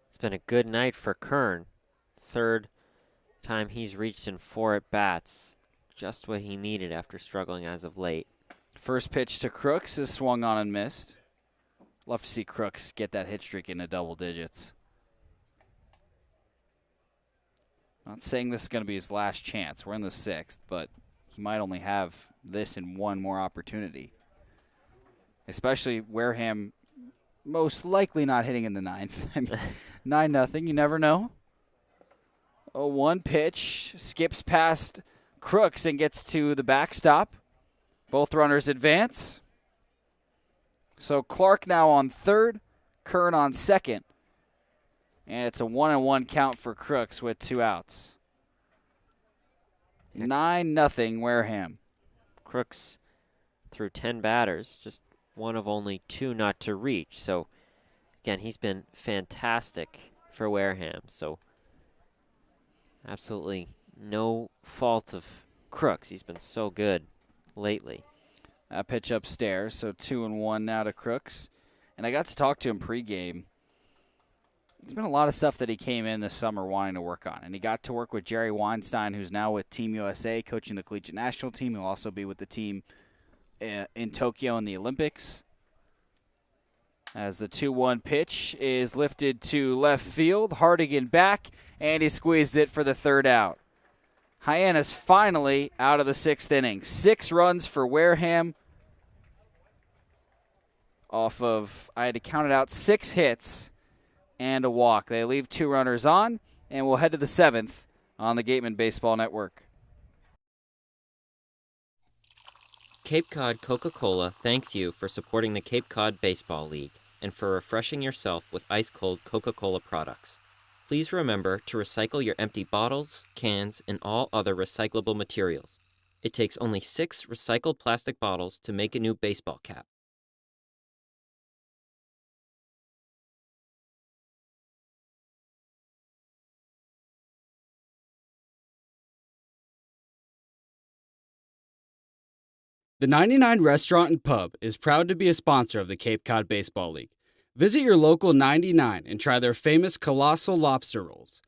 It's been a good night for Kern. Third time he's reached in 4 at-bats. Just what he needed after struggling as of late. First pitch to Crooks is swung on and missed. Love to see Crooks get that hit streak into double digits. Not saying this is going to be his last chance. We're in the 6th, but he might only have this in one more opportunity. Especially Wareham most likely not hitting in the 9th. I mean, 9-0, you never know. 0-1 pitch, skips past Crooks and gets to the backstop. Both runners advance. So Clark now on third, Kern on second. And it's a 1-1 count for Crooks with 2 outs. 9-0 Wareham. Crooks through 10 batters, just one of only 2 not to reach. So, again, he's been fantastic for Wareham. So, absolutely no fault of Crooks. He's been so good lately. That pitch upstairs, so 2-1 now to Crooks. And I got to talk to him pregame. There's been a lot of stuff that he came in this summer wanting to work on. And he got to work with Jerry Weinstein, who's now with Team USA, coaching the collegiate national team. He'll also be with the team in Tokyo in the Olympics. As the 2-1 pitch is lifted to left field. Hardigan back, and he squeezed it for the 3rd out. Hyannis finally out of the 6th inning. 6 runs for Wareham. Off of, I had to count it out, 6 hits and a walk. They leave 2 runners on, and we'll head to the 7th on the Gateman Baseball Network. Cape Cod Coca-Cola thanks you for supporting the Cape Cod Baseball League and for refreshing yourself with ice-cold Coca-Cola products. Please remember to recycle your empty bottles, cans, and all other recyclable materials. It takes only 6 recycled plastic bottles to make a new baseball cap. The 99 Restaurant and Pub is proud to be a sponsor of the Cape Cod Baseball League. Visit your local 99 and try their famous colossal lobster rolls.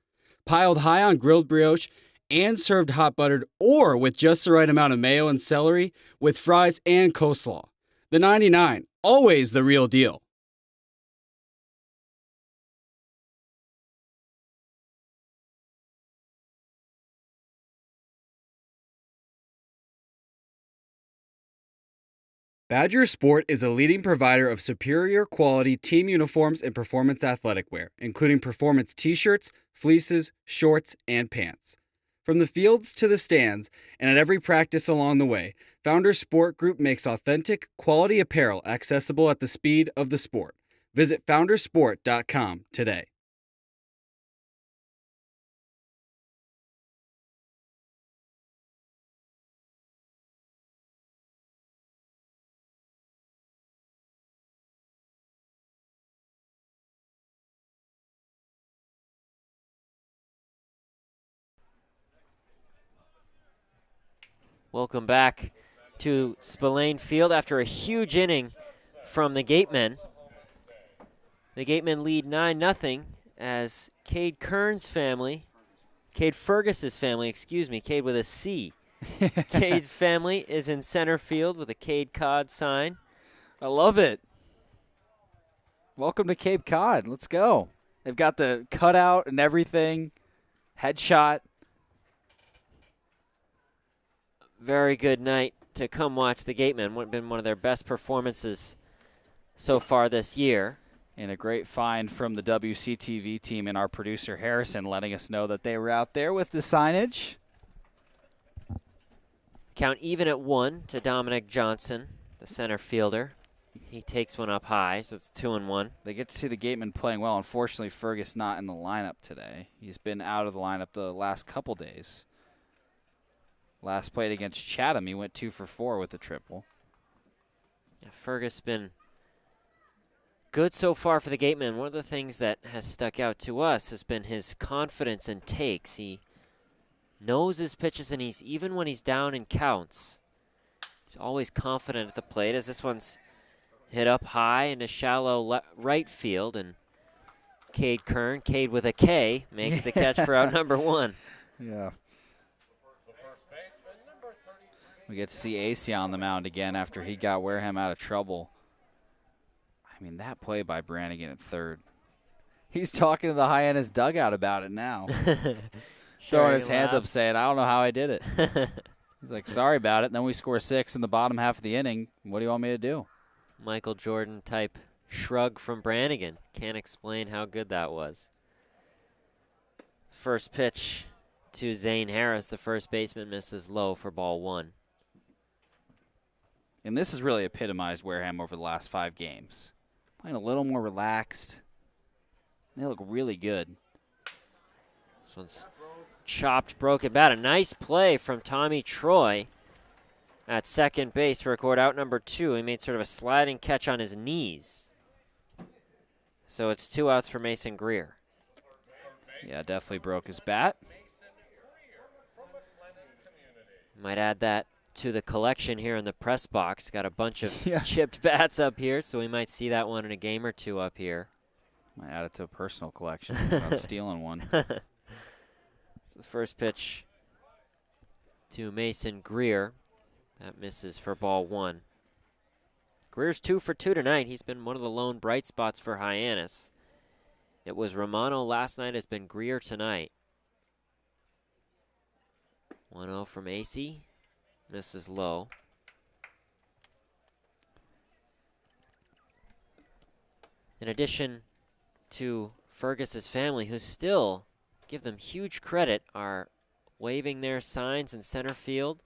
Piled high on grilled brioche and served hot buttered or with just the right amount of mayo and celery with fries and coleslaw. The 99, always the real deal. Badger Sport is a leading provider of superior quality team uniforms and performance athletic wear, including performance t-shirts, fleeces, shorts, and pants. From the fields to the stands and at every practice along the way, Founders Sport Group makes authentic, quality apparel accessible at the speed of the sport. Visit foundersport.com today. Welcome back to Spillane Field after a huge inning from the Gatemen. The Gatemen lead 9-0 as Cade Fergus's family, Cade with a C. Cade's family is in center field with a Cape Cod sign. I love it. Welcome to Cape Cod. Let's go. They've got the cutout and everything, headshot. Very good night to come watch the Gatemen. Would have been one of their best performances so far this year. And a great find from the WCTV team and our producer Harrison letting us know that they were out there with the signage. Count even at 1 to Dominic Johnson, the center fielder. He takes one up high, so it's 2-1. They get to see the Gatemen playing well. Unfortunately, Fergus not in the lineup today. He's been out of the lineup the last couple days. Last played against Chatham, he went 2 for 4 with a triple. Yeah, Fergus been good so far for the Gatemen. One of the things that has stuck out to us has been his confidence and takes. He knows his pitches, and even when he's down in counts, he's always confident at the plate, as this one's hit up high into shallow right field, and Cade Kern, Cade with a K, makes the catch for out number 1. Yeah. We get to see AC on the mound again after he got Wareham out of trouble. I mean, that play by Brannigan at third. He's talking to the Hyannis dugout about it now. Throwing his hands up saying, I don't know how I did it. He's like, sorry about it. And then we score 6 in the bottom half of the inning. What do you want me to do? Michael Jordan type shrug from Brannigan. Can't explain how good that was. First pitch to Zane Harris, the first baseman, misses low for ball 1. And this has really epitomized Wareham over the last 5 games. Playing a little more relaxed. They look really good. This one's chopped, broken bat. A nice play from Tommy Troy at second base to record out number 2. He made sort of a sliding catch on his knees. So it's 2 outs for Mason Greer. Yeah, definitely broke his bat. Might add that to the collection here in the press box. Got a bunch of chipped bats up here, so we might see that one in a game or 2 up here. Might add it to a personal collection without stealing one. So the first pitch to Mason Greer. That misses for ball 1. Greer's 2 for 2 tonight. He's been one of the lone bright spots for Hyannis. It was Romano last night, has been Greer tonight. 1-0 from AC. Misses low. In addition to Fergus's family, who still, give them huge credit, are waving their signs in center field.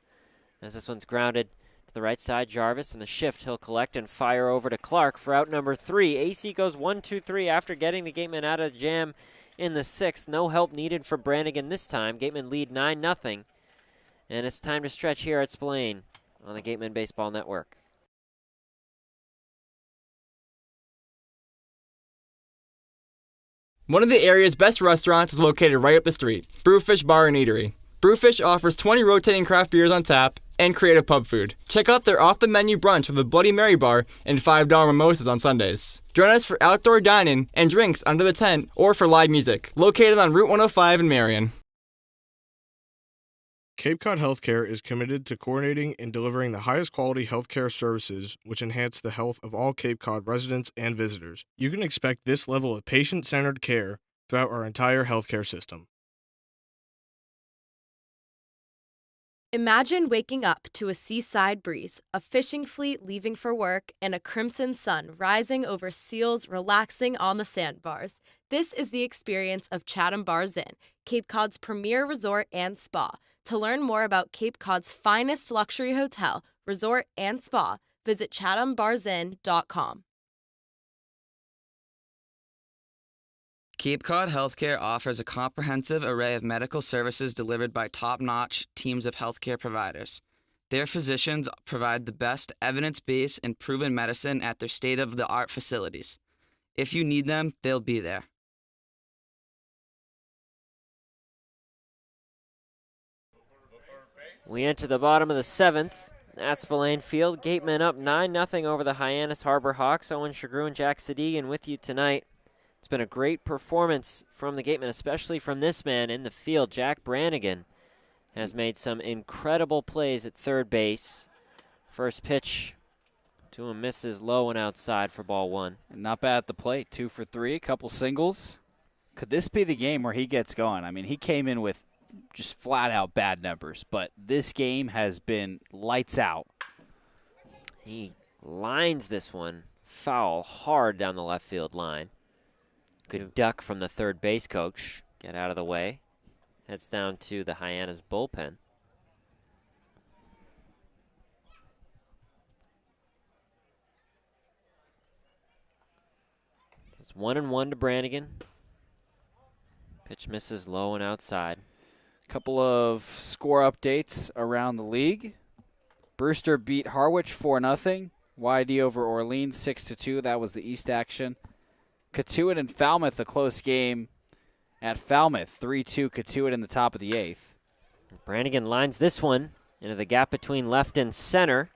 As this one's grounded to the right side, Jarvis, and the shift he'll collect and fire over to Clark for out number 3. AC goes 1-2-3 after getting the Gateman out of the jam in the 6th. No help needed from Brannigan this time. Gateman lead 9-0. And it's time to stretch here at Spillane on the Gateman Baseball Network. One of the area's best restaurants is located right up the street, Brewfish Bar and Eatery. Brewfish offers 20 rotating craft beers on tap and creative pub food. Check out their off-the-menu brunch with a Bloody Mary bar and $5 mimosas on Sundays. Join us for outdoor dining and drinks under the tent or for live music, located on Route 105 in Marion. Cape Cod Healthcare is committed to coordinating and delivering the highest quality healthcare services which enhance the health of all Cape Cod residents and visitors. You can expect this level of patient-centered care throughout our entire healthcare system. Imagine waking up to a seaside breeze, a fishing fleet leaving for work, and a crimson sun rising over seals relaxing on the sandbars. This is the experience of Chatham Bars Inn, Cape Cod's premier resort and spa. To learn more about Cape Cod's finest luxury hotel, resort, and spa, visit chathambarsin.com. Cape Cod Healthcare offers a comprehensive array of medical services delivered by top-notch teams of healthcare providers. Their physicians provide the best evidence-based and proven medicine at their state-of-the-art facilities. If you need them, they'll be there. We enter the bottom of the 7th at Spillane Field. Gatemen up 9-0 over the Hyannis Harbor Hawks. Owen Sughrue and Jack Sadighian with you tonight. It's been a great performance from the Gatemen, especially from this man in the field. Jack Brannigan has made some incredible plays at third base. First pitch to him misses low and outside for ball 1. And not bad at the plate, 2 for 3, a couple singles. Could this be the game where he gets going? I mean, he came in with just flat out bad numbers, but this game has been lights out. He lines this one foul hard down the left field line. Good duck from the third base coach. Get out of the way. Heads down to the Hyannis bullpen. It's 1-1 to Brannigan. Pitch misses low and outside. Couple of score updates around the league. Brewster beat Harwich 4-0. YD over Orleans 6-2. That was the East action. Catuit and Falmouth, a close game at Falmouth. 3-2 Catuit in the top of the 8th. Brannigan lines this one into the gap between left and center.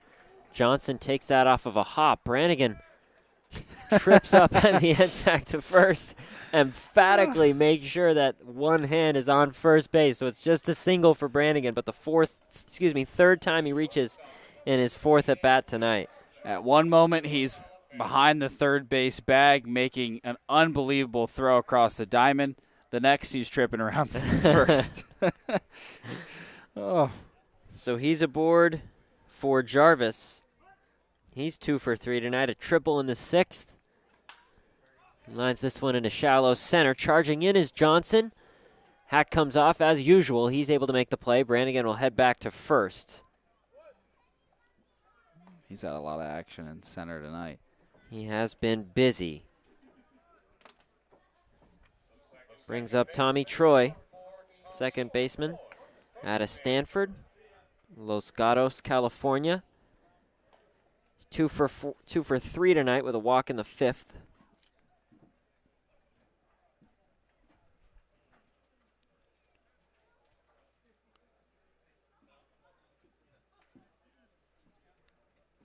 Johnson takes that off of a hop. Brannigan trips up as he heads back to first, emphatically makes sure that one hand is on first base. So it's just a single for Brannigan, but the third time he reaches in his 4th at bat tonight. At one moment, he's behind the third base bag, making an unbelievable throw across the diamond. The next, he's tripping around first. Oh. So he's aboard for Jarvis. He's 2 for 3 tonight, a triple in the 6th. He lines this one into shallow center. Charging in is Johnson. Hat comes off as usual. He's able to make the play. Brannigan will head back to first. He's had a lot of action in center tonight. He has been busy. Brings up Tommy Troy, second baseman out of Stanford, Los Gatos, California. 2 for 3 tonight with a walk in the 5th.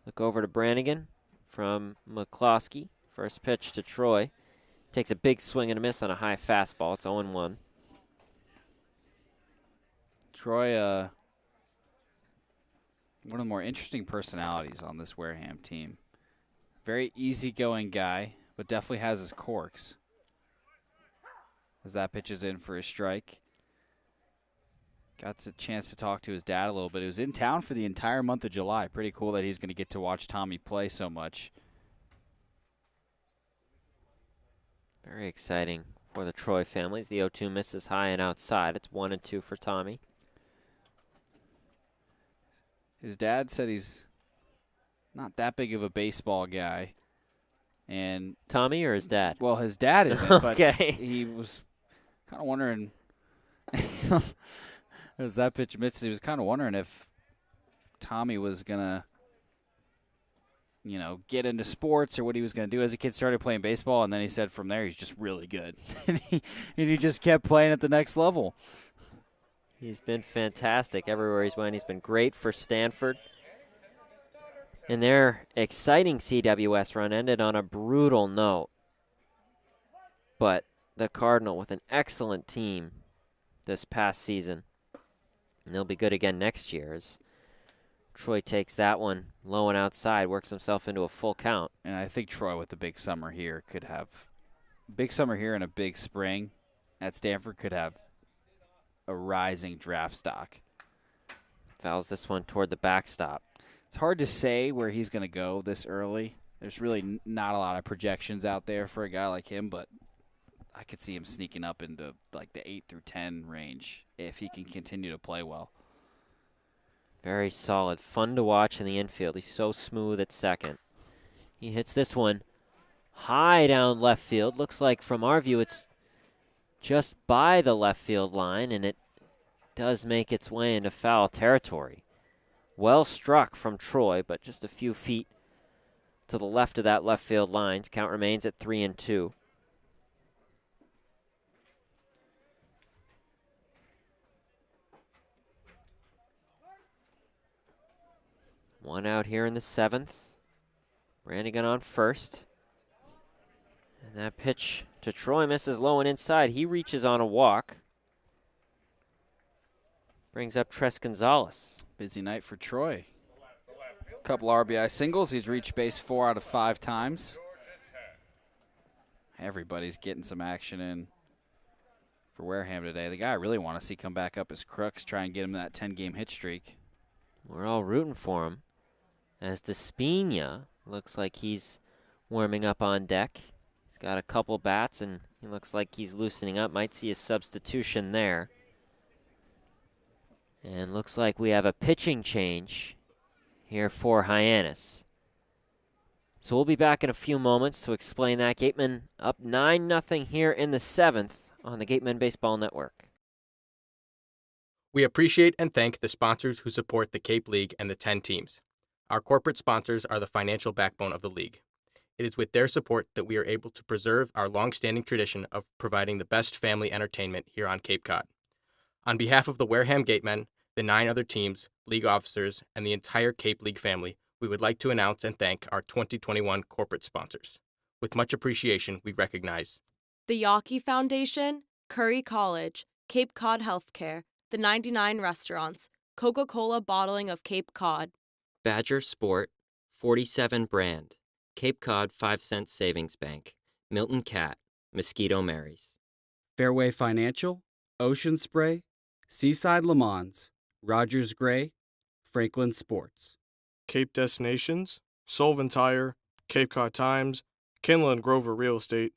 Look over to Brannigan from McCloskey. First pitch to Troy. Takes a big swing and a miss on a high fastball. It's 0-1. Troy, one of the more interesting personalities on this Wareham team. Very easygoing guy, but definitely has his quirks. As that pitch is in for a strike. Got a chance to talk to his dad a little bit. He was in town for the entire month of July. Pretty cool that he's going to get to watch Tommy play so much. Very exciting for the Troy families. The 0-2 misses high and outside. It's 1-2 for Tommy. His dad said he's not that big of a baseball guy. And Tommy or his dad? Well, his dad isn't, okay. But he was kind of wondering as that pitch misses, he was kind of wondering if Tommy was going to, get into sports or what he was going to do as a kid. Started playing baseball, and then he said from there he's just really good. and he just kept playing at the next level. He's been fantastic everywhere he's went. He's been great for Stanford. And their exciting CWS run ended on a brutal note. But the Cardinal with an excellent team this past season. And they'll be good again next year as Troy takes that one low and outside, works himself into a full count. And I think Troy with the big summer here could have big summer here and a big spring at Stanford could have a rising draft stock. Fouls this one toward the backstop. It's hard to say where he's going to go this early. There's really not a lot of projections out there for a guy like him, but I could see him sneaking up into like the 8 through 10 range if he can continue to play well. Very solid. Fun to watch in the infield. He's so smooth at second. He hits this one high down left field. Looks like from our view it's just by the left field line, and it does make its way into foul territory. Well struck from Troy, but just a few feet to the left of that left field line. Count remains at 3-2. One out here in the 7th. Brannigan on first. And that pitch to Troy misses low and inside. He reaches on a walk. Brings up Tres Gonzalez. Busy night for Troy. Couple RBI singles. He's reached base 4 out of 5 times. Everybody's getting some action in for Wareham today. The guy I really want to see come back up is Crooks, try and get him that 10-game hit streak. We're all rooting for him. As Despina looks like he's warming up on deck. He's got a couple bats, and he looks like he's loosening up. Might see a substitution there. And looks like we have a pitching change here for Hyannis. So we'll be back in a few moments to explain that. Gateman up 9-0 here in the 7th on the Gateman Baseball Network. We appreciate and thank the sponsors who support the Cape League and the 10 teams. Our corporate sponsors are the financial backbone of the league. It is with their support that we are able to preserve our long-standing tradition of providing the best family entertainment here on Cape Cod. On behalf of the Wareham Gatemen, the 9 other teams, league officers, and the entire Cape League family, we would like to announce and thank our 2021 corporate sponsors. With much appreciation, we recognize the Yawkey Foundation, Curry College, Cape Cod Healthcare, the 99 Restaurants, Coca-Cola Bottling of Cape Cod, Badger Sport, 47 Brand, Cape Cod 5 Cent Savings Bank, Milton Cat, Mosquito Marys, Fairway Financial, Ocean Spray, Seaside Le Mans, Rogers Gray, Franklin Sports, Cape Destinations, Sullivan Tire, Cape Cod Times, Kinlan and Grover Real Estate,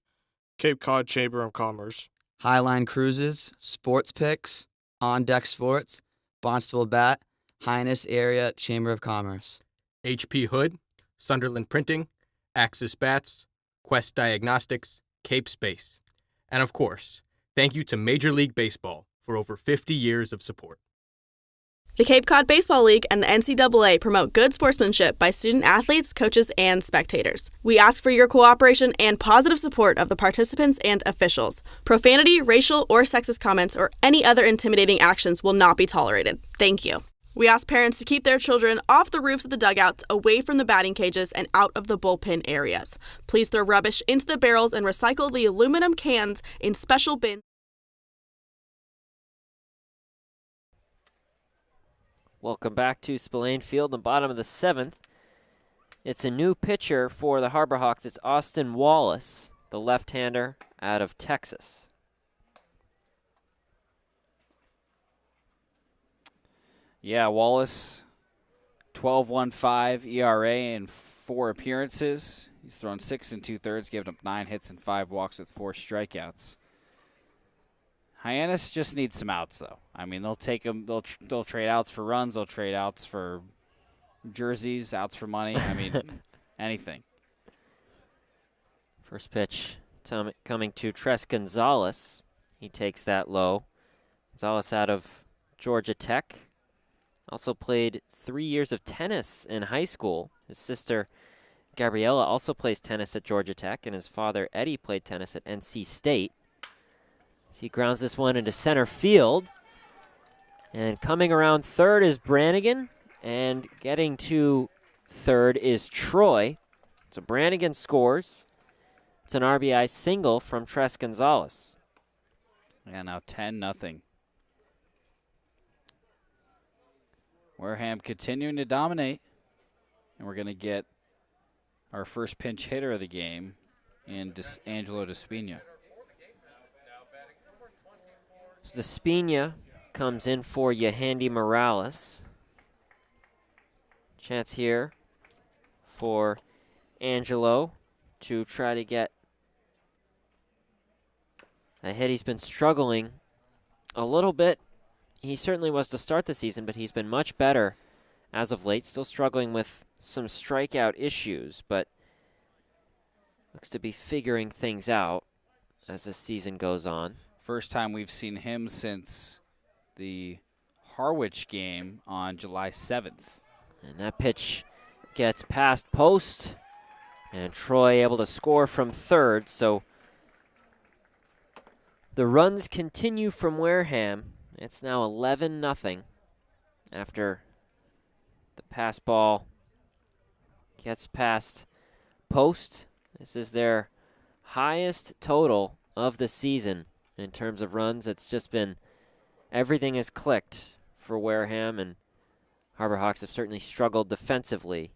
Cape Cod Chamber of Commerce, Highline Cruises, Sports Picks, On Deck Sports, Barnstable Bat, Hyannis Area Chamber of Commerce, HP Hood, Sunderland Printing, Axis Bats, Quest Diagnostics, Cape Space. And of course, thank you to Major League Baseball for over 50 years of support. The Cape Cod Baseball League and the NCAA promote good sportsmanship by student athletes, coaches, and spectators. We ask for your cooperation and positive support of the participants and officials. Profanity, racial, or sexist comments or any other intimidating actions will not be tolerated. Thank you. We ask parents to keep their children off the roofs of the dugouts, away from the batting cages, and out of the bullpen areas. Please throw rubbish into the barrels and recycle the aluminum cans in special bins. Welcome back to Spillane Field, the bottom of the 7th. It's a new pitcher for the Harbor Hawks. It's Austin Wallace, the left-hander out of Texas. Yeah, Wallace, 12.15 ERA in 4 appearances. He's thrown 6 2/3, given up 9 hits and 5 walks with 4 strikeouts. Hyannis just needs some outs, though. I mean, they'll take them. They'll trade outs for runs. They'll trade outs for jerseys, outs for money. I mean, anything. First pitch coming to Tres Gonzalez. He takes that low. Gonzalez out of Georgia Tech. Also played 3 years of tennis in high school. His sister, Gabriella, also plays tennis at Georgia Tech, and his father, Eddie, played tennis at NC State. He grounds this one into center field. And coming around third is Brannigan. And getting to third is Troy. So Brannigan scores. It's an RBI single from Tres Gonzalez. Yeah, now 10-0. Wareham continuing to dominate. And we're going to get our first pinch hitter of the game in Angelo Despina. So Despina comes in for Yohandy Morales. Chance here for Angelo to try to get a hit. He's been struggling a little bit. He certainly was to start the season, but he's been much better as of late. Still struggling with some strikeout issues, but looks to be figuring things out as the season goes on. First time we've seen him since the Harwich game on July 7th. And that pitch gets past post, and Troy able to score from third. So the runs continue from Wareham. It's now 11-0 after the pass ball gets past post. This is their highest total of the season. In terms of runs, it's just been everything has clicked for Wareham, and Harbor Hawks have certainly struggled defensively.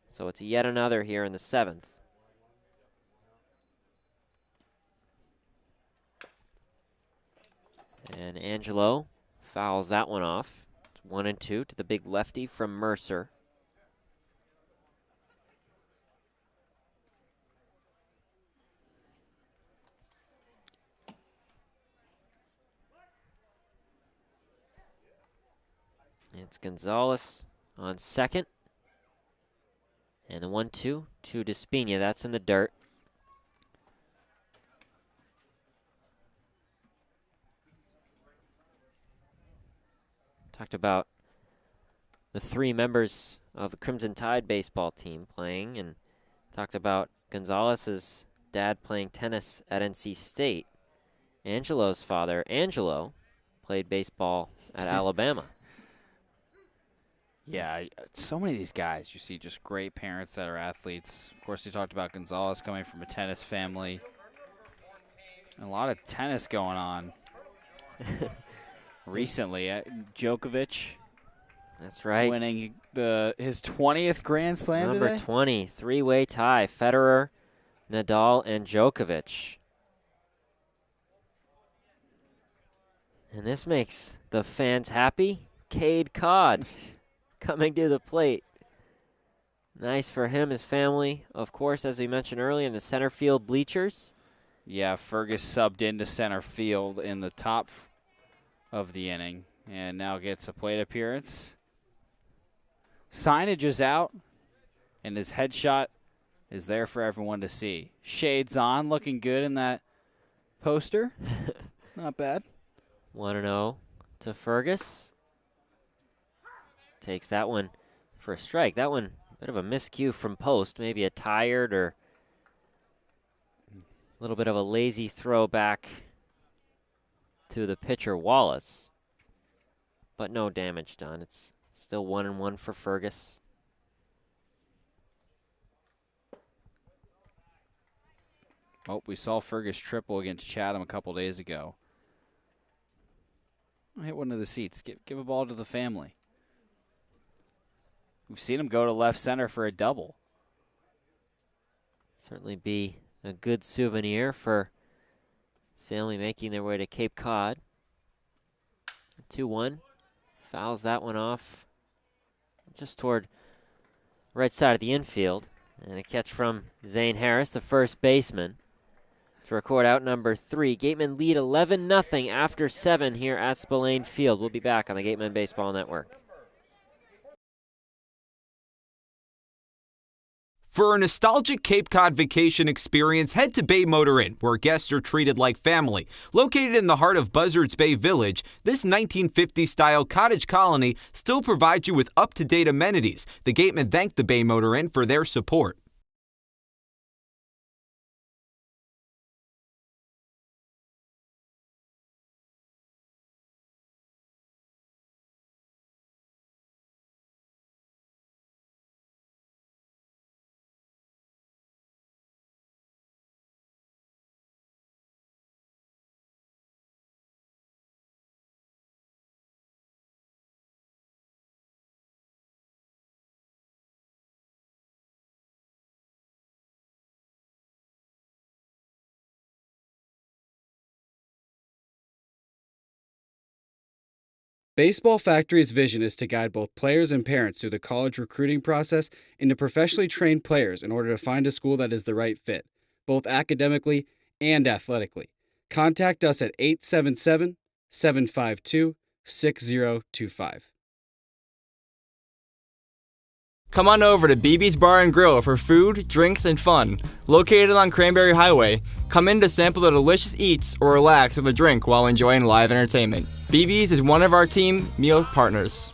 So it's yet another here in the 7th. And Angelo fouls that one off. It's 1-2 to the big lefty from Mercer. It's Gonzalez on second. And the 1-2 to Despina. That's in the dirt. Talked about the 3 members of the Crimson Tide baseball team playing, and talked about Gonzalez's dad playing tennis at NC State. Angelo's father, Angelo, played baseball at Alabama. Yeah, so many of these guys, you see just great parents that are athletes. Of course, you talked about Gonzalez coming from a tennis family. A lot of tennis going on recently. Djokovic. That's right. Winning his 20th Grand Slam Number today. 20, 3-way tie. Federer, Nadal, and Djokovic. And this makes the fans happy. Cade Codd coming to the plate. Nice for him, his family. Of course, as we mentioned earlier, in the center field bleachers. Yeah, Fergus subbed into center field in the top of the inning and now gets a plate appearance. Signage is out, and his headshot is there for everyone to see. Shades on, looking good in that poster. Not bad. 1-0 to Fergus. Takes that one for a strike. That one, a bit of a miscue from Post. Maybe a tired or a little bit of a lazy throw back to the pitcher, Wallace. But no damage done. It's still 1-1 for Fergus. Oh, we saw Fergus triple against Chatham a couple days ago. Hit one of the seats. Give a ball to the family. We've seen him go to left center for a double. Certainly be a good souvenir for his family making their way to Cape Cod. 2-1. Fouls that one off just toward right side of the infield. And a catch from Zane Harris, the first baseman, to record out number 3. Gatemen lead 11-0 after 7 here at Spillane Field. We'll be back on the Gatemen Baseball Network. For a nostalgic Cape Cod vacation experience, head to Bay Motor Inn, where guests are treated like family. Located in the heart of Buzzards Bay Village, this 1950s-style cottage colony still provides you with up-to-date amenities. The Gatemen thank the Bay Motor Inn for their support. Baseball Factory's vision is to guide both players and parents through the college recruiting process and to professionally train players in order to find a school that is the right fit, both academically and athletically. Contact us at 877-752-6025. Come on over to BB's Bar and Grill for food, drinks, and fun. Located on Cranberry Highway, come in to sample the delicious eats or relax with a drink while enjoying live entertainment. BB's is one of our team meal partners.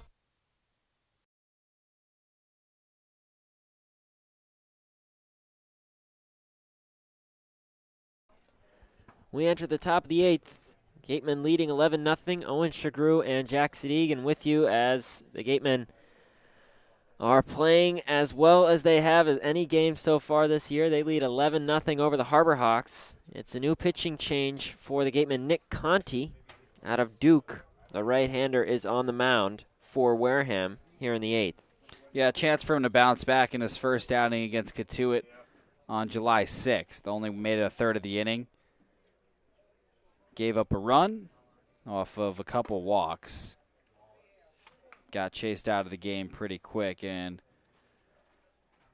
We enter the top of the 8th. Gatemen leading 11-0. Owen Sughrue and Jack Sadighian with you as the Gatemen are playing as well as they have as any game so far this year. They lead 11-0 over the Harbor Hawks. It's a new pitching change for the Gatemen. Nick Conti out of Duke, the right-hander, is on the mound for Wareham here in the 8th. Yeah, a chance for him to bounce back in his first outing against Katuitt on July 6th. Only made it a third of the inning. Gave up a run off of a couple walks. Got chased out of the game pretty quick, and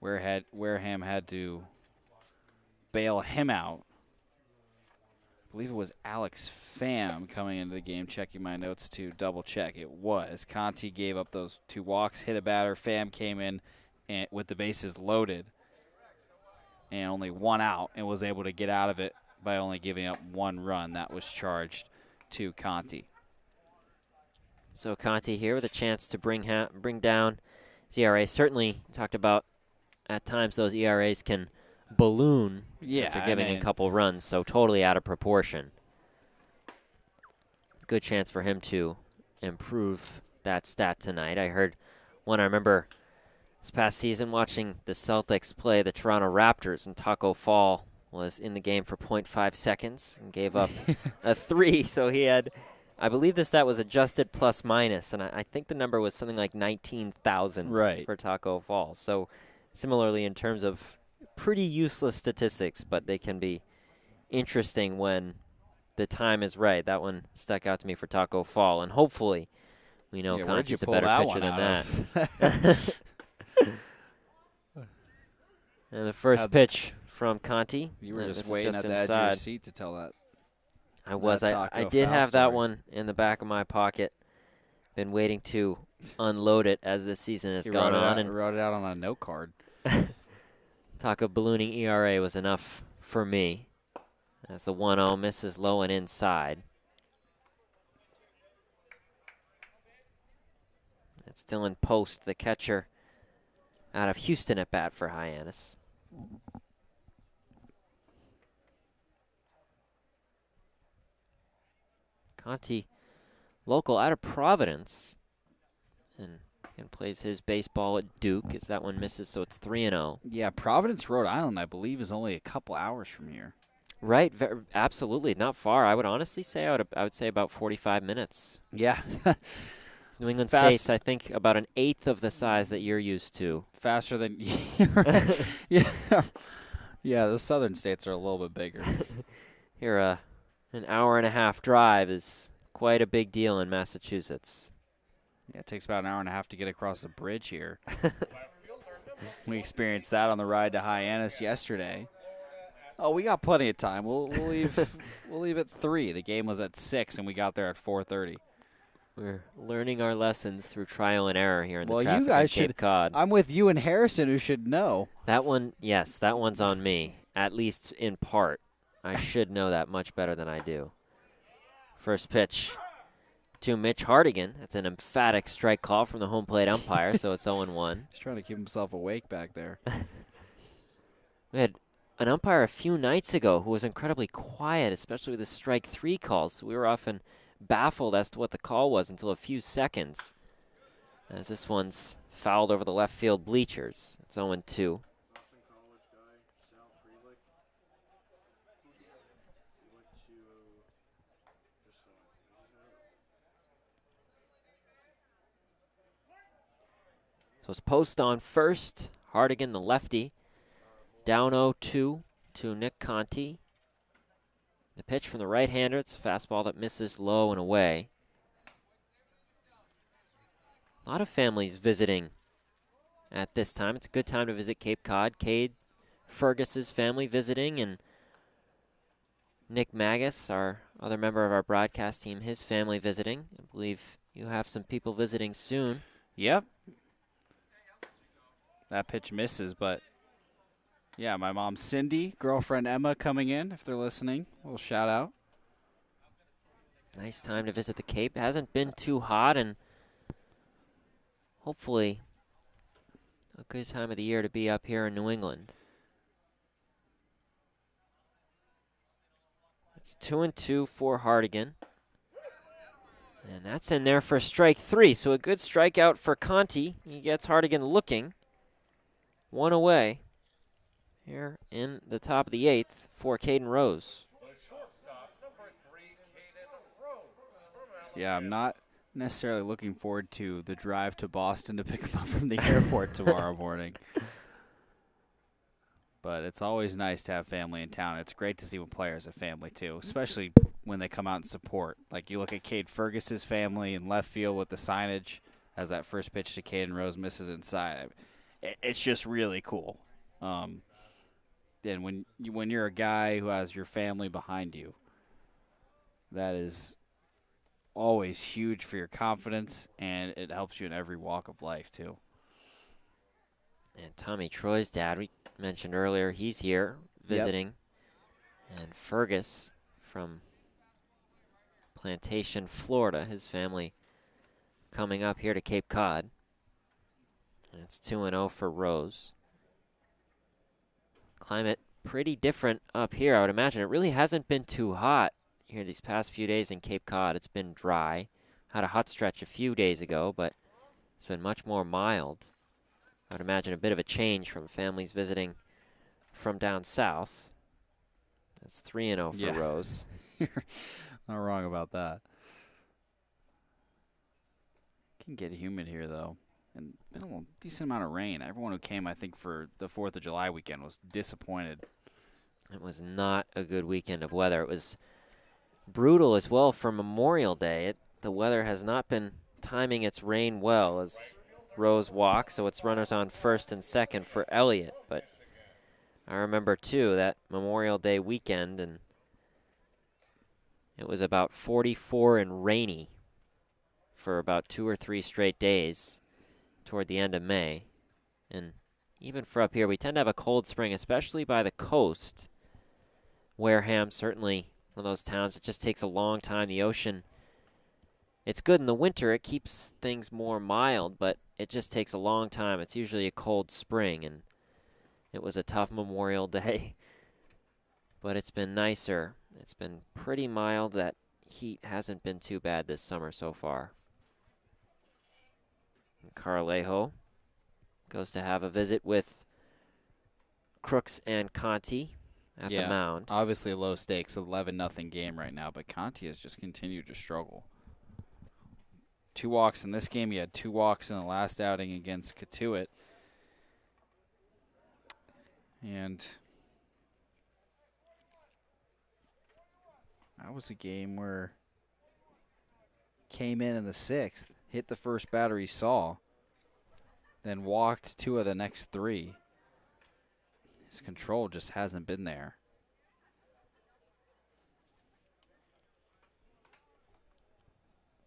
Wareham had to bail him out. I believe it was Alex Pham coming into the game, checking my notes to double check. It was. Conti gave up those 2 walks, hit a batter. Pham came in with the bases loaded and only 1 out and was able to get out of it by only giving up 1 run. That was charged to Conti. So Conti here with a chance to bring down his ERA. Certainly talked about at times those ERAs can balloon after giving a couple runs, so totally out of proportion. Good chance for him to improve that stat tonight. I remember this past season watching the Celtics play the Toronto Raptors, and Taco Fall was in the game for 0.5 seconds and gave up a 3. So he had, I believe the stat was adjusted plus minus, and I think the number was something like 19,000 for Taco Fall. So similarly in terms of pretty useless statistics, but they can be interesting when the time is right. That one stuck out to me for Taco Fall, and hopefully we know Conti's a better pitcher than that. And the first pitch from Conti. You were just waiting at the edge of your seat to tell that. I was. I did have that one in the back of my pocket. Been waiting to unload it as the season has gone on. And wrote it out on a note card. Talk of ballooning ERA was enough for me. As the 1-0 misses low and inside. It's still in post, the catcher out of Houston at bat for Hyannis. Conti, local out of Providence, and plays his baseball at Duke as that one misses, so it's 3-0. Yeah, Providence, Rhode Island, I believe, is only a couple hours from here. Right, absolutely, not far. I would honestly say I would say about 45 minutes. Yeah. New England State's, I think, about an eighth of the size that you're used to. Faster than yeah, the southern states are a little bit bigger. Here, an hour and a half drive is quite a big deal in Massachusetts. Yeah, it takes about an hour and a half to get across the bridge here. We experienced that on the ride to Hyannis yesterday. Oh, we got plenty of time. We'll leave. We'll leave at 3. The game was at 6, and we got there at 4:30. We're learning our lessons through trial and error here in the traffic. Well, you guys Cape Cod. I'm with you and Harrison, who should know. That one, yes, that one's on me, at least in part. I should know that much better than I do. First pitch to Mitch Hardigan. That's an emphatic strike call from the home plate umpire, so it's 0-1. He's trying to keep himself awake back there. We had an umpire a few nights ago who was incredibly quiet, especially with the strike 3 calls. We were often baffled as to what the call was until a few seconds, as this one's fouled over the left field bleachers. It's 0-2. So it's post on first. Hardigan, the lefty, down 0-2 to Nick Conti. The pitch from the right-hander. It's a fastball that misses low and away. A lot of families visiting at this time. It's a good time to visit Cape Cod. Cade Fergus's family visiting, and Nick Magus, our other member of our broadcast team, his family visiting. I believe you have some people visiting soon. Yep. That pitch misses, but yeah, my mom Cindy, girlfriend Emma coming in, if they're listening. A little shout out. Nice time to visit the Cape. It hasn't been too hot, and hopefully a good time of the year to be up here in New England. It's 2-2 for Hardigan. And that's in there for strike 3, so a good strikeout for Conti. He gets Hardigan looking. 1 away here in the top of the 8th for Caden Rose. Yeah, I'm not necessarily looking forward to the drive to Boston to pick him up from the airport tomorrow morning. But it's always nice to have family in town. It's great to see when players have family, too, especially when they come out and support. Like, you look at Cade Fergus's family in left field with the signage as that first pitch to Caden Rose misses inside. It's just really cool. And when you're a guy who has your family behind you, that is always huge for your confidence, and it helps you in every walk of life, too. And Tommy Troy's dad, we mentioned earlier, he's here visiting. Yep. And Fergus from Plantation, Florida, his family coming up here to Cape Cod. And it's 2-0 for Rose. Climate pretty different up here, I would imagine. It really hasn't been too hot here these past few days in Cape Cod. It's been dry. Had a hot stretch a few days ago, but it's been much more mild. I would imagine a bit of a change from families visiting from down south. That's 3-0 for Rose. You're not wrong about that. Can get humid here, though. And been a decent amount of rain. Everyone who came, I think, for the 4th of July weekend was disappointed. It was not a good weekend of weather. It was brutal as well for Memorial Day. The weather has not been timing its rain well as Rose walks, so it's runners on first and second for Elliott. But I remember, too, that Memorial Day weekend, and it was about 44 and rainy for about 2 or 3 straight days toward the end of May. And even for up here, we tend to have a cold spring, especially by the coast. Wareham, certainly one of those towns, it just takes a long time. The ocean, it's good in the winter. It keeps things more mild, but it just takes a long time. It's usually a cold spring, and it was a tough Memorial Day. But it's been nicer. It's been pretty mild. That heat hasn't been too bad this summer so far. And Carlejo goes to have a visit with Crooks and Conti at the mound. Obviously a low stakes 11-0 game right now, but Conti has just continued to struggle. 2 walks in this game. He had 2 walks in the last outing against Katuitt. And that was a game where came in the 6th, hit the first batter he saw, then walked 2 of the next 3. His control just hasn't been there.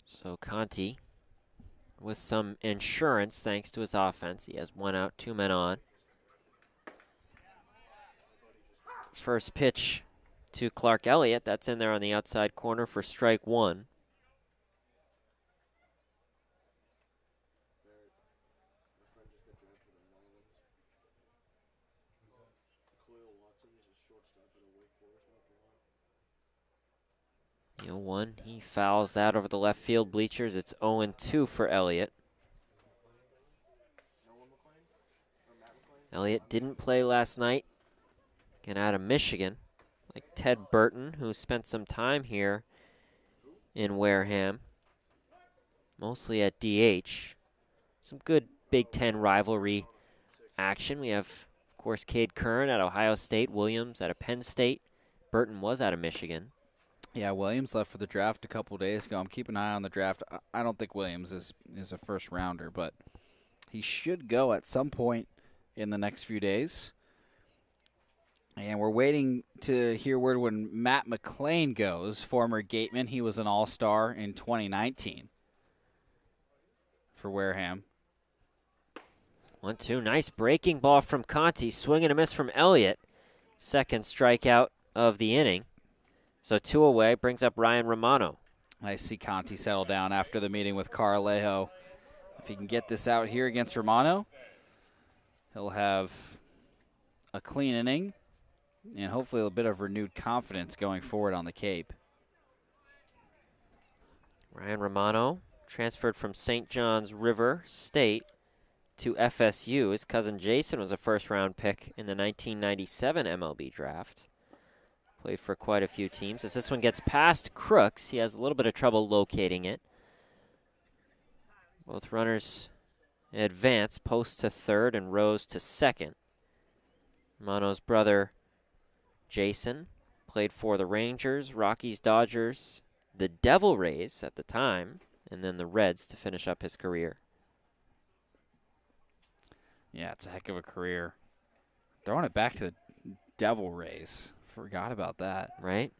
So Conti, with some insurance thanks to his offense, he has 1 out, 2 men on. First pitch to Clark Elliott. That's in there on the outside corner for strike 1. One, he fouls that over the left field bleachers. It's 0-2 for Elliott. Elliott didn't play last night. Again, out of Michigan, like Ted Burton, who spent some time here in Wareham, mostly at DH. Some good Big Ten rivalry action. We have, of course, Cade Kern at Ohio State, Williams at Penn State. Burton was out of Michigan. Yeah, Williams left for the draft a couple days ago. I'm keeping an eye on the draft. I don't think Williams is a first rounder, but he should go at some point in the next few days. And we're waiting to hear word when Matt McLean goes, former Gateman. He was an all-star in 2019 for Wareham. 1-2, nice breaking ball from Conti, swing and a miss from Elliott. Second strikeout of the inning. So 2 away, brings up Ryan Romano. I see Conti settle down after the meeting with Carlejo. If he can get this out here against Romano, he'll have a clean inning and hopefully a bit of renewed confidence going forward on the Cape. Ryan Romano transferred from St. John's River State to FSU. His cousin Jason was a first-round pick in the 1997 MLB draft. Played for quite a few teams. As this one gets past Crooks, he has a little bit of trouble locating it. Both runners advance, Post to third and Rose to second. Romano's brother, Jason, played for the Rangers, Rockies, Dodgers, the Devil Rays at the time, and then the Reds to finish up his career. Yeah, it's a heck of a career. Throwing it back to the Devil Rays. Forgot about that. Right?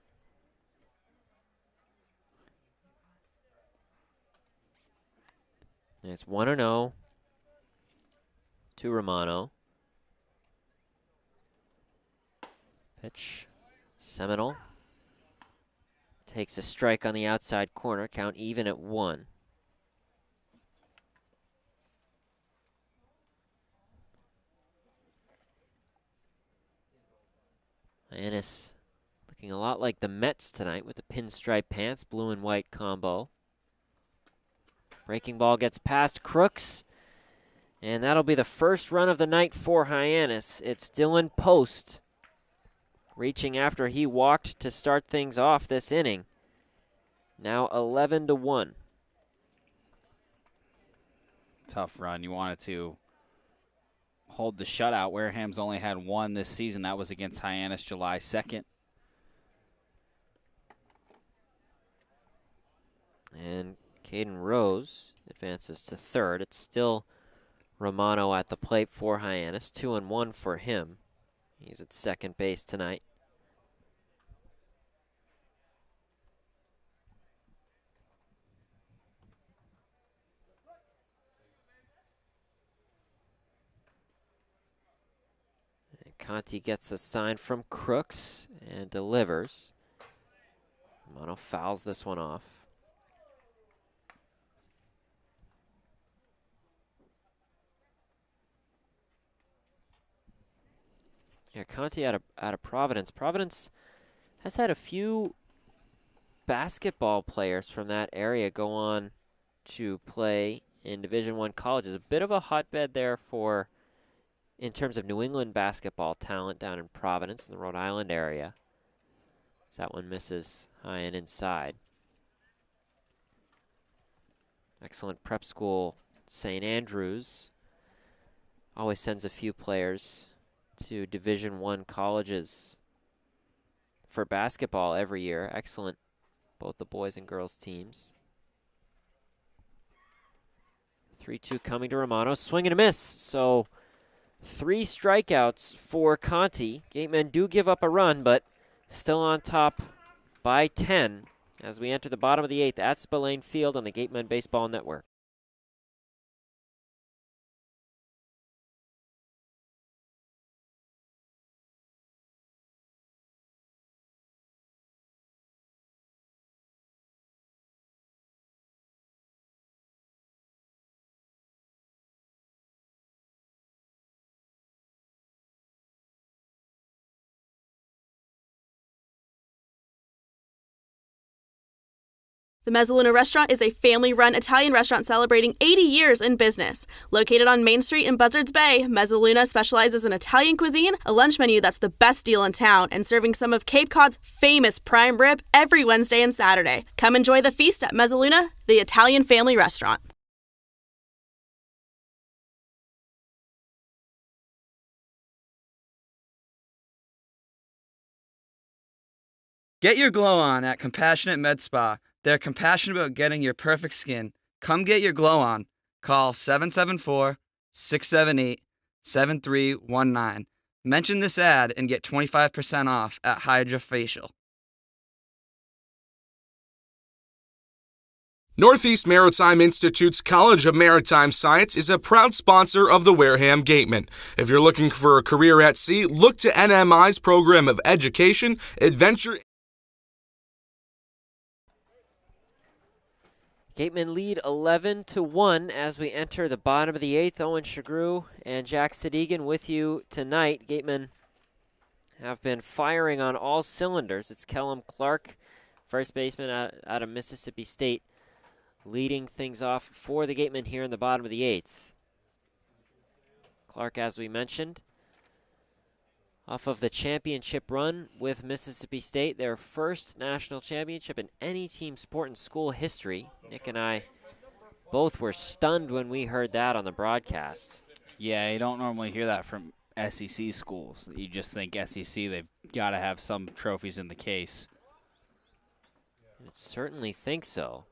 And it's 1-0 to Romano. Pitch. Seminole takes a strike on the outside corner. Count even at 1. Hyannis looking a lot like the Mets tonight with the pinstripe pants, blue and white combo. Breaking ball gets past Crooks, and that'll be the first run of the night for Hyannis. It's Dylan Post reaching after he walked to start things off this inning. Now 11-1. Tough run. You wanted to hold the shutout. Wareham's only had one this season. That was against Hyannis July 2nd. And Caden Rose advances to third. It's still Romano at the plate for Hyannis. 2-1 for him. He's at second base tonight. And Conti gets a sign from Crooks and delivers. Romano fouls this one off. Yeah, Conti out of Providence. Providence has had a few basketball players from that area go on to play in Division I colleges. A bit of a hotbed there in terms of New England basketball talent down in Providence in the Rhode Island area. That one misses high and inside. Excellent prep school, St. Andrews. Always sends a few players to Division I colleges for basketball every year. Excellent, both the boys and girls teams. 3-2 coming to Romano. Swing and a miss. So 3 strikeouts for Conti. Gatemen do give up a run, but still on top by 10 as we enter the bottom of the 8th at Spillane Field on the Gatemen Baseball Network. The Mezzaluna Restaurant is a family-run Italian restaurant celebrating 80 years in business. Located on Main Street in Buzzards Bay, Mezzaluna specializes in Italian cuisine, a lunch menu that's the best deal in town, and serving some of Cape Cod's famous prime rib every Wednesday and Saturday. Come enjoy the feast at Mezzaluna, the Italian family restaurant. Get your glow on at Compassionate Med Spa. They're compassionate about getting your perfect skin. Come get your glow on. Call 774-678-7319. Mention this ad and get 25% off at Hydra Facial. Northeast Maritime Institute's College of Maritime Science is a proud sponsor of the Wareham Gatemen. If you're looking for a career at sea, look to NMI's program of education, adventure. Gatemen lead 11-1 as we enter the bottom of the 8th. Owen Sughrue and Jack Sadighian with you tonight. Gatemen have been firing on all cylinders. It's Kellum Clark, first baseman out of Mississippi State, leading things off for the Gatemen here in the bottom of the 8th. Clark, as we mentioned, off of the championship run with Mississippi State, their first national championship in any team sport in school history. Nick and I both were stunned when we heard that on the broadcast. Yeah, you don't normally hear that from SEC schools. You just think SEC, they've got to have some trophies in the case. I certainly think so.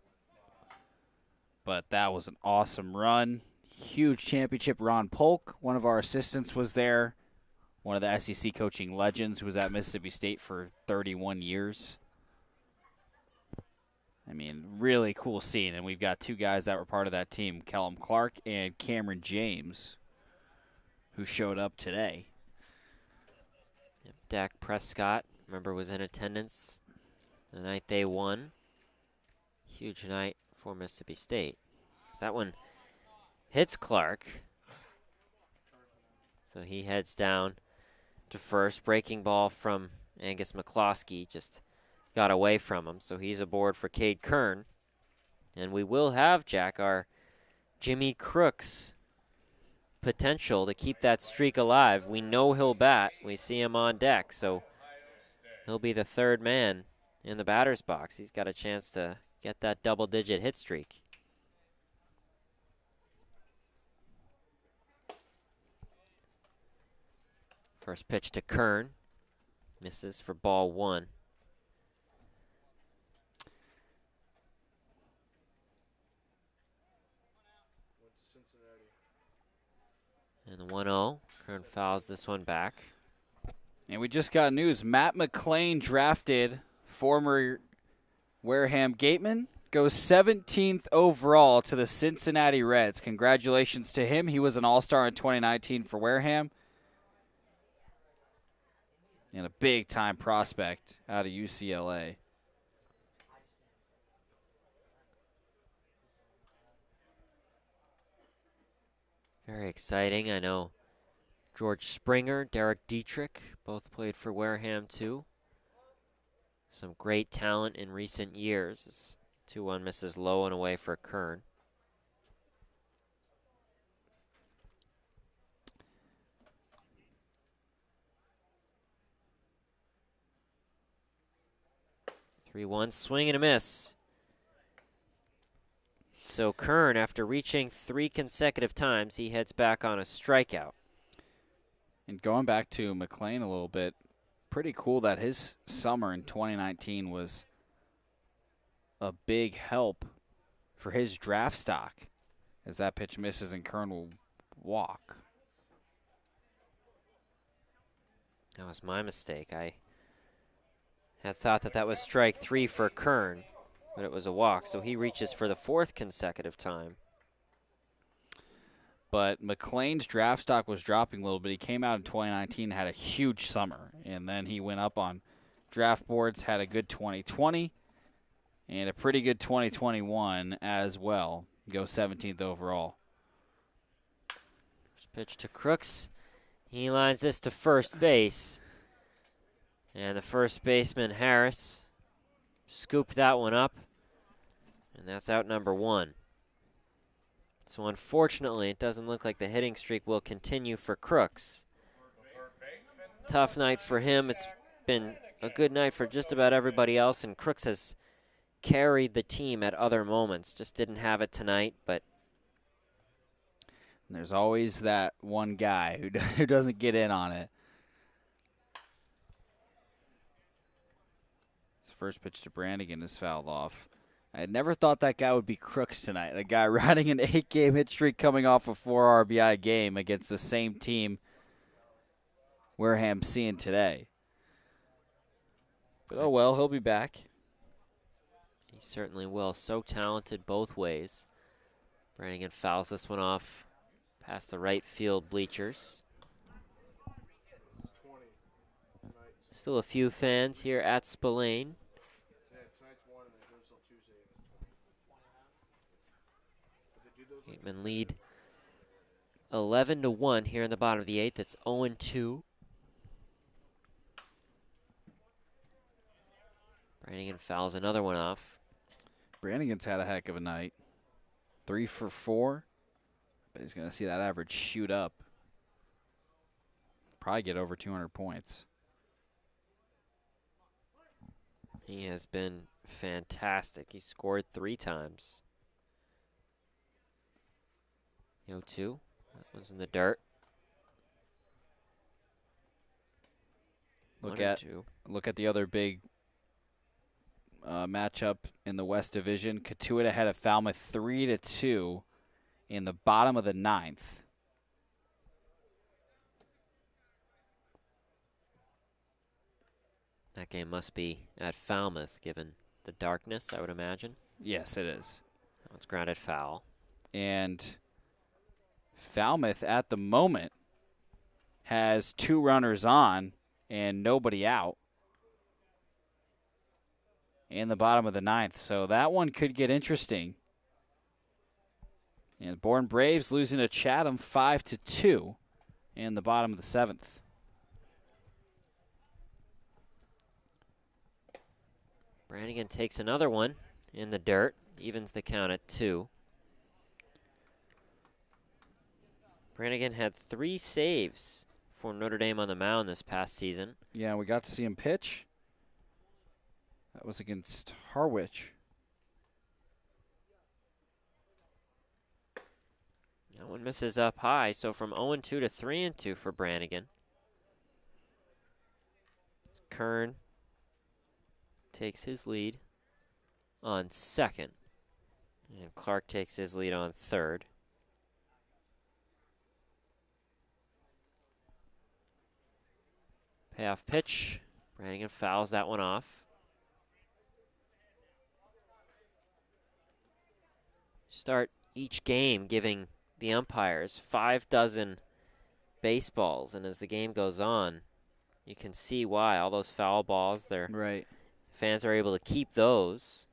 But that was an awesome run. Huge championship. Ron Polk, one of our assistants, was there. One of the SEC coaching legends who was at Mississippi State for 31 years. I mean, really cool scene. And we've got 2 guys that were part of that team, Kellum Clark and Cameron James, who showed up today. Yep, Dak Prescott, remember, was in attendance the night they won. Huge night for Mississippi State. That one hits Clark. So he heads down to first. Breaking ball from Angus McCloskey just got away from him, so he's aboard for Cade Kern. And we will have, Jack, our Jimmy Crooks potential to keep that streak alive. We know he'll bat. We see him on deck, so he'll be the third man in the batter's box. He's got a chance to get that double-digit hit streak. First pitch to Kern. Misses for ball 1. And the 1-0. Kern fouls this one back. And we just got news. Matt McLean, drafted, former Wareham Gatemen, goes 17th overall to the Cincinnati Reds. Congratulations to him. He was an all-star in 2019 for Wareham. And a big-time prospect out of UCLA. Very exciting. I know George Springer, Derek Dietrich, both played for Wareham too. Some great talent in recent years. 2-1 misses low and away for Kern. Three-one, swing and a miss. So Kern, after reaching 3 consecutive times, he heads back on a strikeout. And going back to McLean a little bit, pretty cool that his summer in 2019 was a big help for his draft stock, as that pitch misses and Kern will walk. That was my mistake. I had thought that was strike 3 for Kern, but it was a walk, so he reaches for the 4th consecutive time. But McLean's draft stock was dropping a little bit. He came out in 2019, had a huge summer, and then he went up on draft boards, had a good 2020, and a pretty good 2021 as well. Goes 17th overall. First pitch to Crooks. He lines this to first base. And the first baseman, Harris, scooped that one up. And that's out number 1. So unfortunately, it doesn't look like the hitting streak will continue for Crooks. Tough night for him. It's been a good night for just about everybody else, and Crooks has carried the team at other moments. Just didn't have it tonight, but there's always that one guy who doesn't get in on it. His first pitch to Brannigan is fouled off. I had never thought that guy would be Crooks tonight. A guy riding an 8-game hit streak coming off a 4 RBI game against the same team Wareham's seeing today. But oh well, he'll be back. He certainly will. So talented both ways. Brannigan fouls this one off past the right field bleachers. Still a few fans here at Spillane. Gatemen lead 11-1 here in the bottom of the 8th. It's 0-2. Brannigan fouls another one off. Brannigan's had a heck of a night. 3 for 4. But he's going to see that average shoot up. Probably get over 200 points. He has been fantastic. He scored 3 times. 0-2. That one's in the dirt. Look at the other big matchup in the West Division. Catuit ahead of Falmouth 3-2 in the bottom of the 9th. That game must be at Falmouth, given the darkness, I would imagine. Yes, it is. That one's grounded foul. And Falmouth, at the moment, has 2 runners on and nobody out in the bottom of the 9th. So that one could get interesting. And the Bourne Braves losing to Chatham 5-2 in the bottom of the 7th. Brannigan takes another one in the dirt, evens the count at 2. Brannigan had 3 saves for Notre Dame on the mound this past season. Yeah, we got to see him pitch. That was against Harwich. That one misses up high, so from 0-2 to 3-2 for Brannigan. Kern takes his lead on second, and Clark takes his lead on third. Payoff pitch. Brannigan fouls that one off. Start each game giving the umpires 5 dozen baseballs, and as the game goes on, you can see why. All those foul balls, fans are able to keep those,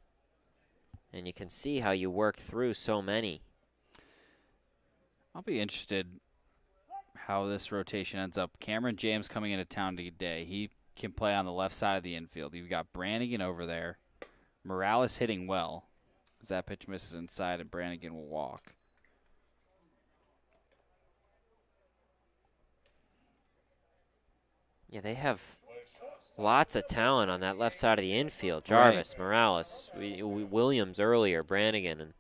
and you can see how you work through so many. I'll be interested how this rotation ends up. Cameron James coming into town today. He can play on the left side of the infield. You've got Brannigan over there. Morales hitting well. As that pitch misses inside, and Brannigan will walk. Yeah, they have lots of talent on that left side of the infield. Jarvis, Morales, Williams earlier, Brannigan, and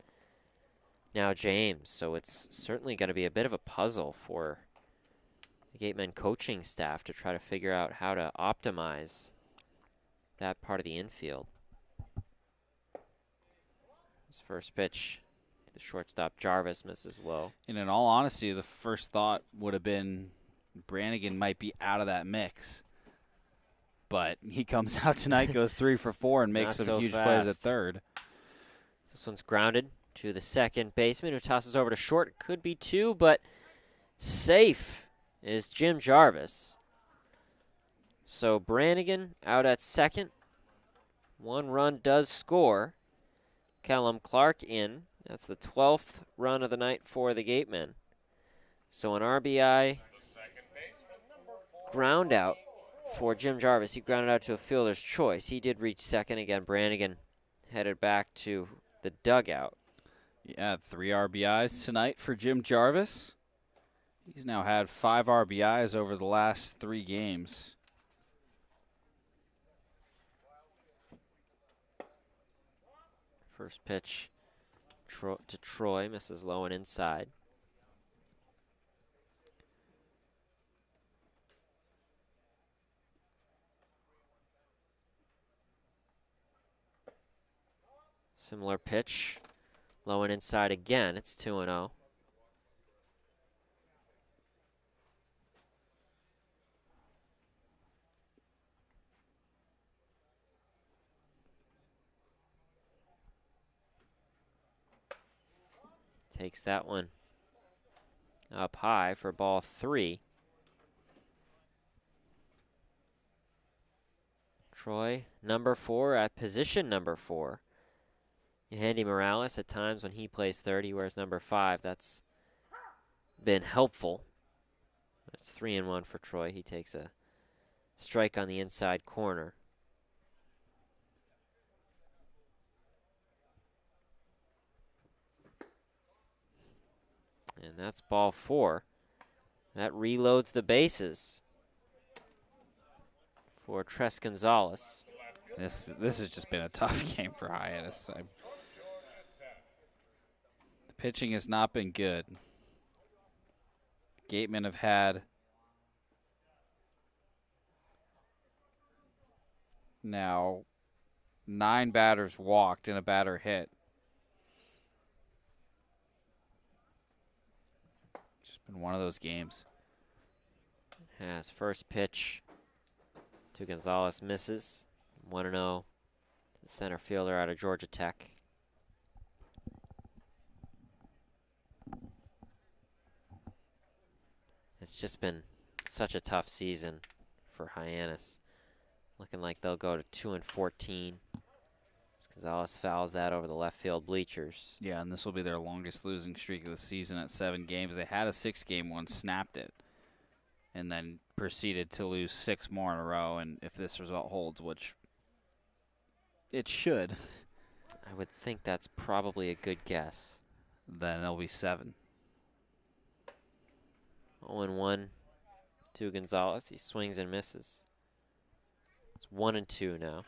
now James. So it's certainly going to be a bit of a puzzle for the Gatemen coaching staff to try to figure out how to optimize that part of the infield. His first pitch, the shortstop Jarvis misses low. And in all honesty, the first thought would have been Brannigan might be out of that mix. But he comes out tonight, goes 3 for 4, and makes some huge plays at third. This one's grounded to the second baseman, who tosses over to short. Could be 2, but safe is Jim Jarvis. So Brannigan out at second. 1 run does score. Callum Clark in. That's the 12th run of the night for the Gatemen. So an RBI ground out for Jim Jarvis. He grounded out to a fielder's choice. He did reach second. Again, Brannigan headed back to the dugout. Yeah, 3 RBIs tonight for Jim Jarvis. He's now had 5 RBIs over the last 3 games. First pitch to Troy, misses low and inside. Similar pitch, low and inside again. It's 2-0. Takes that one up high for ball 3. Troy, number 4 at position number 4. Andy Morales, at times when he plays third, he wears number 5. That's been helpful. It's 3-1 for Troy. He takes a strike on the inside corner. And that's ball 4. That reloads the bases for Tres Gonzalez. This has just been a tough game for Hyannis. The pitching has not been good. Gatemen have had now 9 batters walked and a batter hit. Been one of those games. Has first pitch to Gonzalez, misses. 1-0. Center fielder out of Georgia Tech. It's just been such a tough season for Hyannis. Looking like they'll go to 2-14. Gonzalez fouls that over the left field bleachers. Yeah, and this will be their longest losing streak of the season at 7 games. They had a 6-game one, snapped it, and then proceeded to lose 6 more in a row. And if this result holds, which It should. I would think that's probably a good guess. Then it'll be 7. 0-1 to Gonzalez. He swings and misses. It's 1-2 now.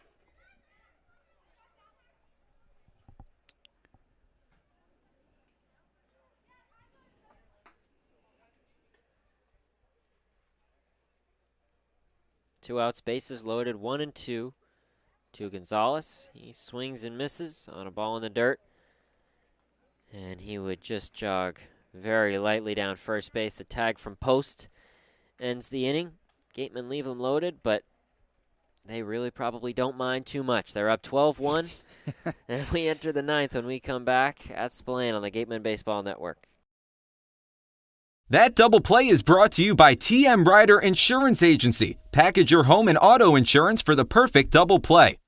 Two outs, bases loaded, 1-2 to Gonzalez. He swings and misses on a ball in the dirt. And he would just jog very lightly down first base. The tag from Post ends the inning. Gatemen leave him loaded, but they really probably don't mind too much. They're up 12-1, and we enter the 9th when we come back at Spillane on the Gateman Baseball Network. That double play is brought to you by TM Ryder Insurance Agency. Package your home and auto insurance for the perfect double play.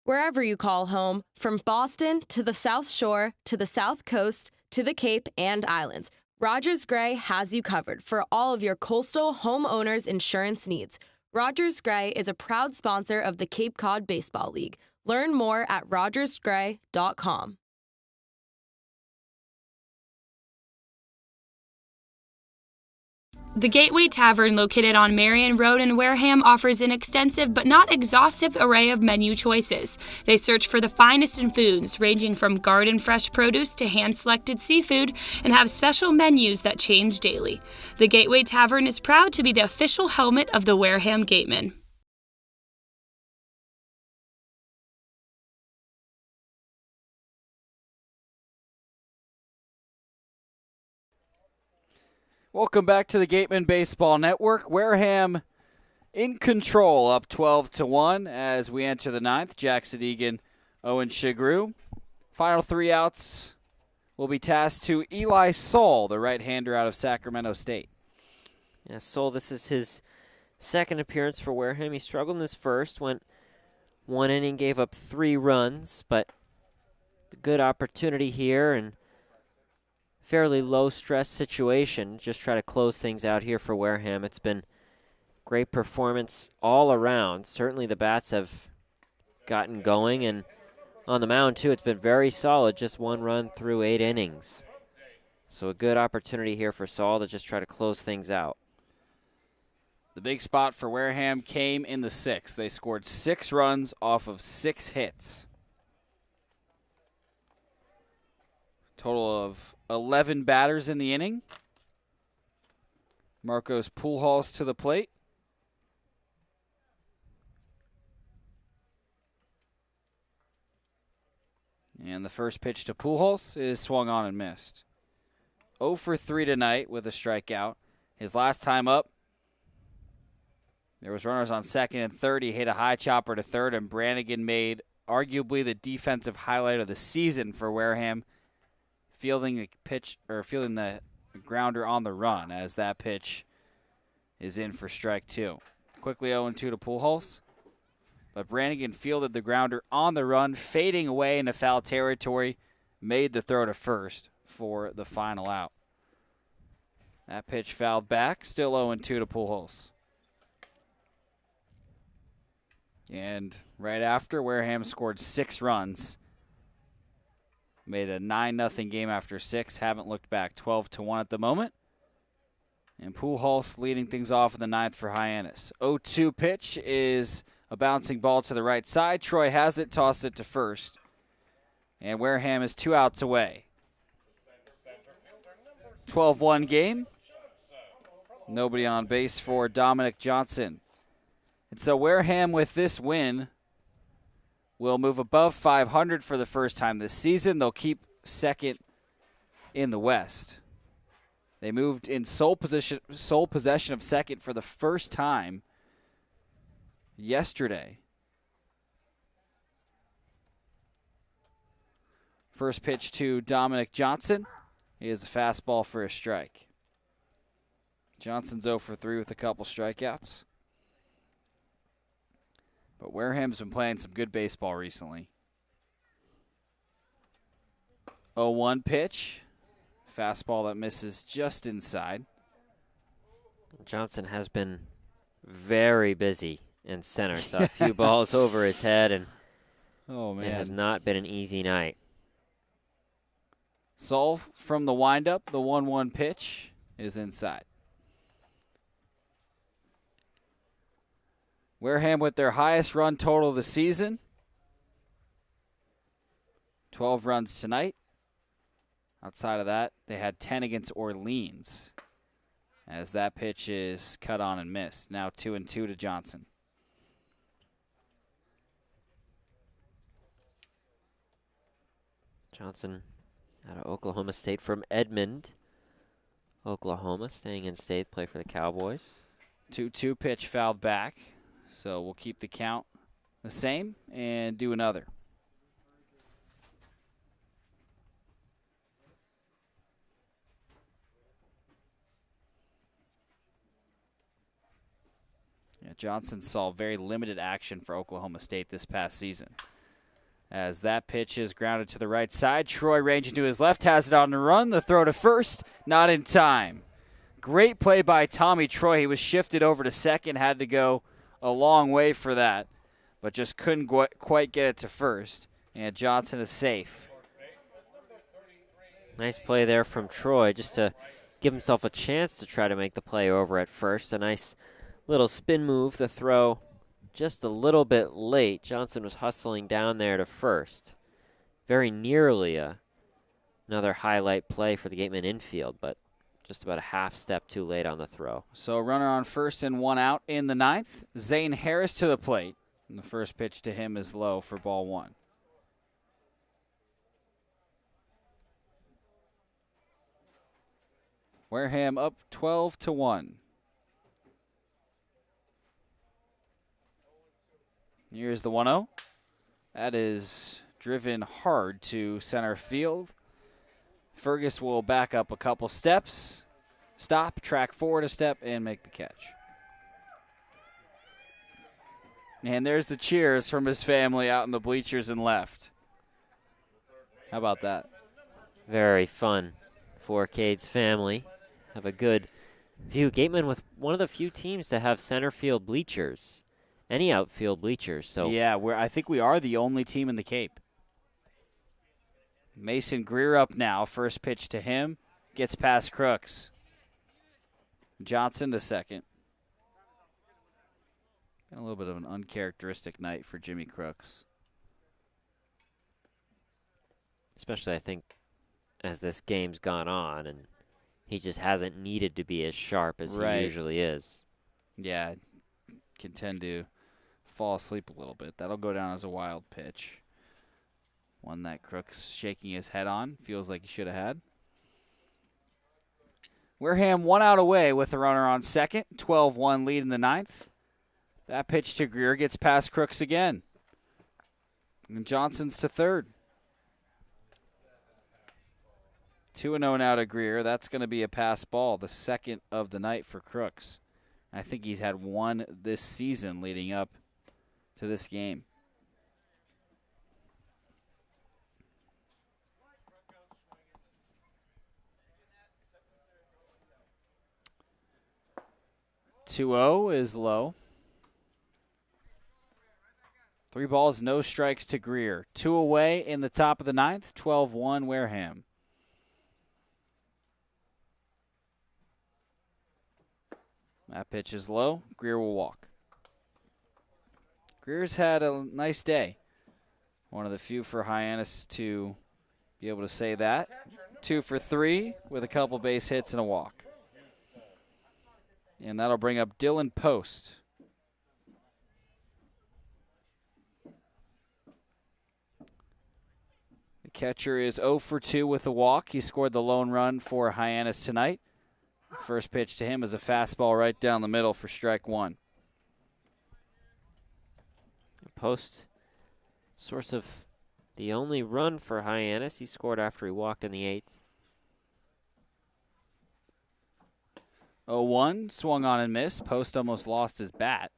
Wherever you call home, from Boston to the South Shore to the South Coast to the Cape and Islands, Rogers Gray has you covered for all of your coastal homeowners insurance needs. Rogers Gray is a proud sponsor of the Cape Cod Baseball League. Learn more at rogersgray.com. The Gateway Tavern, located on Marion Road in Wareham, offers an extensive but not exhaustive array of menu choices. They search for the finest in foods, ranging from garden fresh produce to hand-selected seafood, and have special menus that change daily. The Gateway Tavern is proud to be the official helmet of the Wareham Gatemen. Welcome back to the Gateman Baseball Network. Wareham in control, up 12-1 as we enter the 9th. Jack Sadighian, Owen Sughrue. Final 3 outs will be tasked to Eli Saul, the right-hander out of Sacramento State. Yeah, Saul, this is his second appearance for Wareham. He struggled in his first, went 1 inning, gave up 3 runs, but a good opportunity here and fairly low-stress situation. Just try to close things out here for Wareham. It's been great performance all around. Certainly the bats have gotten going, and on the mound, too, it's been very solid. Just 1 run through 8 innings. So a good opportunity here for Saul to just try to close things out. The big spot for Wareham came in the 6th. They scored 6 runs off of 6 hits. Total of 11 batters in the inning. Marcos Pujols to the plate. And the first pitch to Pujols is swung on and missed. 0 for 3 tonight with a strikeout. His last time up, there was runners on second and third. He hit a high chopper to third, and Brannigan made arguably the defensive highlight of the season for Wareham, fielding the grounder on the run as that pitch is in for strike 2. Quickly 0-2 to Pujols. But Brannigan fielded the grounder on the run, fading away into foul territory, made the throw to first for the final out. That pitch fouled back, still 0-2 to Pujols. And right after, Wareham scored 6 runs. Made a 9-0 game after 6. Haven't looked back. 12-1 at the moment. And Pujols leading things off in the 9th for Hyannis. 0-2 pitch is a bouncing ball to the right side. Troy has it, tossed it to first. And Wareham is 2 outs away. 12-1 game. Nobody on base for Dominic Johnson. And so Wareham, with this win, will move above 500 for the first time this season. They'll keep second in the West. They moved in sole possession of second for the first time yesterday. First pitch to Dominic Johnson is a fastball for a strike. Johnson's 0 for 3 with a couple strikeouts. But Wareham's been playing some good baseball recently. 0-1 pitch. Fastball that misses just inside. Johnson has been very busy in center, so a few balls over his head, and it has not been an easy night. Solve from the windup. The 1-1 pitch is inside. Wareham with their highest run total of the season. 12 runs tonight. Outside of that, they had 10 against Orleans, as that pitch is cut on and missed. Now 2-2 to Johnson. Johnson out of Oklahoma State from Edmond, Oklahoma, staying in state, play for the Cowboys. 2-2 pitch fouled back, so we'll keep the count the same and do another. Johnson saw very limited action for Oklahoma State this past season. As that pitch is grounded to the right side, Troy ranging to his left, has it on the run. The throw to first, not in time. Great play by Tommy Troy. He was shifted over to second, had to go a long way for that, but just couldn't quite get it to first. And Johnson is safe. Nice play there from Troy, just to give himself a chance to try to make the play over at first. A nice little spin move, the throw just a little bit late. Johnson was hustling down there to first. Very nearly another highlight play for the Gateman infield, but just about a half step too late on the throw. So runner on first and 1 out in the 9th. Zane Harris to the plate. And the first pitch to him is low for ball 1. Wareham up 12-1. Here's the 1-0. That is driven hard to center field. Fergus will back up a couple steps, stop, track forward a step, and make the catch. And there's the cheers from his family out in the bleachers and left. How about that? Very fun for Cade's family. Have a good view. Gateman with one of the few teams to have center field bleachers. Any outfield bleachers. So yeah, I think we are the only team in the Cape. Mason Greer up now. First pitch to him. Gets past Crooks. Johnson to second. A little bit of an uncharacteristic night for Jimmy Crooks. Especially, I think, as this game's gone on, and he just hasn't needed to be as sharp as he usually is. Yeah, can tend to fall asleep a little bit. That'll go down as a wild pitch. One that Crooks shaking his head on. Feels like he should have had. Wareham 1 out away with the runner on second. 12-1 lead in the 9th. That pitch to Greer gets past Crooks again. And Johnson's to third. 2-0 now to Greer. That's going to be a pass ball, the second of the night for Crooks. I think he's had one this season leading up to this game. (2-0) is low. 3 balls, no strikes to Greer. 2 away in the top of the 9th. 12-1 Wareham. That pitch is low. Greer will walk. Greer's had a nice day. One of the few for Hyannis to be able to say that. 2 for 3 with a couple base hits and a walk. And that'll bring up Dylan Post. The catcher is 0 for 2 with a walk. He scored the lone run for Hyannis tonight. First pitch to him is a fastball right down the middle for strike 1. Post, source of The only run for Hyannis, he scored after he walked in the 8th. 0-1, swung on and missed. Post almost lost his bat.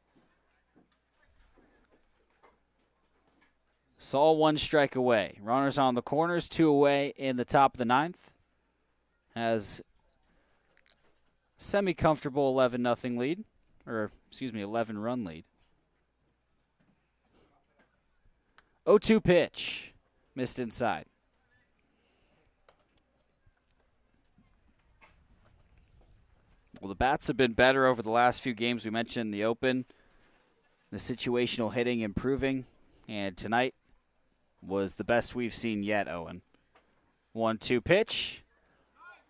Saw 1 strike away. Runners on the corners, 2 away in the top of the 9th. Has semi-comfortable 11-0 lead, or excuse me, 11-run lead. 0-2 pitch, missed inside. Well, the bats have been better over the last few games. We mentioned the open, the situational hitting improving, and tonight was the best we've seen yet, Owen. 1-2 pitch,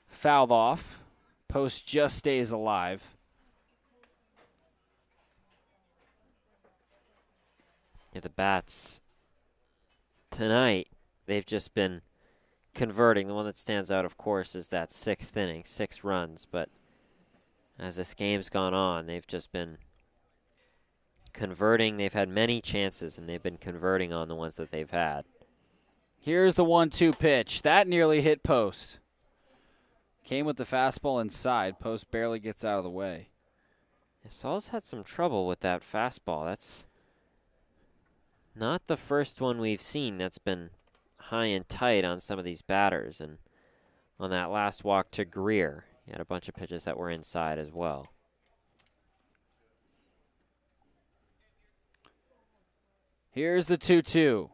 fouled off. Post just stays alive. Yeah, the bats tonight, they've just been converting. The one that stands out, of course, is that 6th inning, 6 runs. But as this game's gone on, they've just been converting. They've had many chances, and they've been converting on the ones that they've had. Here's the 1-2 pitch. That nearly hit Post. Came with the fastball inside. Post barely gets out of the way. Saul's had some trouble with that fastball. That's not the first one we've seen that's been high and tight on some of these batters. And on that last walk to Greer, he had a bunch of pitches that were inside as well. Here's the 2-2.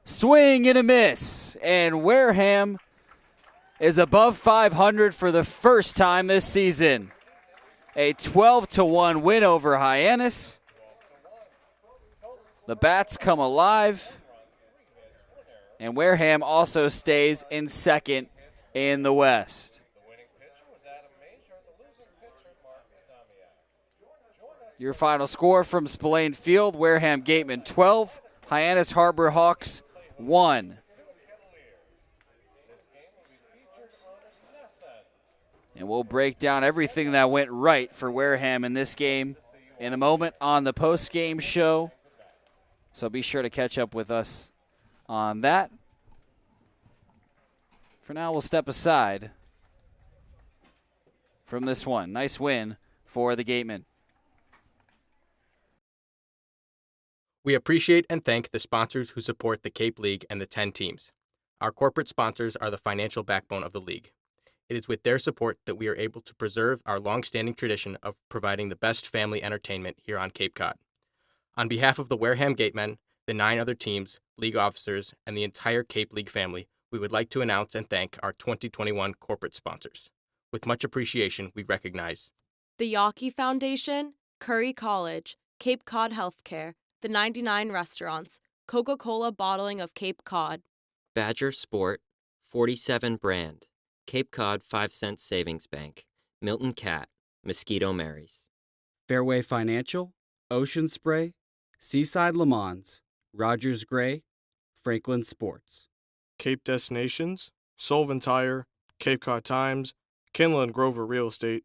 Swing and a miss. And Wareham is above 500 for the first time this season. A 12-1 win over Hyannis. The bats come alive. And Wareham also stays in second in the West. Your final score from Spillane Field: Wareham Gatemen 12, Hyannis Harbor Hawks 1. And we'll break down everything that went right for Wareham in this game in a moment on the post-game show. So be sure to catch up with us on that. For now, we'll step aside from this one. Nice win for the Gatemen. We appreciate and thank the sponsors who support the Cape League and the 10 teams. Our corporate sponsors are the financial backbone of the league. It is with their support that we are able to preserve our long-standing tradition of providing the best family entertainment here on Cape Cod. On behalf of the Wareham Gatemen, the 9 other teams, league officers, and the entire Cape League family, we would like to announce and thank our 2021 corporate sponsors. With much appreciation, we recognize the Yawkey Foundation, Curry College, Cape Cod Healthcare, the 99 Restaurants, Coca-Cola Bottling of Cape Cod, Badger Sport, 47 Brand, Cape Cod 5-cent Savings Bank, Milton Cat, Mosquito Marys. Fairway Financial, Ocean Spray, Seaside Le Mans, Rogers Gray, Franklin Sports. Cape Destinations, Sullivan Tire, Cape Cod Times, Kinlan Grover Real Estate,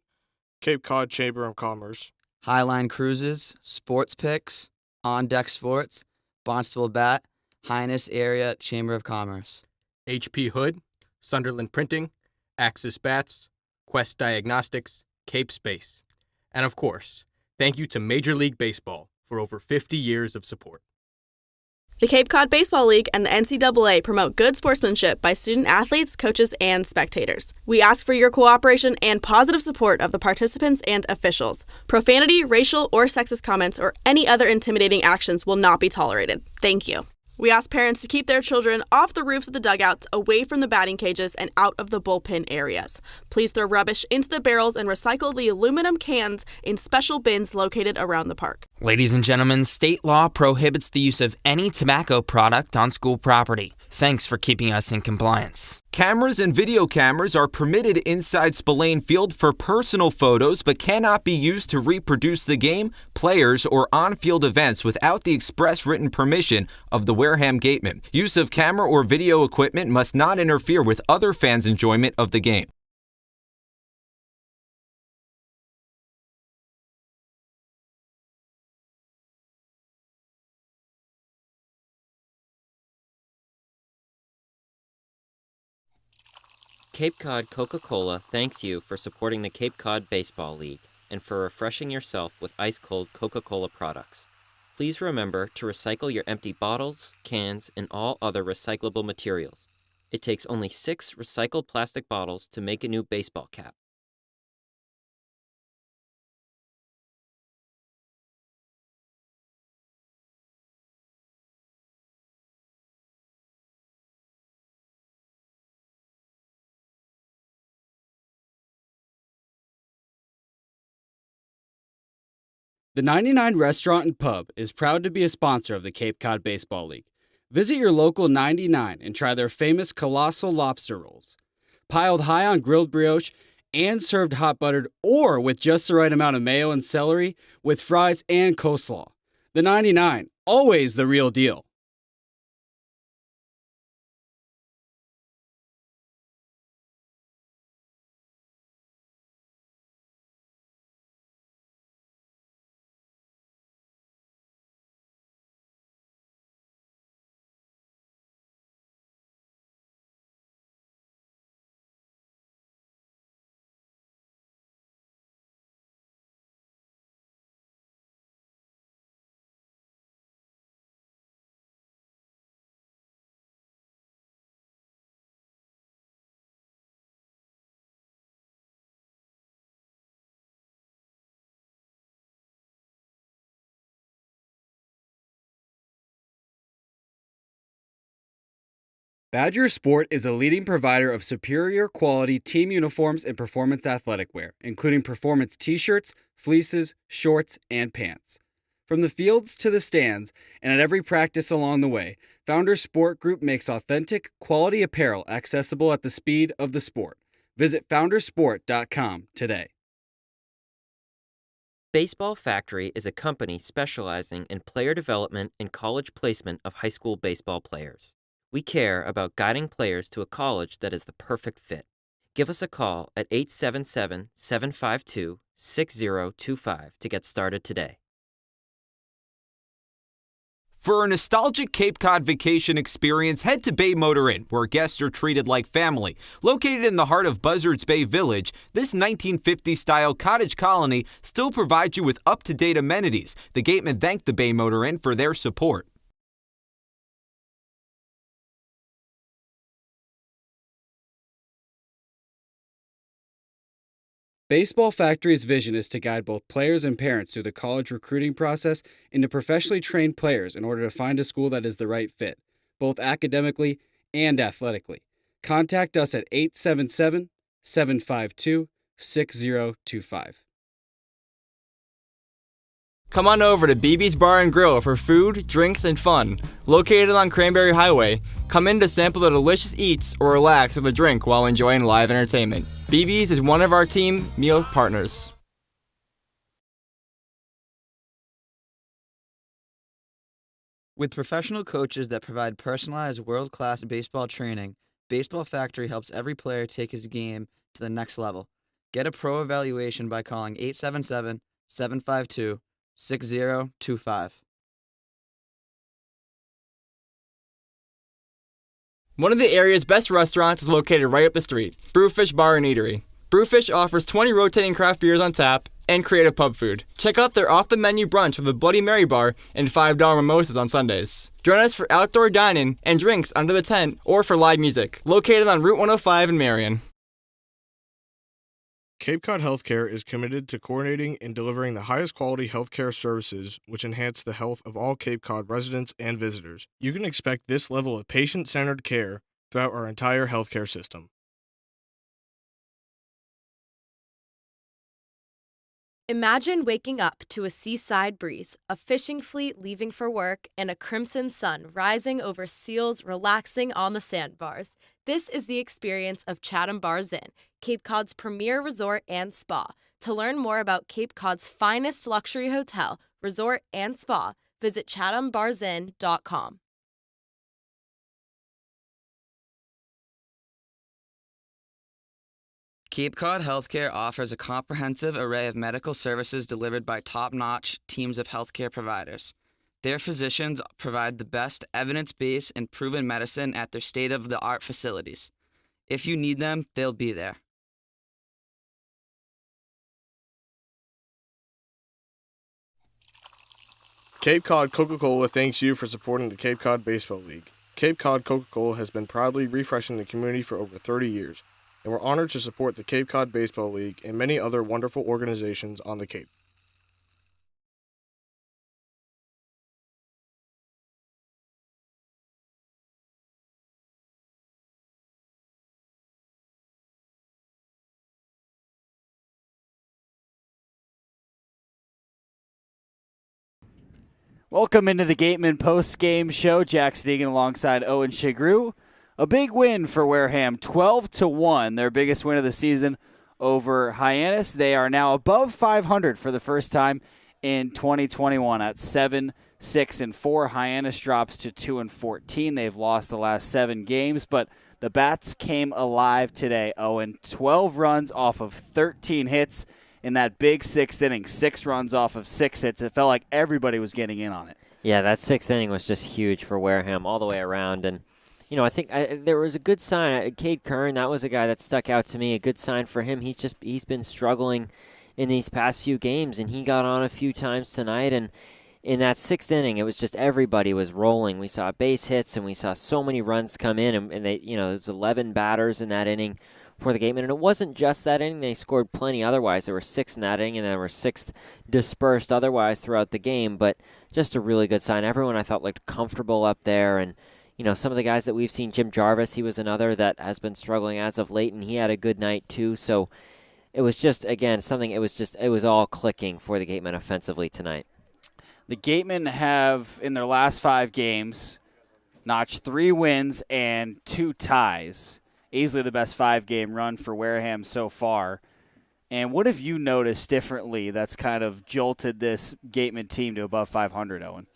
Cape Cod Chamber of Commerce. Highline Cruises, Sports Picks, On Deck Sports, Barnstable Bat, Hyannis Area Chamber of Commerce. HP Hood, Sunderland Printing, Axis Bats, Quest Diagnostics, Cape Space. And of course, thank you to Major League Baseball for over 50 years of support. The Cape Cod Baseball League and the NCAA promote good sportsmanship by student athletes, coaches, and spectators. We ask for your cooperation and positive support of the participants and officials. Profanity, racial, or sexist comments or any other intimidating actions will not be tolerated. Thank you. We ask parents to keep their children off the roofs of the dugouts, away from the batting cages, and out of the bullpen areas. Please throw rubbish into the barrels and recycle the aluminum cans in special bins located around the park. Ladies and gentlemen, state law prohibits the use of any tobacco product on school property. Thanks for keeping us in compliance. Cameras and video cameras are permitted inside Spillane Field for personal photos but cannot be used to reproduce the game, players, or on-field events without the express written permission of the Wareham Gatemen. Use of camera or video equipment must not interfere with other fans' enjoyment of the game. Cape Cod Coca-Cola thanks you for supporting the Cape Cod Baseball League and for refreshing yourself with ice-cold Coca-Cola products. Please remember to recycle your empty bottles, cans, and all other recyclable materials. It takes only 6 recycled plastic bottles to make a new baseball cap. The 99 Restaurant and Pub is proud to be a sponsor of the Cape Cod Baseball League. Visit your local 99 and try their famous colossal lobster rolls. Piled high on grilled brioche and served hot buttered or with just the right amount of mayo and celery with fries and coleslaw. The 99, always the real deal. Badger Sport is a leading provider of superior quality team uniforms and performance athletic wear, including performance t-shirts, fleeces, shorts, and pants. From the fields to the stands, and at every practice along the way, Founders Sport Group makes authentic, quality apparel accessible at the speed of the sport. Visit foundersport.com today. Baseball Factory is a company specializing in player development and college placement of high school baseball players. We care about guiding players to a college that is the perfect fit. Give us a call at 877-752-6025 to get started today. For a nostalgic Cape Cod vacation experience, head to Bay Motor Inn, where guests are treated like family. Located in the heart of Buzzards Bay Village, this 1950s-style cottage colony still provides you with up-to-date amenities. The Gatemen thanked the Bay Motor Inn for their support. Baseball Factory's vision is to guide both players and parents through the college recruiting process and to professionally train players in order to find a school that is the right fit, both academically and athletically. Contact us at 877-752-6025. Come on over to BB's Bar and Grill for food, drinks, and fun. Located on Cranberry Highway, come in to sample the delicious eats or relax with a drink while enjoying live entertainment. BB's is one of our team meal partners. With professional coaches that provide personalized world-class baseball training, Baseball Factory helps every player take his game to the next level. Get a pro evaluation by calling 877-752-6025. One of the area's best restaurants is located right up the street, Brewfish Bar and Eatery. Brewfish offers 20 rotating craft beers on tap and creative pub food. Check out their off-the-menu brunch with a Bloody Mary bar and $5 mimosas on Sundays. Join us for outdoor dining and drinks under the tent or for live music, located on Route 105 in Marion. Cape Cod Healthcare is committed to coordinating and delivering the highest quality healthcare services which enhance the health of all Cape Cod residents and visitors. You can expect this level of patient-centered care throughout our entire healthcare system. Imagine waking up to a seaside breeze, a fishing fleet leaving for work, and a crimson sun rising over seals relaxing on the sandbars. This is the experience of Chatham Bars Inn, Cape Cod's premier resort and spa. To learn more about Cape Cod's finest luxury hotel, resort, and spa, visit chathambarsinn.com. Cape Cod Healthcare offers a comprehensive array of medical services delivered by top-notch teams of healthcare providers. Their physicians provide the best evidence-based and proven medicine at their state-of-the-art facilities. If you need them, they'll be there. Cape Cod Coca-Cola thanks you for supporting the Cape Cod Baseball League. Cape Cod Coca-Cola has been proudly refreshing the community for over 30 years, and we're honored to support the Cape Cod Baseball League and many other wonderful organizations on the Cape. Welcome into the Gateman post-game show. Jack Sadighian alongside Owen Sughrue. A big win for Wareham, 12-1, their biggest win of the season over Hyannis. They are now above 500 for the first time in 2021 at 7-6-4. Hyannis drops to 2-14. They've lost the last 7 games, but the Bats came alive today, Owen. 12 runs off of 13 hits. In that big 6th inning, 6 runs off of 6 hits. It felt like everybody was getting in on it. Yeah, that 6th inning was just huge for Wareham all the way around. And, I think there was a good sign. Cade Kern, that was a guy that stuck out to me. A good sign for him. He's been struggling in these past few games, and he got on a few times tonight. And in that 6th inning, it was just everybody was rolling. We saw base hits, and we saw so many runs come in. And they, there was 11 batters in that inning for the Gatemen, and it wasn't just that inning. They scored plenty otherwise. There were 6 in that inning, and there were 6 dispersed otherwise throughout the game, but just a really good sign. Everyone, I thought, looked comfortable up there, and, some of the guys that we've seen, Jim Jarvis, he was another that has been struggling as of late, and he had a good night too, so it was just, again, it was all clicking for the Gatemen offensively tonight. The Gatemen have, in their last 5 games, notched 3 wins and 2 ties. Easily the best 5-game run for Wareham so far. And what have you noticed differently that's kind of jolted this Gateman team to above 500, Owen?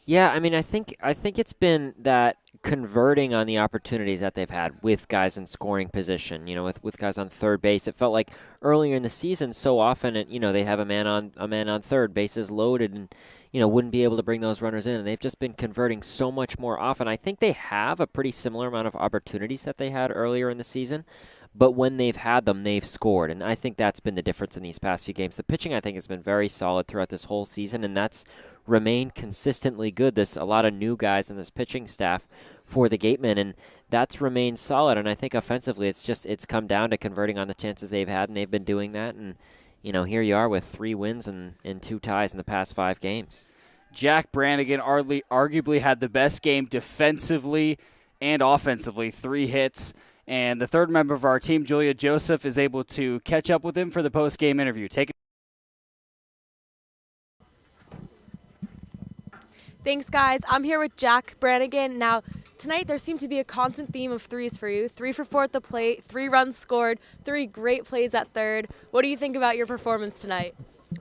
Yeah, I think it's been that converting on the opportunities that they've had with guys in scoring position, with guys on third base. It felt like earlier in the season so often, they have a man on third, bases loaded, and wouldn't be able to bring those runners in, and they've just been converting so much more often. I think they have a pretty similar amount of opportunities that they had earlier in the season, but when they've had them, they've scored, and I think that's been the difference in these past few games. The pitching, I think, has been very solid throughout this whole season, and that's remained consistently good. There's a lot of new guys in this pitching staff for the Gatemen, and that's remained solid, and I think offensively it's come down to converting on the chances they've had, and they've been doing that, and here you are with 3 wins and 2 ties in the past 5 games. Jack Brannigan arguably had the best game defensively and offensively, 3 hits. And the third member of our team, Julia Joseph, is able to catch up with him for the post-game interview. Take it. Thanks, guys. I'm here with Jack Brannigan. Now, tonight there seemed to be a constant theme of 3s for you. 3 for 4 at the plate, 3 runs scored, 3 great plays at third. What do you think about your performance tonight?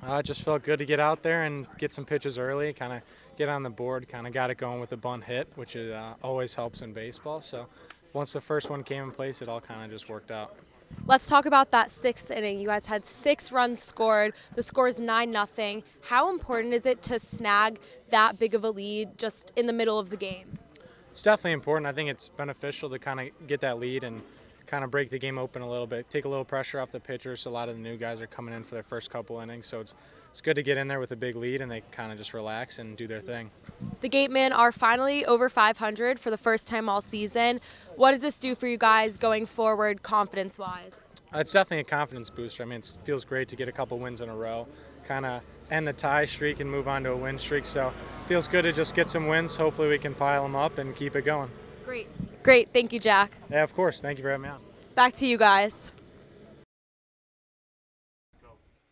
It just felt good to get out there and get some pitches early, kind of get on the board, kind of got it going with the bunt hit, which always helps in baseball. So once the first one came in place, it all kind of just worked out. Let's talk about that 6th inning. You guys had 6 runs scored. The score is 9-0. How important is it to snag that big of a lead just in the middle of the game? It's definitely important. I think it's beneficial to kind of get that lead and kind of break the game open a little bit, take a little pressure off the pitchers. A lot of the new guys are coming in for their first couple innings, so it's good to get in there with a big lead and they kind of just relax and do their thing. The Gatemen are finally over 500 for the first time all season. What does this do for you guys going forward, confidence-wise? It's definitely a confidence booster. It feels great to get a couple wins in a row, kind of end the tie streak and move on to a win streak. So it feels good to just get some wins. Hopefully we can pile them up and keep it going. Great. Thank you, Jack. Yeah, of course. Thank you for having me on. Back to you guys.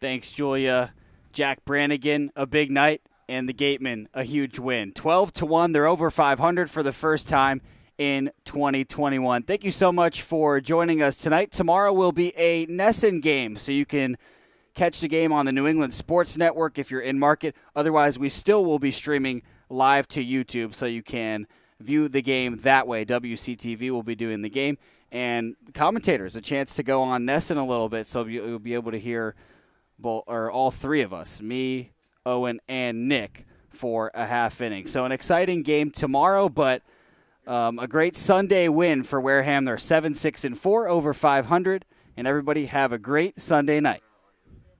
Thanks, Julia. Jack Brannigan, a big night, and the Gatemen, a huge win. 12-1, they're over 500 for the first time in 2021. Thank you so much for joining us tonight. Tomorrow will be a Nesson game, so you can catch the game on the New England Sports Network if you're in market. Otherwise, we still will be streaming live to YouTube, so you can view the game that way. WCTV will be doing the game, and commentators a chance to go on Nesson a little bit, so you'll be able to hear all 3 of us, me, Owen, and Nick, for a half inning. So an exciting game tomorrow, but A great Sunday win for Wareham. They're 7-6-4 over 500. And everybody have a great Sunday night.